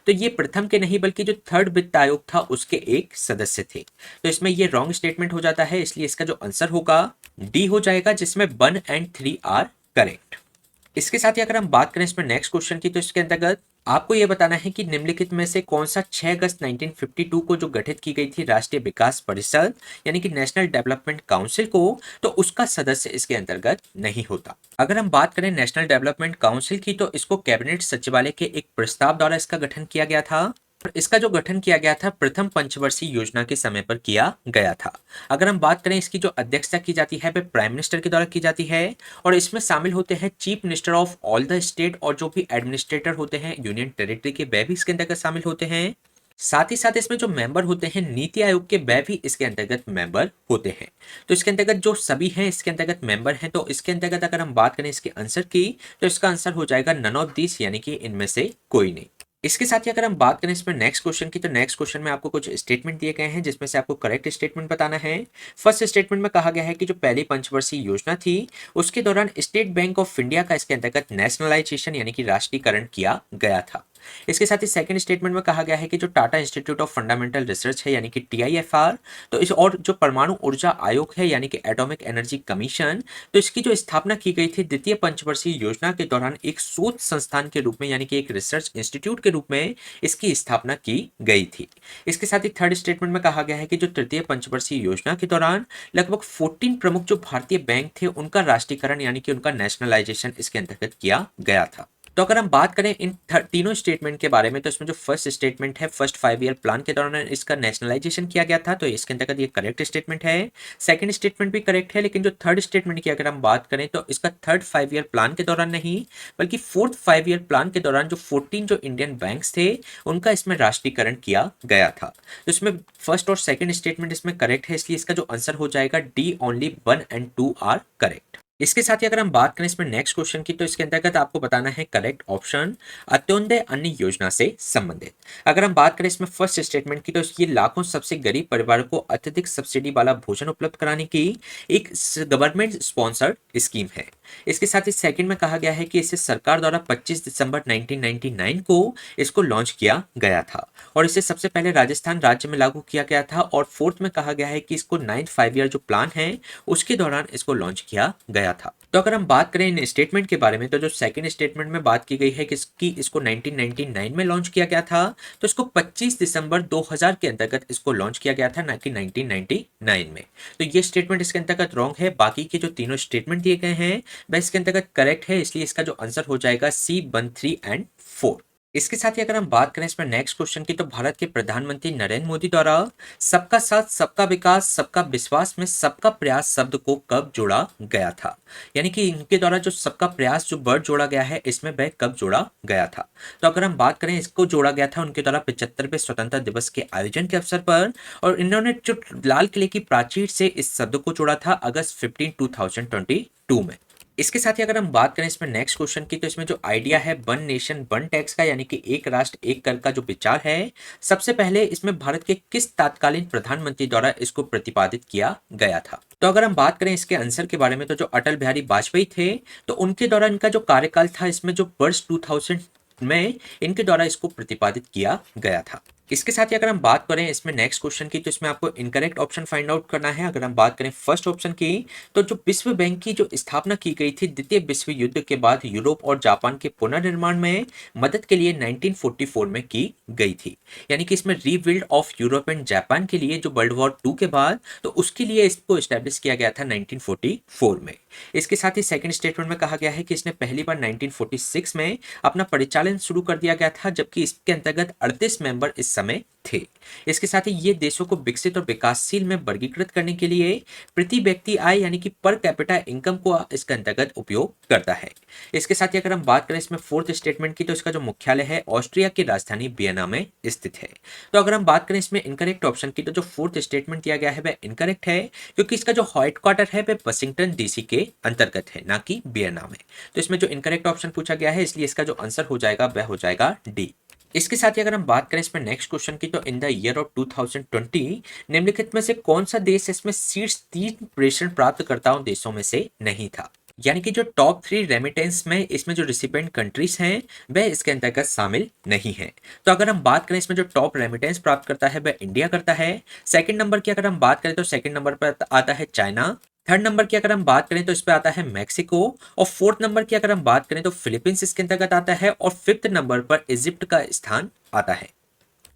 तो ये प्रथम के नहीं बल्कि जो थर्ड वित्त आयोग था उसके एक सदस्य थे। तो इसमें ये रॉन्ग स्टेटमेंट हो जाता है, इसलिए इसका जो आंसर होगा डी हो जाएगा, जिसमें 1 और 3 आर करेक्ट। इसके साथ ही अगर हम बात करें इसमें नेक्स्ट क्वेश्चन की, तो इसके अंतर्गत आपको यह बताना है कि निम्नलिखित में से कौन सा 6 अगस्त 1952 को जो गठित की गई थी राष्ट्रीय विकास परिषद यानी कि नेशनल डेवलपमेंट काउंसिल को, तो उसका सदस्य इसके अंतर्गत नहीं होता। अगर हम बात करें नेशनल डेवलपमेंट काउंसिल की, तो इसको कैबिनेट सचिवालय के एक प्रस्ताव द्वारा इसका गठन किया गया था। इसका जो गठन किया गया था प्रथम पंचवर्षीय योजना के समय पर किया गया था। अगर हम बात करें इसकी जो अध्यक्षता की जाती है वह प्राइम मिनिस्टर के द्वारा की जाती है, और इसमें शामिल होते हैं chief minister of all the state, और जो भी एडमिनिस्ट्रेटर होते हैं यूनियन टेरिटरी के वह भी इसके अंतर्गत शामिल होते हैं। साथ ही साथ इसमें जो मेंबर होते हैं नीति आयोग के वह भी इसके अंतर्गत मेंबर होते हैं। तो इसके अंतर्गत जो सभी हैं इसके अंतर्गत मेंबर हैं। तो इसके अंतर्गत अगर हम बात करें इसके आंसर की, तो इसका आंसर हो जाएगा नन ऑफ दिस, यानी कि इनमें से कोई नहीं। इसके साथ ही अगर हम बात करें इसमें नेक्स्ट क्वेश्चन की, तो नेक्स्ट क्वेश्चन में आपको कुछ स्टेटमेंट दिए गए हैं जिसमें से आपको करेक्ट स्टेटमेंट बताना है। फर्स्ट स्टेटमेंट में कहा गया है कि जो पहली पंचवर्षीय योजना थी उसके दौरान स्टेट बैंक ऑफ इंडिया का इसके अंतर्गत नेशनलाइजेशन यानी कि राष्ट्रीयकरण किया गया था। इसके साथ ही सेकंड स्टेटमेंट में कहा गया है कि जो Tata institute of fundamental research है यानी कि TIFR, तो इस और जो परमाणु ऊर्जा आयोग है यानी कि एटॉमिक एनर्जी कमीशन, तो इसकी जो स्थापना की गई थी द्वितीय पंचवर्षीय योजना के दौरान एक शोध संस्थान के रूप में यानी कि एक रिसर्च इंस्टीट्यूट के रूप में इसकी स्थापना की गई थी। इसके साथ ही थर्ड स्टेटमेंट में कहा गया है कि जो तृतीय पंचवर्षीय योजना के दौरान लगभग 14 प्रमुख जो भारतीय बैंक थे उनका राष्ट्रीयकरण यानी कि उनका नेशनलाइजेशन इसके अंतर्गत किया गया था। तो अगर हम बात करें इन तीनों स्टेटमेंट के बारे में, तो इसमें जो फर्स्ट स्टेटमेंट है फर्स्ट 5 ईयर प्लान के दौरान इसका नेशनलाइजेशन किया गया था, तो इसके अंतर्गत ये करेक्ट स्टेटमेंट है। सेकंड स्टेटमेंट भी करेक्ट है, लेकिन जो थर्ड स्टेटमेंट की अगर हम बात करें तो इसका थर्ड 5 ईयर प्लान के दौरान नहीं बल्कि फोर्थ 5 ईयर प्लान के दौरान जो 14 जो इंडियन बैंक्स थे उनका इसमें राष्ट्रीयकरण किया गया था। तो इसमें फर्स्ट और सेकंड स्टेटमेंट इसमें करेक्ट है, इसलिए इसका जो आंसर हो जाएगा डी, ओनली 1 और 2 आर करेक्ट। इसके साथ ही अगर हम बात करें इसमें नेक्स्ट क्वेश्चन की, तो इसके अंतर्गत आपको बताना है करेक्ट ऑप्शन अंत्योदय अन्न योजना से संबंधित। अगर हम बात करें इसमें फर्स्ट स्टेटमेंट की, तो ये लाखों सबसे गरीब परिवारों को अत्यधिक सब्सिडी वाला भोजन उपलब्ध कराने की एक गवर्नमेंट स्पॉन्सर्ड स्कीम है। इसके साथ ही सेकंड में कहा गया है कि इसे सरकार द्वारा 25 दिसंबर 1999 को इसको लॉन्च किया गया था, और इसे सबसे पहले राजस्थान राज्य में लागू किया गया था। और फोर्थ में कहा गया है कि इसको 9th 5 ईयर जो प्लान है उसके दौरान इसको लॉन्च किया गया था। तो अगर हम बात करें इन स्टेटमेंट के बारे में, तो जो सेकंड स्टेटमेंट में बात की गई है कि इसको 1999 में लॉन्च किया गया था, तो इसको 25 दिसंबर 2000 के अंतर्गत इसको लॉन्च किया गया था, ना कि 1999 में। तो ये स्टेटमेंट इसके अंतर्गत रॉन्ग है। बाकी के जो तीनों स्टेटमेंट दिए गए हैं वह इसके अंतर्गत करेक्ट है, इसलिए इसका जो आंसर हो जाएगा C 1, 3 और 4। इसके साथ ही अगर हम बात करें इसमें नेक्स्ट क्वेश्चन की, तो भारत के प्रधानमंत्री नरेंद्र मोदी द्वारा सबका साथ सबका विकास सबका विश्वास में सबका प्रयास शब्द को कब जोड़ा गया था, यानी कि इनके द्वारा जो सबका प्रयास जो वर्ड जोड़ा गया है इसमें वह कब जोड़ा गया था। तो अगर हम बात करें इसको जोड़ा गया था उनके द्वारा 75वें स्वतंत्रता दिवस के आयोजन के अवसर पर, और इन्होंने जो लाल किले की प्राचीर से इस शब्द को जोड़ा था अगस्त 15, 2022 में। इसके साथ ही अगर हम बात करें इसमें नेक्स्ट क्वेश्चन की, तो इसमें जो आइडिया है वन नेशन वन टैक्स का यानी कि एक राष्ट्र एक कर का जो विचार है, सबसे पहले इसमें भारत के किस तत्कालीन प्रधानमंत्री द्वारा इसको प्रतिपादित किया गया था। तो अगर हम बात करें इसके आंसर के बारे में, तो जो अटल बिहारी वाजपेयी थे, तो उनके द्वारा इनका जो कार्यकाल था इसमें जो वर्ष 2000 में इनके द्वारा इसको प्रतिपादित किया गया था। इसके साथ ही अगर हम बात करें इसमें नेक्स्ट क्वेश्चन की, तो इसमें आपको इनकरेक्ट ऑप्शन फाइंड आउट करना है। अगर हम बात करें फर्स्ट ऑप्शन की, तो जो विश्व बैंक की जो स्थापना की गई थी द्वितीय विश्व युद्ध के बाद यूरोप और जापान के पुनर्निर्माण में मदद के लिए 1944 में की गई थी, यानी कि इसमें rebuild of Europe and Japan के लिए जो वर्ल्ड वॉर 2 के बाद, तो उसके लिए इसको एस्टेब्लिश किया गया था 1944 में। इसके साथ ही सेकंड स्टेटमेंट में कहा गया है कि इसने पहली बार 1946 में अपना परिचालन शुरू कर दिया गया था, जबकि इसके अंतर्गत 38 मेंबर इस समय थे। इसके साथ ही ये देशों को विकसित और विकासशील में वर्गीकृत करने के लिए प्रति व्यक्ति आय यानी कि पर कैपिटा इनकम को इसके अंतर्गत उपयोग करता है। इसके साथ ही अगर हम बात करें इसमें फोर्थ स्टेटमेंट की, तो इसका जो मुख्यालय है ऑस्ट्रिया की राजधानी वियना में स्थित है। तो अगर हम बात करें इसमें इनकरेक्ट ऑप्शन की, तो जो फोर्थ स्टेटमेंट दिया गया है वह इनकरेक्ट है, क्योंकि इसका जो हेडक्वार्टर है वह वाशिंगटन डीसी के अंतर्गत है, ना कि वियना में। तो इसमें जो इनकरेक्ट ऑप्शन पूछा गया है, इसलिए इसका जो आंसर हो जाएगा वह हो जाएगा डी। इसके साथ ही अगर हम बात करें इसमें नेक्स्ट क्वेश्चन की, तो इन द ईयर ऑफ 2020 निम्नलिखित में से कौन सा देश इसमें शीर्ष 3 प्रेषण प्राप्तकर्ताओं देशों में से नहीं था। यानी कि जो टॉप 3 रेमिटेंस में इसमें जो रिसिपेंट कंट्रीज हैं वह इसके अंतर्गत शामिल नहीं है। तो अगर हम बात करें इसमें जो टॉप रेमिटेंस प्राप्त करता है वह इंडिया करता है। सेकंड नंबर की अगर हम बात करें तो सेकंड नंबर पर आता है चाइना। थर्ड नंबर की अगर हम बात करें तो इस पे आता है मैक्सिको। और फोर्थ नंबर की अगर हम बात करें तो फिलीपींस इसके अंतर्गत आता है। और फिफ्थ नंबर पर इजिप्ट का स्थान आता है।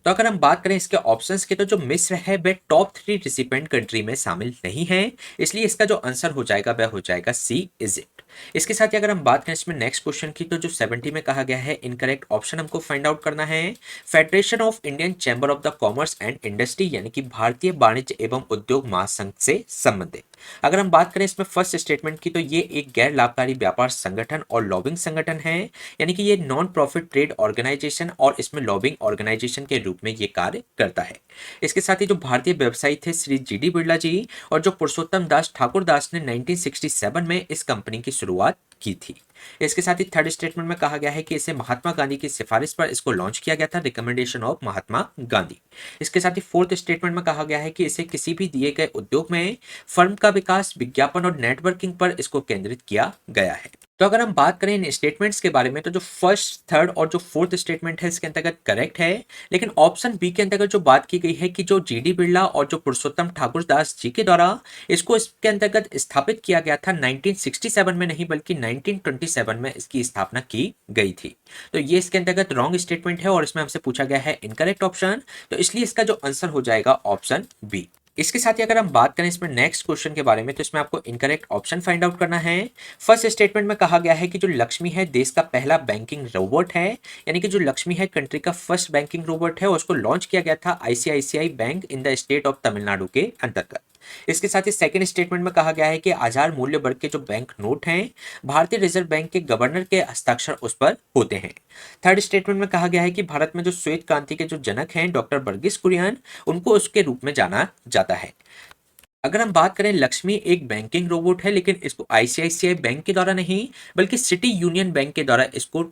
तो अगर हम बात करें इसके ऑप्शंस के, तो जो मिस्र है वह टॉप 3 रिसिपेंट कंट्री में शामिल नहीं है, इसलिए इसका जो आंसर हो जाएगा वह हो जाएगा सी इजिप्ट। इसके साथ ही अगर हम बात करें इसमें नेक्स्ट क्वेश्चन की, तो जो 70 में कहा गया है इनकरेक्ट ऑप्शन हमको फाइंड आउट करना है। Federation of Indian chamber of the commerce and industry यानी कि भारतीय वाणिज्य एवं उद्योग महासंघ से संबंधित। अगर हम बात करें इसमें फर्स्ट स्टेटमेंट की, तो ये एक गैर लाभकारी व्यापार संगठन और लॉबिंग संगठन है, यानी कि ये नॉन प्रॉफिट ट्रेड ऑर्गेनाइजेशन और इसमें लॉबिंग ऑर्गेनाइजेशन के रूप में ये कार्य करता है। इसके साथ ही जो भारतीय व्यवसायी थे श्री जीडी बिरला जी और जो पुरुषोत्तम दास ठाकुर दास ने 1967 में इस कंपनी की शुरुआत की थी। इसके साथ ही थर्ड स्टेटमेंट में कहा गया है कि इसे महात्मा गांधी की सिफारिश पर इसको लॉन्च किया गया था, रिकमेंडेशन ऑफ महात्मा गांधी। इसके साथ ही फोर्थ स्टेटमेंट में कहा गया है कि इसे किसी भी दिए गए उद्योग में फर्म का विकास, विज्ञापन और नेटवर्किंग पर इसको केंद्रित किया गया है। तो अगर हम बात करें इन स्टेटमेंट्स के बारे में, तो जो फर्स्ट, थर्ड और जो फोर्थ स्टेटमेंट है इसके अंतर्गत करेक्ट है, लेकिन ऑप्शन बी के अंतर्गत जो बात की गई है कि जो जीडी बिरला और जो पुरुषोत्तम ठाकुर दास जी के द्वारा इसको इसके अंतर्गत स्थापित किया गया था 1967 में नहीं बल्कि 1927 में इसकी स्थापना की गई थी। तो ये इसके अंतर्गत रॉन्ग स्टेटमेंट है और इसमें हमसे पूछा गया है इनकरेक्ट ऑप्शन, तो इसलिए इसका जो आंसर हो जाएगा ऑप्शन बी। इसके साथ ही अगर हम बात करें इसमें नेक्स्ट क्वेश्चन के बारे में, तो इसमें आपको इनकरेक्ट ऑप्शन फाइंड आउट करना है। फर्स्ट स्टेटमेंट में कहा गया है कि जो लक्ष्मी है देश का पहला बैंकिंग रोबोट है, यानी कि जो लक्ष्मी है कंट्री का फर्स्ट बैंकिंग रोबोट है और उसको लॉन्च किया गया था ICICI bank in the state of Tamil Nadu के अंतर्गत। इसके साथ ही सेकंड स्टेटमेंट में कहा गया है कि आधार मूल्य वर्ग के जो बैंक नोट हैं भारतीय रिजर्व बैंक के गवर्नर के हस्ताक्षर उस पर होते हैं। थर्ड स्टेटमेंट में कहा गया है कि भारत में जो श्वेत क्रांति के जो जनक हैं डॉक्टर वर्गीस कुरियन, उनको उसके रूप में जाना जाता है। अगर हम बात करें लक्ष्मी एक बैंकिंग रोबोट है, लेकिन इसको आईसीआईसीआई बैंक के द्वारा नहीं बल्कि सिटी यूनियन बैंक के द्वारा इसको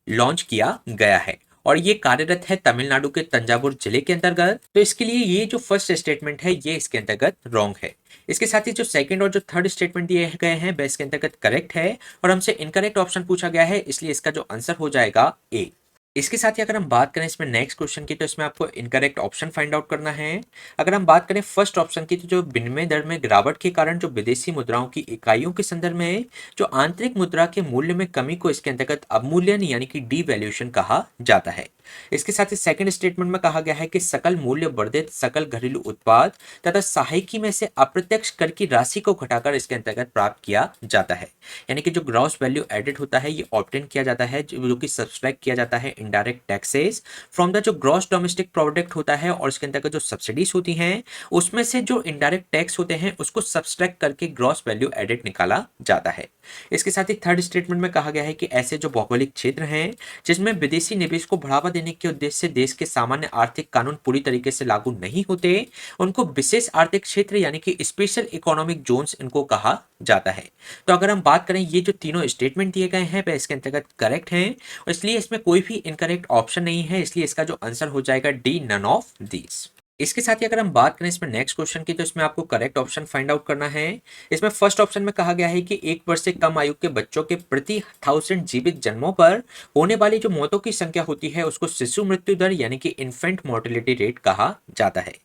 लॉन्च किया गया है और ये कार्यरत है तमिलनाडु के तंजावुर जिले के अंतर्गत। तो इसके लिए ये जो फर्स्ट स्टेटमेंट है ये इसके अंतर्गत रॉन्ग है। इसके साथ ही जो सेकंड और जो थर्ड स्टेटमेंट दिए गए हैं वह इसके अंतर्गत करेक्ट है और हमसे इनकरेक्ट ऑप्शन पूछा गया है, इसलिए इसका जो आंसर हो जाएगा ए। इसके साथ ही अगर हम बात करें इसमें नेक्स्ट क्वेश्चन की, तो इसमें आपको इनकरेक्ट ऑप्शन फाइंड आउट करना है। अगर हम बात करें फर्स्ट ऑप्शन की, तो जो विनिमय दर में गिरावट के कारण जो विदेशी मुद्राओं की इकाइयों के संदर्भ में जो आंतरिक मुद्रा के मूल्य में कमी को इसके अंतर्गत अवमूल्यन यानी कि डीवैल्यूएशन कहा जाता है। इसके साथ ही सेकंड स्टेटमेंट में कहा गया है कि सकल मूल्य वर्धित सकल घरेलू उत्पाद तथा सहायकी में से अप्रत्यक्ष कर की राशि को घटाकर इसके अंतर्गत प्राप्त किया जाता है, यानी कि जो ग्रॉस वैल्यू एडेड होता है ये ऑब्टेन किया जाता है, जो कि सब्सट्रैक्ट किया जाता है इनडायरेक्ट टैक्सेस फ्रॉम द जो ग्रॉस डोमेस्टिक प्रोडक्ट होता है और इसके अंतर्गत जो सब्सिडीज होती हैं उसमें से जो इनडायरेक्ट टैक्स होते हैं उसको सब्सट्रैक्ट करके ग्रॉस वैल्यू एडेड निकाला जाता है। इसके साथ ही थर्ड स्टेटमेंट में कहा गया है कि ऐसे जो भौगोलिक क्षेत्र हैं जिसमें विदेशी निवेश को बढ़ावा देने के उद्देश्य से देश के सामान्य आर्थिक कानून पूरी तरीके से लागू नहीं होते, उनको विशेष आर्थिक क्षेत्र यानी कि स्पेशल इकोनॉमिक जोन्स इनको कहा जाता है। तो अगर हम बात करें ये जो तीनों स्टेटमेंट दिए गए हैं वह इसके अंतर्गत करेक्ट हैं और इसलिए इसमें कोई भी इनकरेक्ट ऑप्शन नहीं है, इसलिए इसका जो आंसर हो जाएगा डी, नन ऑफ दीज। इसके साथ ही अगर हम बात करें इसमें नेक्स्ट क्वेश्चन की, तो इसमें आपको करेक्ट ऑप्शन फाइंड आउट करना है। इसमें फर्स्ट ऑप्शन में कहा गया है कि 1 वर्ष से कम आयु के बच्चों के प्रति 1000 जीवित जन्मों पर होने वाली जो मौतों की संख्या होती है उसको शिशु मृत्यु दर यानी कि इन्फेंट मोर्टेलिटी रेट कहा जाता है।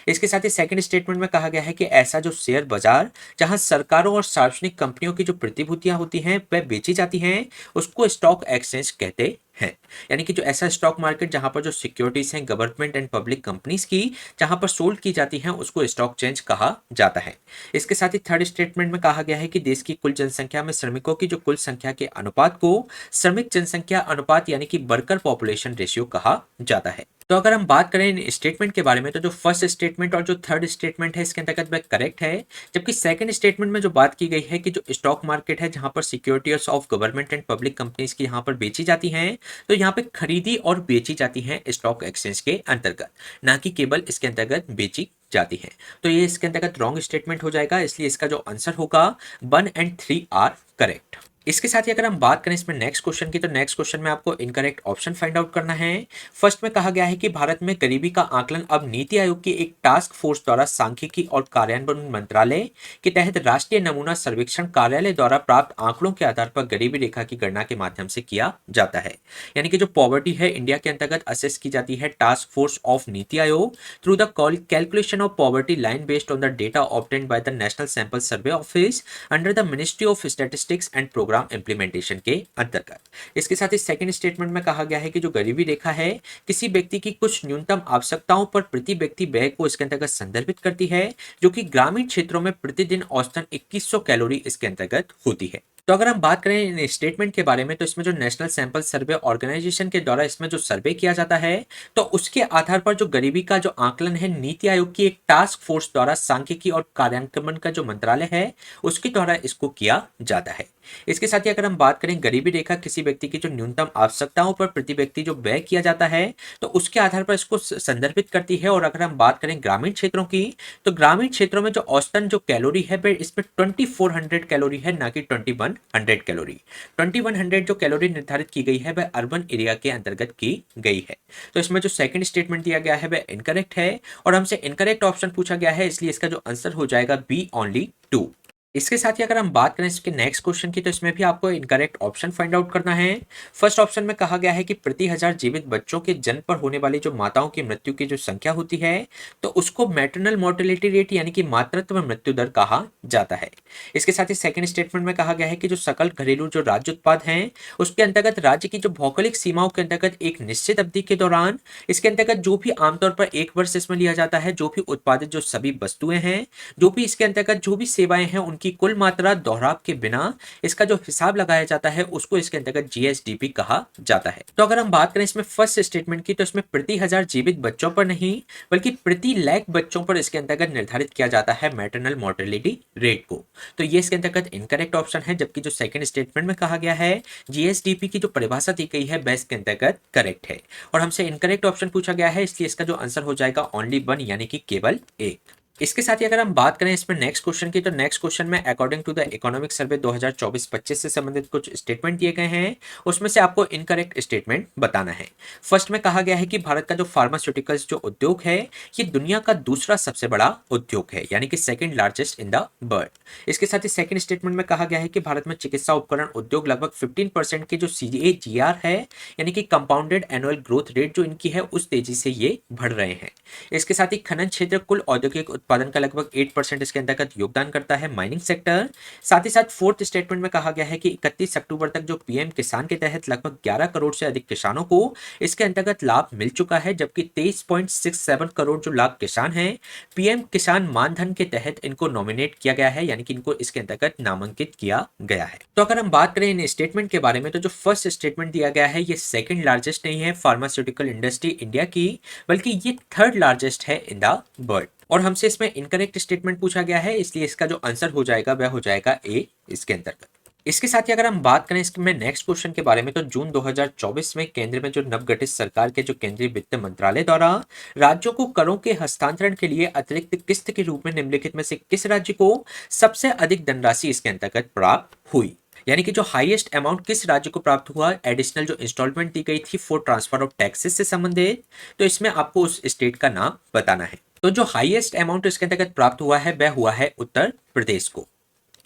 इसके साथ ही सेकंड स्टेटमेंट में कहा गया है कि ऐसा जो शेयर बाजार जहां सरकारों और सार्वजनिक कंपनियों की जो प्रतिभूतियां होती हैं वह बेची जाती हैं उसको स्टॉक एक्सचेंज कहते हैं, यानी कि जो ऐसा स्टॉक मार्केट जहां पर जो सिक्योरिटीज हैं गवर्नमेंट एंड पब्लिक कंपनीज की जहां पर सोल्ड की जाती हैं उसको स्टॉक चेंज कहा जाता है। इसके साथ ही थर्ड स्टेटमेंट में कहा गया है कि देश की कुल जनसंख्या में श्रमिकों की जो कुल संख्या के अनुपात को श्रमिक जनसंख्या अनुपात यानी कि वर्कर पॉपुलेशन रेशियो कहा जाता है। तो अगर हम बात करें इन स्टेटमेंट के बारे में, तो जो फर्स्ट स्टेटमेंट और जो थर्ड स्टेटमेंट है इसके अंतर्गत वह करेक्ट है। जबकि सेकंड स्टेटमेंट में जो बात की गई है कि जो स्टॉक मार्केट है जहां पर securities of government and public companies की यहाँ पर बेची जाती हैं, तो यहाँ पे खरीदी और बेची जाती हैं स्टॉक एक्सचेंज के अंतर्गत, ना कि केवल इसके अंतर्गत बेची जाती है। तो ये इसके अंतर्गत रॉन्ग स्टेटमेंट हो जाएगा, इसलिए इसका जो आंसर होगा 1 और 3 आर करेक्ट। इसके साथ ही अगर हम बात करें इसमें नेक्स्ट क्वेश्चन की, तो नेक्स्ट क्वेश्चन में आपको इनकरेक्ट ऑप्शन फाइंड आउट करना है। फर्स्ट में कहा गया है कि भारत में गरीबी का आकलन अब नीति आयोग की एक टास्क फोर्स द्वारा सांख्यिकी और कार्यान्वयन मंत्रालय के तहत राष्ट्रीय नमूना सर्वेक्षण कार्यालय द्वारा प्राप्त आंकड़ों के आधार पर गरीबी रेखा की गणना के माध्यम से किया जाता है। यानी कि जो पॉवर्टी है इंडिया के अंतर्गत असेस की जाती है task force of NITI Aayog through the calculation of poverty line based on the data obtained by the national sample survey office under the ministry of statistics and programme implementation के अंतर्गत। इसके साथ ही सेकंड स्टेटमेंट में कहा गया है कि जो गरीबी रेखा है किसी व्यक्ति की कुछ न्यूनतम आवश्यकताओं पर प्रति व्यक्ति व्यय को इसके अंतर्गत संदर्भित करती है, जो कि ग्रामीण क्षेत्रों में प्रतिदिन औसतन 2100 कैलोरी इसके अंतर्गत होती है। तो अगर हम बात करें इन स्टेटमेंट के बारे में, तो इसमें जो नेशनल सैंपल सर्वे ऑर्गेनाइजेशन के द्वारा इसमें जो सर्वे किया जाता है, तो उसके आधार पर जो गरीबी का जो आकलन है नीति आयोग की एक टास्क फोर्स द्वारा सांख्यिकी और कार्यान्वयन का जो मंत्रालय है उसके द्वारा इसको किया जाता है। इसके साथ ही अगर हम बात करें गरीबी रेखा किसी व्यक्ति की जो न्यूनतम आवश्यकताओं पर प्रति व्यक्ति जो व्यय किया जाता है, तो उसके आधार पर इसको संदर्भित करती है। और अगर हम बात करें ग्रामीण क्षेत्रों की, तो ग्रामीण क्षेत्रों में जो औसतन जो कैलोरी है वह इसमें 2400 कैलोरी है, ना कि 2100 कैलोरी। 2100 जो कैलोरी निर्धारित की गई है वह अर्बन एरिया के अंतर्गत की गई है। तो इसमें जो सेकंड स्टेटमेंट दिया गया है वह इनकरेक्ट है और हमसे इनकरेक्ट ऑप्शन पूछा गया है, इसलिए इसका जो आंसर हो जाएगा बी ओनली 2। इसके साथ ही अगर हम बात करें इसके नेक्स्ट क्वेश्चन की, तो इसमें भी आपको इनकरेक्ट ऑप्शन फाइंड आउट करना है। फर्स्ट ऑप्शन में कहा गया है कि प्रति 1000 जीवित बच्चों के जन्म पर होने वाली जो माताओं की मृत्यु की जो संख्या होती है, तो उसको मैटरनल मोर्टेलिटी रेट यानी कि मातृत्व मृत्यु दर कहा जाता है। इसके साथ ही सेकंड स्टेटमेंट में कहा गया है कि जो सकल घरेलू जो राज्य उत्पाद हैं उसके अंतर्गत राज्य की जो भौगोलिक सीमाओं के अंतर्गत एक निश्चित अवधि के दौरान इसके अंतर्गत जो भी आमतौर पर 1 वर्ष इसमें लिया जाता है, जो भी उत्पादित जो सभी वस्तुएं हैं, जो भी इसके अंतर्गत जो भी सेवाएं हैं, उनकी कुल मात्रा दोहराव के बिना इसका जो हिसाब लगाया जाता है उसको इसके अंतर्गत जीएसडीपी कहा जाता है। तो अगर हम बात करें इसमें फर्स्ट स्टेटमेंट की, तो इसमें प्रति 1000 जीवित बच्चों पर नहीं बल्कि प्रति लाख बच्चों पर इसके अंतर्गत निर्धारित किया जाता है मैटरनल मोर्टेलिटी रेट को। तो ये इसके अंतर्गत इनकरेक्ट ऑप्शन है, जबकि जो सेकंड स्टेटमेंट में कहा गया है जीएसडीपी की जो परिभाषा दी गई है वह इसके अंतर्गत करेक्ट है और हमसे इनकरेक्ट ऑप्शन पूछा गया है, इसलिए इसका जो आंसर हो जाएगा ओनली 1 यानी कि केवल 1। इसके साथ ही अगर हम बात करें इसमें नेक्स्ट क्वेश्चन की, तो नेक्स्ट क्वेश्चन में according to the economic survey 2024-25 से संबंधित कुछ स्टेटमेंट दिए गए हैं, उसमें से आपको इनकरेक्ट स्टेटमेंट बताना है। फर्स्ट में कहा गया है कि भारत का जो फार्मास्यूटिकल्स जो उद्योग है ये दुनिया का दूसरा सबसे बड़ा उद्योग है, यानी कि second largest in the world. इसके साथ ही सेकंड स्टेटमेंट में कहा गया है कि भारत में चिकित्सा उपकरण उद्योग लगभग 15% के जो CAGR है यानी कि कंपाउंडेड एनुअल ग्रोथ रेट जो इनकी है उस तेजी से ये बढ़ रहे हैं। इसके साथ ही खनन क्षेत्र कुल औद्योगिक उत्पादन का लगभग 8% इसके अंतर्गत योगदान करता है माइनिंग सेक्टर। साथ ही साथ फोर्थ स्टेटमेंट में कहा गया है कि 31 अक्टूबर तक जो पीएम किसान के तहत लगभग 11 करोड़ से अधिक किसानों को इसके अंतर्गत लाभ मिल चुका है, जबकि 23.67 करोड़ जो लाभ किसान हैं पीएम किसान मानधन के तहत इनको नॉमिनेट किया गया है, यानी कि इनको इसके अंतर्गत नामांकित किया गया है। तो अगर हम बात करें इन स्टेटमेंट के बारे में, तो जो फर्स्ट स्टेटमेंट दिया गया है ये सेकंड लार्जेस्ट नहीं है फार्मास्यूटिकल इंडस्ट्री इंडिया की, बल्कि ये थर्ड लार्जेस्ट है इन द वर्ल्ड। और हमसे इसमें इनकरेक्ट स्टेटमेंट पूछा गया है, इसलिए इसका जो आंसर हो जाएगा वह हो जाएगा ए इसके अंतर्गत। इसके साथ ही अगर हम बात करें इसमें नेक्स्ट क्वेश्चन के बारे में, तो जून 2024 में केंद्र में जो नवगठित सरकार के जो केंद्रीय वित्त मंत्रालय द्वारा राज्यों को करों के हस्तांतरण के लिए अतिरिक्त किस्त के रूप में निम्नलिखित में से किस राज्य को सबसे अधिक धनराशि इसके अंतर्गत प्राप्त हुई, यानी कि जो हाईएस्ट अमाउंट किस राज्य को प्राप्त हुआ एडिशनल जो इंस्टॉलमेंट दी गई थी फॉर ट्रांसफर ऑफ टैक्सेस से संबंधित, तो इसमें आपको उस स्टेट का नाम बताना है। तो जो हाईएस्ट अमाउंट इसके अंतर्गत प्राप्त हुआ है वह हुआ है उत्तर प्रदेश को।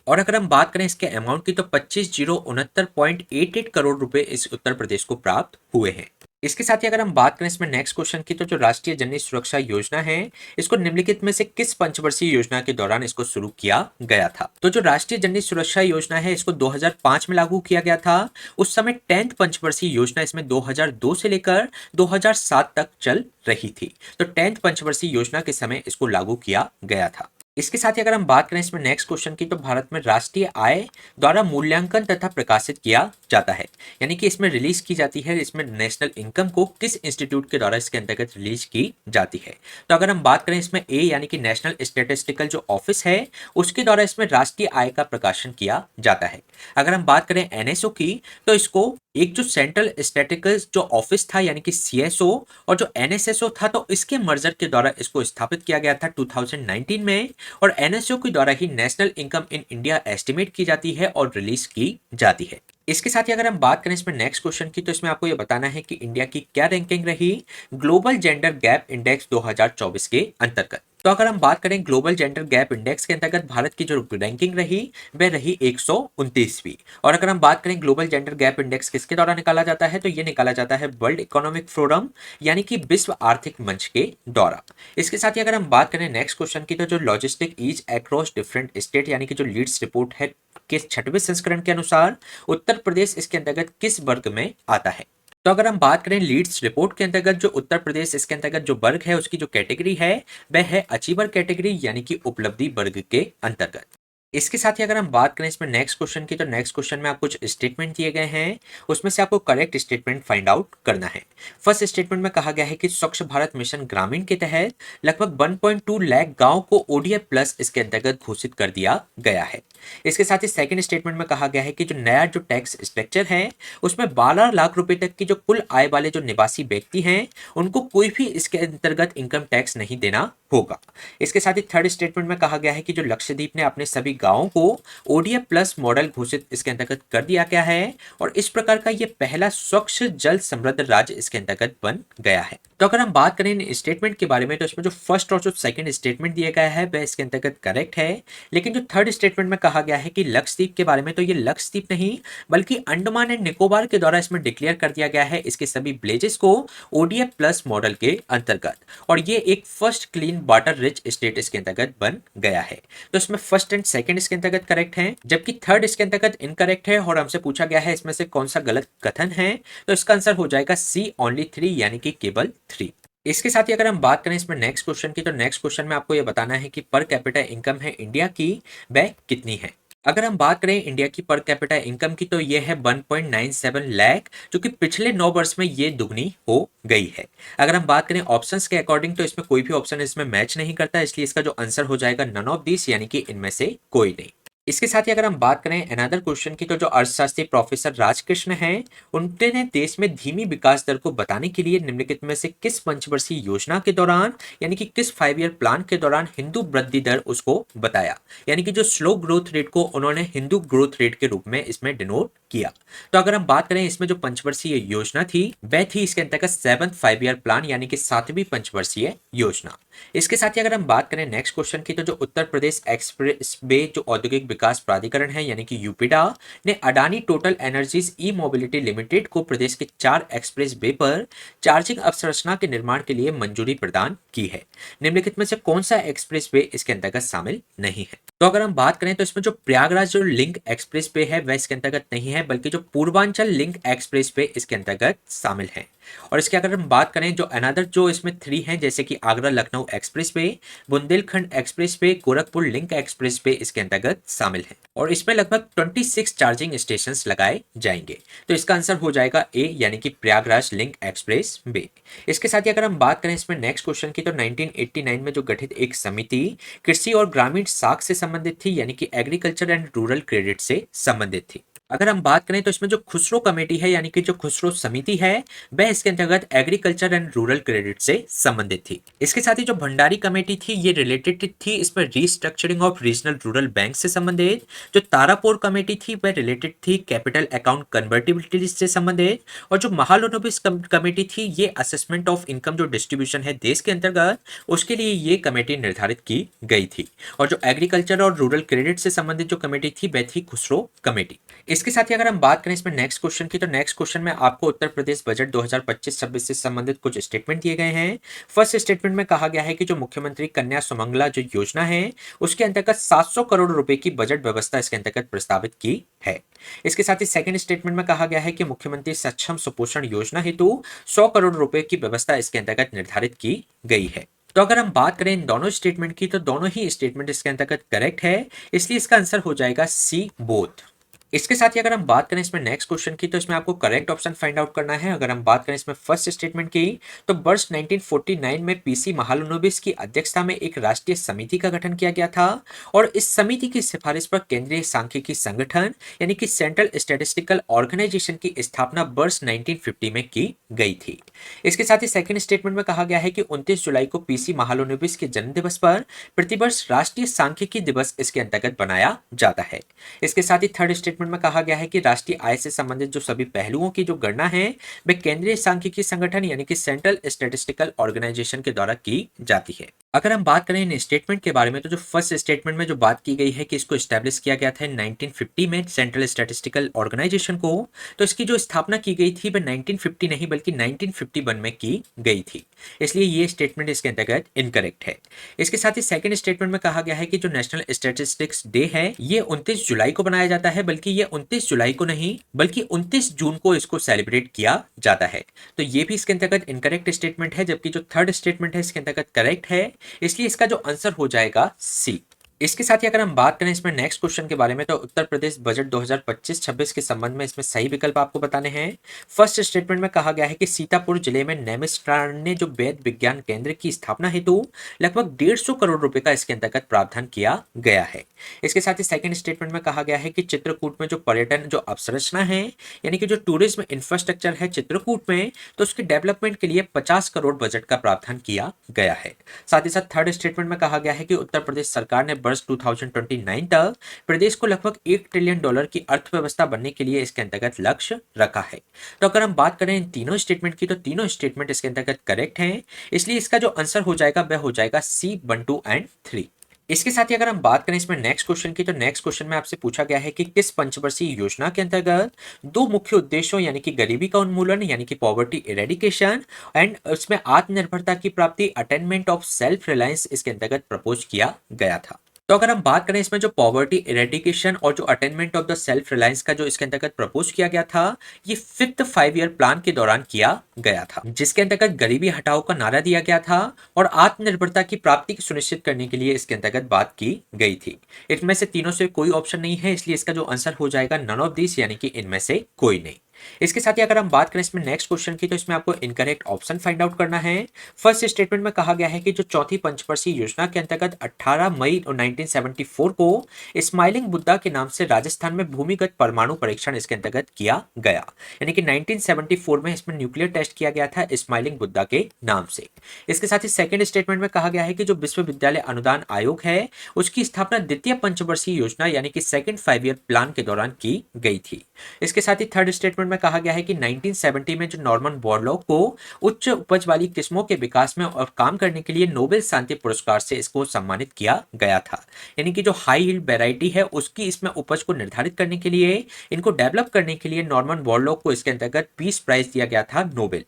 और अगर हम बात करें इसके अमाउंट की, तो 25,069.88 करोड़ रुपए इस उत्तर प्रदेश को प्राप्त हुए हैं। इसके साथ ही अगर हम बात करें इसमें नेक्स्ट क्वेश्चन की, तो जो राष्ट्रीय जननी सुरक्षा योजना है इसको निम्नलिखित में से किस पंचवर्षीय योजना के दौरान इसको शुरू किया गया था। तो जो राष्ट्रीय जननी सुरक्षा योजना है इसको 2005 में लागू किया गया था। उस समय 10th पंचवर्षीय योजना इसमें 2002 से लेकर 2007 तक चल रही थी। तो 10th पंचवर्षीय योजना के समय इसको लागू किया गया था। इसके साथ ही अगर हम बात करें इसमें नेक्स्ट क्वेश्चन की, तो भारत में राष्ट्रीय आय द्वारा मूल्यांकन तथा प्रकाशित किया जाता है, यानी कि इसमें रिलीज की जाती है, इसमें नेशनल इनकम को किस इंस्टीट्यूट के द्वारा इसके अंतर्गत रिलीज की जाती है। तो अगर हम बात करें इसमें ए यानी कि नेशनल स्टेटिस्टिकल जो ऑफिस है उसके द्वारा इसमें राष्ट्रीय आय का प्रकाशन किया जाता है। अगर हम बात करें एनएसओ की, तो इसको एक जो सेंट्रल स्टैटिस्टिकल जो ऑफिस था यानी कि सीएसओ और जो एनएसएसओ था, तो इसके मर्जर के द्वारा इसको स्थापित किया गया था 2019 में, और एनएसओ के द्वारा ही national income in India estimate की जाती है और रिलीज की जाती है। इसके साथ ही अगर हम बात करें इसमें नेक्स्ट क्वेश्चन की, तो इसमें आपको ये बताना है कि इंडिया की क्या रैंकिंग रही ग्लोबल जेंडर गैप इंडेक्स 2024 के अंतर्गत। तो अगर हम बात करें ग्लोबल जेंडर गैप इंडेक्स के अंतर्गत भारत की जो रैंकिंग रही वह रही 129वीं। और अगर हम बात करें ग्लोबल जेंडर गैप इंडेक्स किसके द्वारा निकाला जाता है, तो ये निकाला जाता है वर्ल्ड इकोनॉमिक फोरम यानी कि विश्व आर्थिक मंच के द्वारा। इसके साथ ही अगर हम बात करें नेक्स्ट क्वेश्चन की, तो जो logistic ease across different state यानी कि जो लीड्स रिपोर्ट है के 6वें संस्करण के अनुसार उत्तर प्रदेश इसके अंतर्गत किस वर्ग में आता है। तो अगर हम बात करें लीड्स रिपोर्ट के अंतर्गत जो उत्तर प्रदेश इसके अंतर्गत जो वर्ग है उसकी जो कैटेगरी है वह है अचीवर कैटेगरी यानी कि उपलब्धि वर्ग के अंतर्गत। इसके साथ ही अगर हम बात करें इसमें नेक्स्ट क्वेश्चन की, तो नेक्स्ट क्वेश्चन में आपको कुछ स्टेटमेंट दिए गए हैं, उसमें से आपको करेक्ट स्टेटमेंट फाइंड आउट करना है। फर्स्ट स्टेटमेंट में कहा गया है कि स्वच्छ भारत मिशन ग्रामीण के तहत लगभग 1.2 लाख गांव को ओडीएफ प्लस इसके अंतर्गत घोषित कर दिया गया है। इसके साथ ही सेकंड स्टेटमेंट में कहा गया है कि जो नया जो टैक्स स्ट्रक्चर है उसमें 12 लाख रुपए तक की जो कुल आय वाले जो निवासी व्यक्ति हैं उनको कोई भी इसके अंतर्गत इनकम टैक्स नहीं देना होगा। इसके साथ ही थर्ड स्टेटमेंट में कहा गया है कि जो लक्षद्वीप ने अपने सभी गांवों को ओडीएफ प्लस मॉडल घोषित इसके अंतर्गत कर दिया गया है और इस प्रकार का ये पहला स्वच्छ जल समृद्ध राज्य इसके अंतर्गत बन गया है। तो अगर हम बात करें इन स्टेटमेंट के बारे में, तो इसमें जो फर्स्ट और जो सेकंड स्टेटमेंट दिया गया है वह इसके अंतर्गत करेक्ट है, लेकिन जो थर्ड स्टेटमेंट में कहा गया है कि लक्षद्वीप के बारे में, तो ये लक्षद्वीप नहीं बल्कि अंडमान एंड निकोबार के द्वारा इसमें डिक्लेयर कर दिया गया है इसके सभी विलेजेस को ओडीएफ प्लस मॉडल के अंतर्गत, और ये एक first clean water rich state इसके अंतर्गत बन गया है। तो इसमें फर्स्ट एंड सेकंड इसके अंतर्गत करेक्ट है, जबकि थर्ड इसके अंतर्गत इनकरेक्ट है और हमसे पूछा गया है इसमें से कौन सा गलत कथन है, तो इसका आंसर हो जाएगा सी ओनली 3 यानी कि केवल 3। इसके साथ ही अगर हम बात करें इसमें नेक्स्ट क्वेश्चन की, तो नेक्स्ट क्वेश्चन में आपको यह बताना है कि पर कैपिटा इनकम है इंडिया की वह कितनी है। अगर हम बात करें इंडिया की पर कैपिटा इनकम की, तो ये है 1.97 लाख, जो कि पिछले 9 वर्ष में ये दुगनी हो गई है। अगर हम बात करें ऑप्शंस के अकॉर्डिंग, तो इसमें कोई भी ऑप्शन इसमें मैच नहीं करता, इसलिए इसका जो आंसर हो जाएगा नन ऑफ दिस यानी कि इनमें से कोई नहीं। इसके साथ ही अगर हम बात करें अनदर क्वेश्चन की, तो जो अर्थशास्त्री प्रोफेसर राजकृष्ण हैं उन्होंने देश में धीमी विकास दर को बताने के लिए निम्नलिखित में से किस पंचवर्षीय योजना के दौरान यानी कि किस 5 ईयर प्लान के दौरान हिंदू वृद्धि दर उसको बताया, यानी कि जो स्लो ग्रोथ रेट को उन्होंने हिंदू ग्रोथ रेट के रूप में इसमें डिनोट किया। तो अगर हम बात करें इसमें जो पंचवर्षीय योजना थी वह थी इसके अंतर्गत 7th 5 ईयर प्लान यानी कि 7वीं पंचवर्षीय योजना। इसके साथ ही अगर हम बात करें नेक्स्ट क्वेश्चन की, तो जो उत्तर प्रदेश एक्सप्रेस वे जो औद्योगिक विकास प्राधिकरण है यानी कि यूपीडा ने अडानी टोटल एनर्जीज ई मोबिलिटी लिमिटेड को प्रदेश के 4 एक्सप्रेस वे पर चार्जिंग अवसंरचना के निर्माण के लिए मंजूरी प्रदान की है। निम्नलिखित में से कौन सा एक्सप्रेस वे इसके अंतर्गत शामिल नहीं है। तो अगर हम बात करें तो इसमें जो प्रयागराज जो लिंक एक्सप्रेस वे है वह इसके अंतर्गत नहीं है, बल्कि जो पूर्वांचल लिंक एक्सप्रेस वे इसके अंतर्गत शामिल है। और इसके अगर हम बात करें जो अनदर जो इसमें 3 हैं जैसे कि Agra Lucknow express way, Bundelkhand express way, Gorakhpur link express way इसके अंतर्गत शामिल है और इसमें लगभग 26 चार्जिंग स्टेशन लगाए जाएंगे। तो इसका आंसर हो जाएगा ए यानी कि प्रयागराज लिंक एक्सप्रेस वे। इसके साथ ही अगर हम बात करें इसमें नेक्स्ट क्वेश्चन की, तो 1989 में जो गठित एक समिति कृषि और ग्रामीण साख से संबंधित थी यानी कि एग्रीकल्चर एंड रूरल क्रेडिट से संबंधित थी। अगर हम बात करें तो इसमें जो खुसरो कमेटी है यानी कि जो खुसरो समिति है वह इसके अंतर्गत एग्रीकल्चर एंड रूरल क्रेडिट से संबंधित थी। इसके साथ ही जो भंडारी कमेटी थी ये रिलेटेड थी इसमें restructuring of regional rural bank से संबंधित। जो तारापुर कमेटी थी वह रिलेटेड थी कैपिटल अकाउंट कन्वर्टिबिलिटी से संबंधित। और जो महालोनोबिस कमेटी थी ये असेसमेंट ऑफ इनकम जो डिस्ट्रीब्यूशन है देश के अंतर्गत उसके लिए ये कमेटी निर्धारित की गई थी। और जो एग्रीकल्चर और रूरल क्रेडिट से संबंधित जो कमेटी थी वह थी खुसरो कमेटी। इसके साथ ही अगर हम बात करें इसमें नेक्स्ट क्वेश्चन की, तो नेक्स्ट क्वेश्चन में आपको उत्तर प्रदेश बजट 2025-26 से संबंधित कुछ स्टेटमेंट दिए गए हैं। फर्स्ट स्टेटमेंट में कहा गया है कि जो मुख्यमंत्री कन्या सुमंगला जो योजना है उसके अंतर्गत 700 करोड़ रुपए की बजट व्यवस्था इसके अंतर्गत प्रस्तावित की है। इसके साथ ही सेकंड स्टेटमेंट में कहा गया है कि मुख्यमंत्री सक्षम सुपोषण योजना हेतु 100 करोड़ रुपए की व्यवस्था इसके अंतर्गत निर्धारित की गई है। तो अगर हम बात करें इन दोनों स्टेटमेंट की तो दोनों ही स्टेटमेंट इसके अंतर्गत करेक्ट है, इसलिए इसका आंसर हो जाएगा सी बोथ। इसके साथ ही अगर हम बात करें इसमें नेक्स्ट क्वेश्चन की तो इसमें आपको करेक्ट ऑप्शन फाइंड आउट करना है। अगर हम बात करें इसमें फर्स्ट स्टेटमेंट की तो वर्ष 1949 में पीसी महालनोबिस की अध्यक्षता में एक राष्ट्रीय समिति का गठन किया गया था और इस समिति की सिफारिश पर केंद्रीय सांख्यिकी संगठन यानी कि सेंट्रल स्टैटिस्टिकल ऑर्गेनाइजेशन की स्थापना वर्ष 1950 में की गई थी। इसके साथ ही सेकंड स्टेटमेंट में कहा गया है कि 29 जुलाई को पीसी महालनोबिस के जन्म दिवस पर प्रतिवर्ष राष्ट्रीय सांख्यिकी दिवस इसके अंतर्गत बनाया जाता है। इसके साथ ही थर्ड स्टेटमेंट में कहा गया है कि राष्ट्रीय आय से संबंधित जो सभी पहलुओं की जो गणना है वे केंद्रीय सांख्यिकी संगठन यानी कि सेंट्रल स्टैटिस्टिकल ऑर्गेनाइजेशन के द्वारा की जाती है। अगर हम बात करें इन स्टेटमेंट के बारे में तो जो फर्स्ट स्टेटमेंट में जो बात की गई है कि इसको एस्टैब्लिश किया गया था 1950 में सेंट्रल स्टैटिस्टिकल ऑर्गेनाइजेशन को, तो इसकी जो स्थापना की गई थी वह 1950 नहीं बल्कि 1951 में की गई थी, इसलिए ये स्टेटमेंट इसके अंतर्गत इनकरेक्ट है। इसके साथ ही सेकंड स्टेटमेंट में कहा गया है कि जो नेशनल स्टैटिस्टिक्स डे है ये 29 जुलाई को बनाया जाता है, बल्कि ये 29 जुलाई को नहीं बल्कि 29 जून को इसको सेलिब्रेट किया जाता है। तो ये भी इसके अंतर्गत इनकरेक्ट स्टेटमेंट है, जबकि जो थर्ड स्टेटमेंट है इसके अंतर्गत करेक्ट है, इसलिए इसका जो आंसर हो जाएगा सी। इसके साथ ही अगर हम बात करें इसमें नेक्स्ट क्वेश्चन के बारे में तो उत्तर प्रदेश बजट 2025-26 के संबंध में इसमें सही विकल्प आपको बताने हैं। फर्स्ट स्टेटमेंट में कहा गया है कि सीतापुर जिले में नैमिषारण्य जो वैद विज्ञान केंद्र की स्थापना हेतु लगभग 150 करोड़ रुपए का इसके अंतर्गत प्रावधान किया गया है। इसके साथ ही सेकंड स्टेटमेंट में कहा गया है कि चित्रकूट में जो पर्यटन जो अवसंरचना है यानी कि जो टूरिज्म इंफ्रास्ट्रक्चर है चित्रकूट में, तो उसके डेवलपमेंट के लिए 50 करोड़ बजट का प्रावधान किया गया है। साथ ही साथ थर्ड स्टेटमेंट में कहा गया है कि उत्तर प्रदेश सरकार ने वर्ष 2029 तक प्रदेश को लगभग $1 ट्रिलियन की अर्थव्यवस्था बनने के लिए इसके अंतर्गत लक्ष्य रखा है। तो अगर हम बात करें इन तीनों स्टेटमेंट की तो तीनों स्टेटमेंट इसके अंतर्गत करेक्ट हैं, इसलिए इसका जो आंसर हो जाएगा वह हो जाएगा सी 1, 2 एंड 3। इसके साथ ही अगर हम बात करें इसमें नेक्स्ट क्वेश्चन की तो नेक्स्ट क्वेश्चन में आपसे पूछा गया है कि किस पंचवर्षीय योजना के अंतर्गत दो मुख्य उद्देश्यों यानी कि गरीबी का उन्मूलन यानी कि पॉवर्टी इरेडिकेशन एंड उसमें आत्मनिर्भरता की प्राप्ति अटेनमेंट ऑफ सेल्फ रिलायंस इसके अंतर्गत प्रपोज किया गया था। तो अगर हम बात करें इसमें जो पॉवर्टी इरेडिकेशन और जो attainment of the self reliance का जो इसके अंतर्गत प्रपोज किया गया था ये 5th 5 ईयर प्लान के दौरान किया गया था, जिसके अंतर्गत गरीबी हटाओ का नारा दिया गया था और आत्मनिर्भरता की प्राप्ति सुनिश्चित करने के लिए इसके अंतर्गत बात की गई थी। इनमें से तीनों से कोई ऑप्शन नहीं है, इसलिए इसका जो आंसर हो जाएगा नन ऑफ दिस यानी कि इनमें से कोई नहीं। इसके साथ ही अगर हम बात करें इसमें नेक्स्ट क्वेश्चन की तो इसमें आपको इनकरेक्ट ऑप्शन फाइंड आउट करना है। फर्स्ट स्टेटमेंट में कहा गया है कि जो चौथी पंचवर्षीय योजना के अंतर्गत 18 मई 1974 को स्माइलिंग बुद्धा के नाम से राजस्थान में भूमिगत परमाणु परीक्षण इसके अंतर्गत किया गया, यानी कि 1974 में इसमें न्यूक्लियर टेस्ट किया गया था स्माइलिंग बुद्धा के नाम से। इसके साथ ही सेकंड स्टेटमेंट में कहा गया है कि जो विश्वविद्यालय अनुदान आयोग है उसकी स्थापना द्वितीय पंचवर्षीय योजना यानी कि सेकंड 5 ईयर प्लान के दौरान की गई थी। इसके साथ ही थर्ड स्टेटमेंट में कहा गया है कि 1970 में जो नॉर्मन बोरलॉग को उच्च उपज वाली किस्मों के विकास में और काम करने के लिए नोबेल शांति पुरस्कार से इसको सम्मानित किया गया था, यानी कि जो हाई यील्ड वैरायटी है उसकी इसमें उपज को निर्धारित करने के लिए इनको डेवलप करने के लिए नॉर्मन बोरलॉग को इसके अंतर्गत पीस प्राइज दिया गया था नोबेल।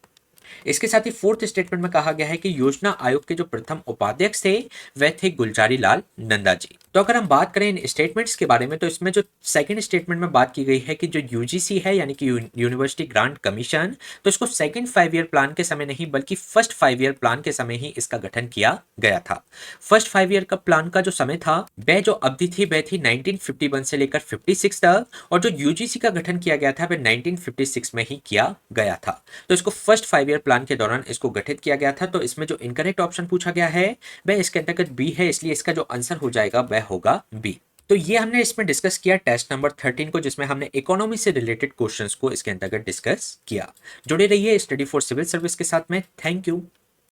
इसके साथ ही फोर्थ स्टेटमेंट में कहा गया है कि योजना आयोग के जो प्रथम उपाध्यक्ष थे वह थे गुलजारी लाल नंदा जी। तो अगर हम बात करें इन स्टेटमेंट्स के बारे में तो इसमें जो सेकंड स्टेटमेंट में बात की गई है कि जो यूजीसी है यानी कि यूनिवर्सिटी ग्रांट कमीशन, तो इसको सेकंड 5 ईयर प्लान के समय नहीं बल्कि फर्स्ट 5 ईयर प्लान के समय ही इसका गठन किया गया था। फर्स्ट 5 ईयर का प्लान का जो समय था वह जो अवधि थी वह थी 1951 से लेकर 56 तक, और जो यूजीसी का गठन किया गया था वह 1956 में ही किया गया था। तो इसको फर्स्ट 5 ईयर प्लान के दौरान इसको गठित किया गया था। तो इसमें जो इनकरेक्ट ऑप्शन पूछा गया है वह इसके अंतर्गत बी है, इसलिए इसका जो आंसर हो जाएगा वह होगा बी। तो ये हमने इसमें डिस्कस किया टेस्ट नंबर 13 को, जिसमें हमने इकोनॉमी से रिलेटेड क्वेश्चंस को इसके अंतर्गत डिस्कस किया। जुड़े रहिए स्टडी फॉर सिविल सर्विस के साथ में। Thank you.